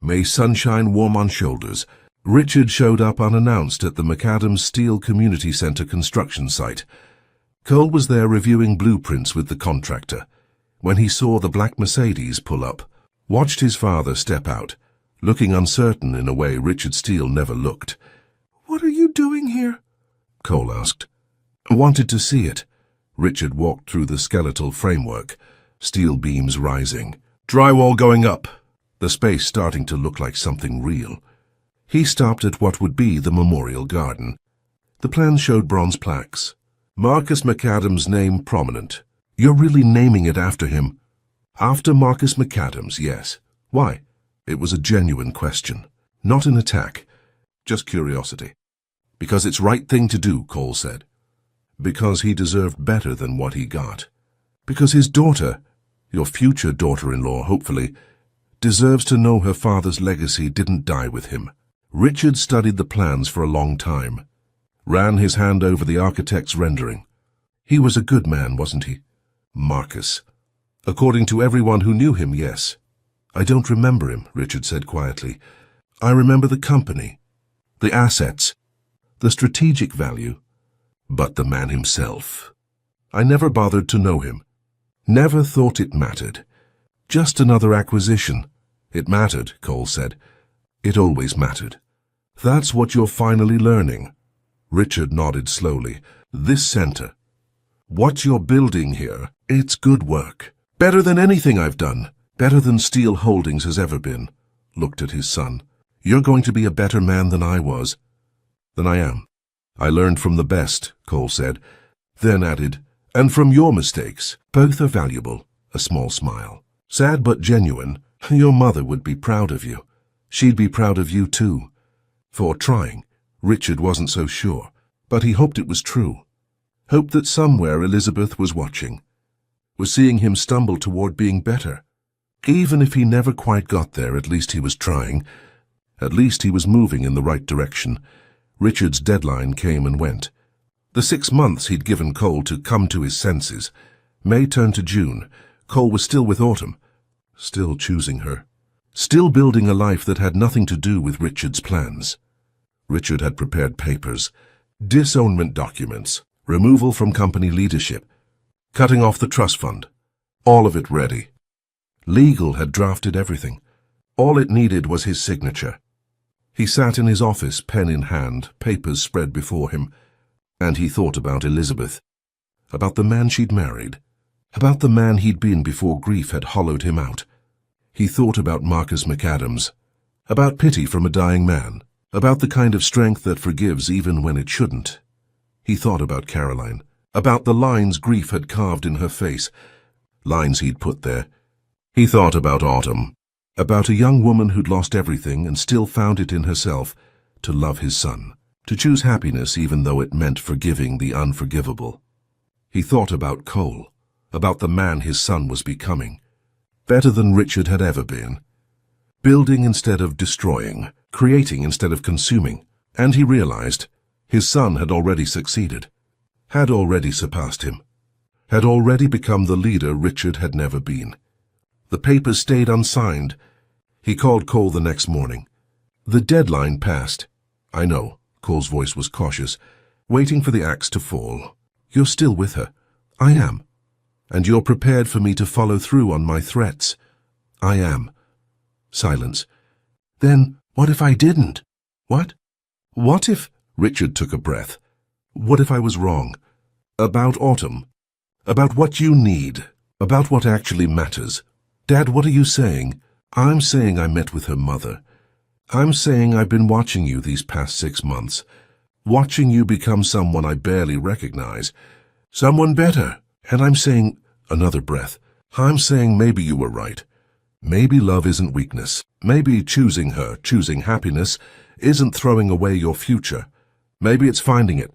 May sunshine warm on shoulders, Richard showed up unannounced at the McAdams Steel Community Center construction site. Cole was there reviewing blueprints with the contractor when he saw the black Mercedes pull up, watched his father step out, looking uncertain in a way Richard Steele never looked. "What are you doing here?" Cole asked. "Wanted to see it." Richard walked through the skeletal framework, steel beams rising, drywall going up, the space starting to look like something real. He stopped at what would be the memorial garden. The plans showed bronze plaques. Marcus McAdams' name prominent. "You're really naming it after him?" "After Marcus McAdams, yes." "Why?" It was a genuine question, not an attack, just curiosity. "Because it's right thing to do," Cole said. "Because he deserved better than what he got. Because his daughter, your future daughter-in-law, hopefully, deserves to know her father's legacy didn't die with him." Richard studied the plans for a long time, ran his hand over the architect's rendering. He was a good man, wasn't he? Marcus. According to everyone who knew him, yes. "I don't remember him," Richard said quietly. "I remember the company, the assets, the strategic value, but the man himself. I never bothered to know him. Never thought it mattered. Just another acquisition." "It mattered," Cole said. "It always mattered." "That's what you're finally learning." Richard nodded slowly. "This center, what you're building here, it's good work. Better than anything I've done. Better than Steel Holdings has ever been." Looked at his son. "You're going to be a better man than I was." "Than I am. I learned from the best," Cole said, then added, "and from your mistakes. Both are valuable." A small smile. "Sad but genuine. Your mother would be proud of you. She'd be proud of you too." For trying. Richard wasn't so sure, but he hoped it was true. Hoped that somewhere Elizabeth was watching, was seeing him stumble toward being better. Even if he never quite got there, at least he was trying. At least he was moving in the right direction. Richard's deadline came and went. The 6 months he'd given Cole to come to his senses. May turned to June. Cole was still with Autumn, still choosing her, still building a life that had nothing to do with Richard's plans. Richard had prepared papers, disownment documents, removal from company leadership, cutting off the trust fund, all of it ready. Legal had drafted everything. All it needed was his signature. He sat in his office, pen in hand, papers spread before him, and he thought about Elizabeth, about the man she'd married, about the man he'd been before grief had hollowed him out. He thought about Marcus McAdams, about pity from a dying man, about the kind of strength that forgives even when it shouldn't. He thought about Caroline, about the lines grief had carved in her face, lines he'd put there. He thought about Autumn, about a young woman who'd lost everything and still found it in herself to love his son, to choose happiness even though it meant forgiving the unforgivable. He thought about Cole, about the man his son was becoming, better than Richard had ever been. Building instead of destroying, creating instead of consuming, and he realized his son had already succeeded, had already surpassed him, had already become the leader Richard had never been. The papers stayed unsigned. He called Cole the next morning. "The deadline passed." "I know," Cole's voice was cautious, waiting for the axe to fall. "You're still with her." "I am." "And you're prepared for me to follow through on my threats." "I am." Silence. "Then what if I didn't?" "What?" "What if—" Richard took a breath. "What if I was wrong? About Autumn? About what you need? About what actually matters? Dad, what are you saying?" "I'm saying I met with her mother. I'm saying I've been watching you these past 6 months, watching you become someone I barely recognize, someone better. And I'm saying," another breath, "I'm saying maybe you were right. Maybe love isn't weakness. Maybe choosing her, choosing happiness, isn't throwing away your future. Maybe it's finding it."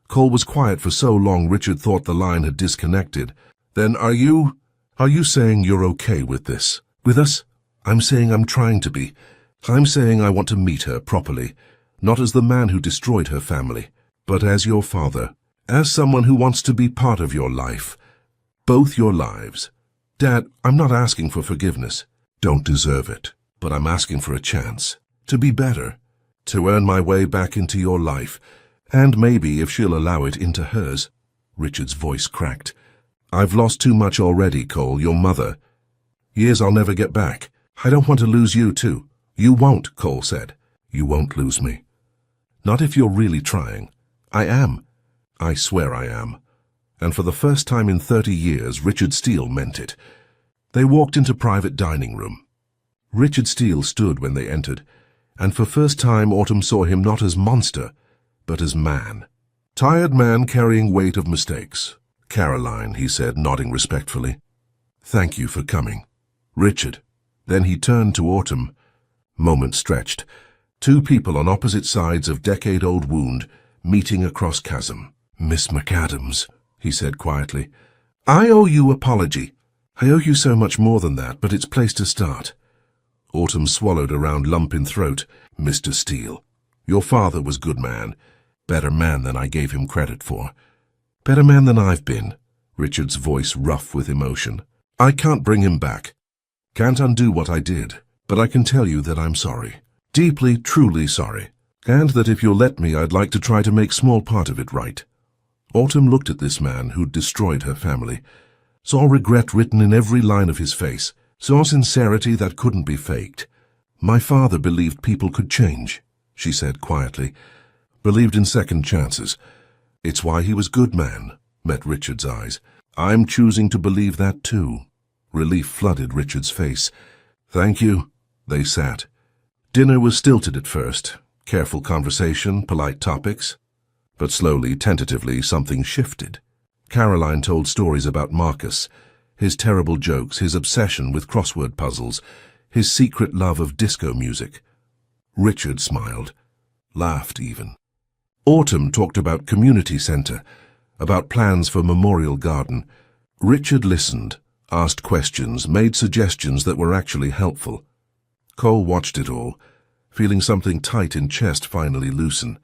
Cole was quiet for so long Richard thought the line had disconnected. "Then are you saying you're okay with this? With us?" I'm saying I'm trying to be. I'm saying I want to meet her properly, not as the man who destroyed her family, but as your father, as someone who wants to be part of your life, both your lives. Dad, I'm not asking for forgiveness. Don't deserve it, but I'm asking for a chance to be better, to earn my way back into your life, and maybe, if she'll allow it, into hers. Richard's voice cracked. I've lost too much already, Cole, your mother. Years I'll never get back. I don't want to lose you, too. You won't, Cole said. You won't lose me. Not if you're really trying. I am. I swear I am. And for the first time in 30 years, Richard Steele meant it. They walked into private dining room. Richard Steele stood when they entered, and for first time Autumn saw him not as monster, but as man. Tired man carrying weight of mistakes. Caroline, he said, nodding respectfully. Thank you for coming. Richard. Then he turned to Autumn. Moment stretched. Two people on opposite sides of decade-old wound, meeting across chasm. Miss McAdams, he said quietly. I owe you apology. I owe you so much more than that, but it's place to start. Autumn swallowed a round lump in throat. Mr. Steele, your father was good man. Better man than I gave him credit for. Better man than I've been. Richard's voice rough with emotion. I can't bring him back. Can't undo what I did, but I can tell you that I'm sorry. Deeply, truly sorry. And that if you'll let me, I'd like to try to make small part of it right. Autumn looked at this man who'd destroyed her family, saw regret written in every line of his face, saw sincerity that couldn't be faked. My father believed people could change, she said quietly. Believed in second chances. It's why he was good man, met Richard's eyes. I'm choosing to believe that too. Relief flooded Richard's face. Thank you. They sat. Dinner was stilted at first. Careful conversation, polite topics. But slowly, tentatively, something shifted. Caroline told stories about Marcus, his terrible jokes, his obsession with crossword puzzles, his secret love of disco music. Richard smiled, laughed even. Autumn talked about community center, about plans for memorial garden. Richard listened, asked questions, made suggestions that were actually helpful. Cole watched it all, feeling something tight in chest finally loosen.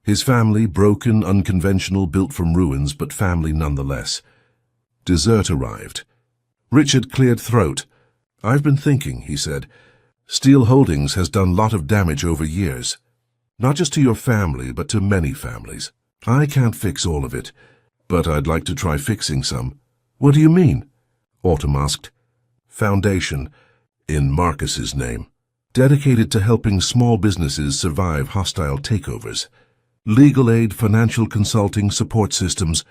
His family, broken, unconventional, built from ruins, but family nonetheless. Dessert arrived. Richard cleared throat. I've been thinking, he said. Steele Holdings has done lot of damage over years. Not just to your family, but to many families. I can't fix all of it, but I'd like to try fixing some. What do you mean? Autumn asked. Foundation, in Marcus's name, dedicated to helping small businesses survive hostile takeovers. Legal aid, financial consulting, support systems,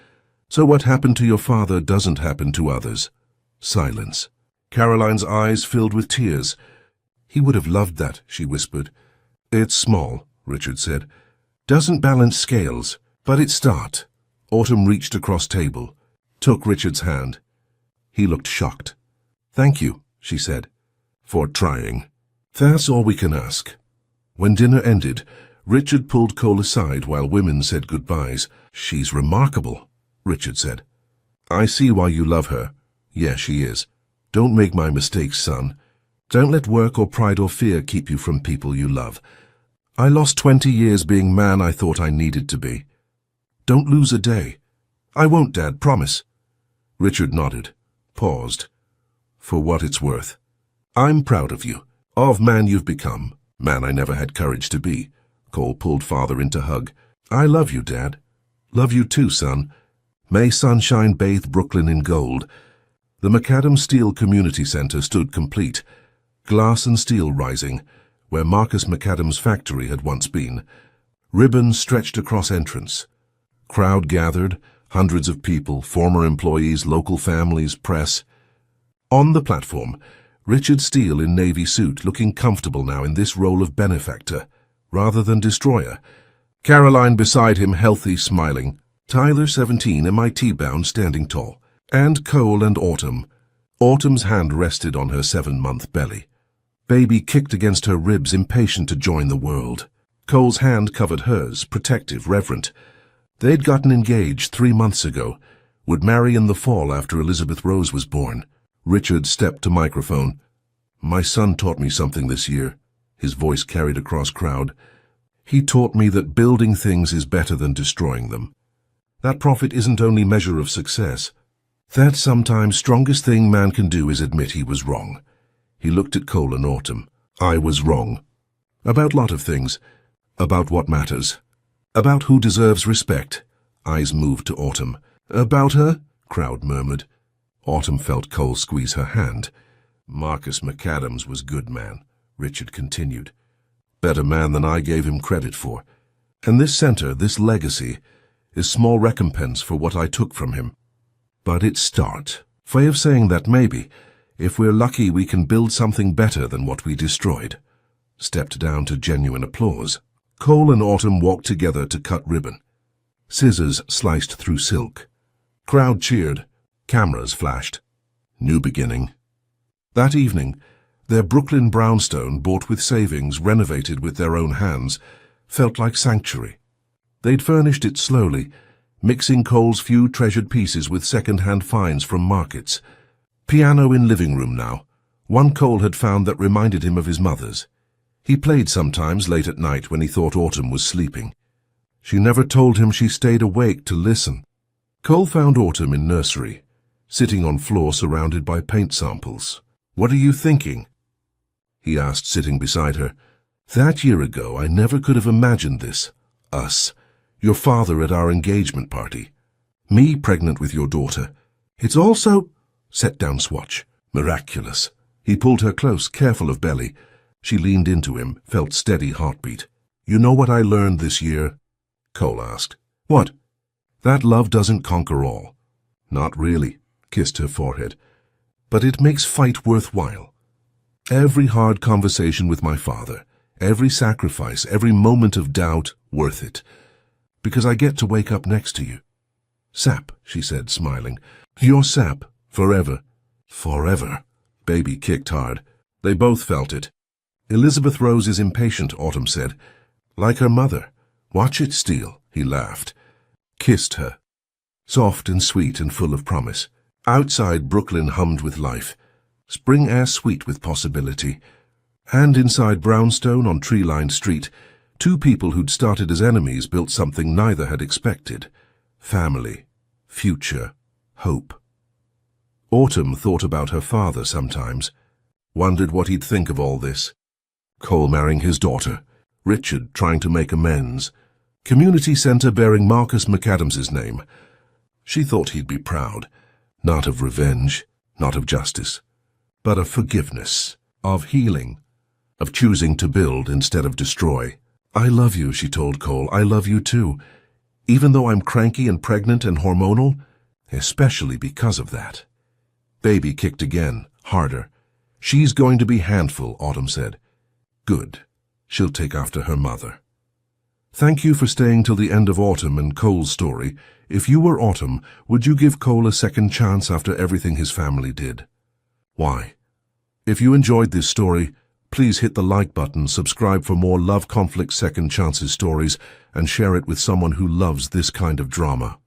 so what happened to your father doesn't happen to others. Silence. Caroline's eyes filled with tears. He would have loved that, she whispered. It's small, Richard said. Doesn't balance scales, but it's start. Autumn reached across table, took Richard's hand. He looked shocked. Thank you, she said, for trying. That's all we can ask. When dinner ended, Richard pulled Cole aside while women said goodbyes. She's remarkable, Richard said. I see why you love her. Yeah, she is. Don't make my mistakes, son. Don't let work or pride or fear keep you from people you love. I lost 20 years being man I thought I needed to be. Don't lose a day. I won't, Dad, promise. Richard nodded, paused. For what it's worth. I'm proud of you, of man you've become, man I never had courage to be. Cole pulled father into hug. I love you, Dad. Love you too, son. May sunshine bathe Brooklyn in gold. The McAdams Steel Community Center stood complete, glass and steel rising, where Marcus McAdams' factory had once been. Ribbons stretched across entrance. Crowd gathered, hundreds of people, former employees, local families, press. On the platform, Richard Steele in navy suit, looking comfortable now in this role of benefactor, rather than destroyer. Caroline beside him, healthy, smiling. Tyler, 17, MIT-bound, standing tall. And Cole and Autumn. Autumn's hand rested on her 7-month belly. Baby kicked against her ribs, impatient to join the world. Cole's hand covered hers, protective, reverent. They'd gotten engaged 3 months ago, would marry in the fall after Elizabeth Rose was born. Richard stepped to microphone. My son taught me something this year. His voice carried across crowd. He taught me that building things is better than destroying them. That profit isn't only measure of success. That sometimes strongest thing man can do is admit he was wrong. He looked at Cole and Autumn. I was wrong. About lot of things. About what matters. About who deserves respect. Eyes moved to Autumn. About her? Crowd murmured. Autumn felt Cole squeeze her hand. Marcus McAdams was good man, Richard continued. Better man than I gave him credit for. And this center, this legacy, is small recompense for what I took from him. But it's start. Way of saying that maybe, if we're lucky, we can build something better than what we destroyed. Stepped down to genuine applause. Cole and Autumn walked together to cut ribbon. Scissors sliced through silk. Crowd cheered. Cameras flashed. New beginning. That evening, their Brooklyn brownstone, bought with savings, renovated with their own hands, felt like sanctuary. They'd furnished it slowly, mixing Cole's few treasured pieces with second-hand finds from markets. Piano in living room now. One Cole had found that reminded him of his mother's. He played sometimes late at night when he thought Autumn was sleeping. She never told him she stayed awake to listen. Cole found Autumn in nursery, sitting on floor surrounded by paint samples. What are you thinking? He asked, sitting beside her. That year ago, I never could have imagined this. Us. Your father at our engagement party. Me pregnant with your daughter. It's also... Set down swatch. Miraculous. He pulled her close, careful of belly. She leaned into him, felt steady heartbeat. You know what I learned this year? Cole asked. What? That love doesn't conquer all. Not really. Kissed her forehead. But it makes fight worthwhile. Every hard conversation with my father, every sacrifice, every moment of doubt, worth it. Because I get to wake up next to you. Sap, she said, smiling. You're Sap, forever. Forever. Baby kicked hard. They both felt it. Elizabeth Rose is impatient, Autumn said. Like her mother. Watch it, Steele, he laughed. Kissed her. Soft and sweet and full of promise. Outside, Brooklyn hummed with life. Spring air sweet with possibility. And inside brownstone on tree-lined street, two people who'd started as enemies built something neither had expected. Family, future, hope. Autumn thought about her father sometimes. Wondered what he'd think of all this. Cole marrying his daughter. Richard trying to make amends. Community center bearing Marcus McAdams's name. She thought he'd be proud. Not of revenge, not of justice, but of forgiveness, of healing, of choosing to build instead of destroy. I love you, she told Cole. I love you too. Even though I'm cranky and pregnant and hormonal, especially because of that. Baby kicked again, harder. She's going to be handful, Autumn said. Good. She'll take after her mother. Thank you for staying till the end of Autumn and Cole's story. If you were Autumn, would you give Cole a second chance after everything his family did? Why? If you enjoyed this story, please hit the like button, subscribe for more love conflict second chances stories, and share it with someone who loves this kind of drama.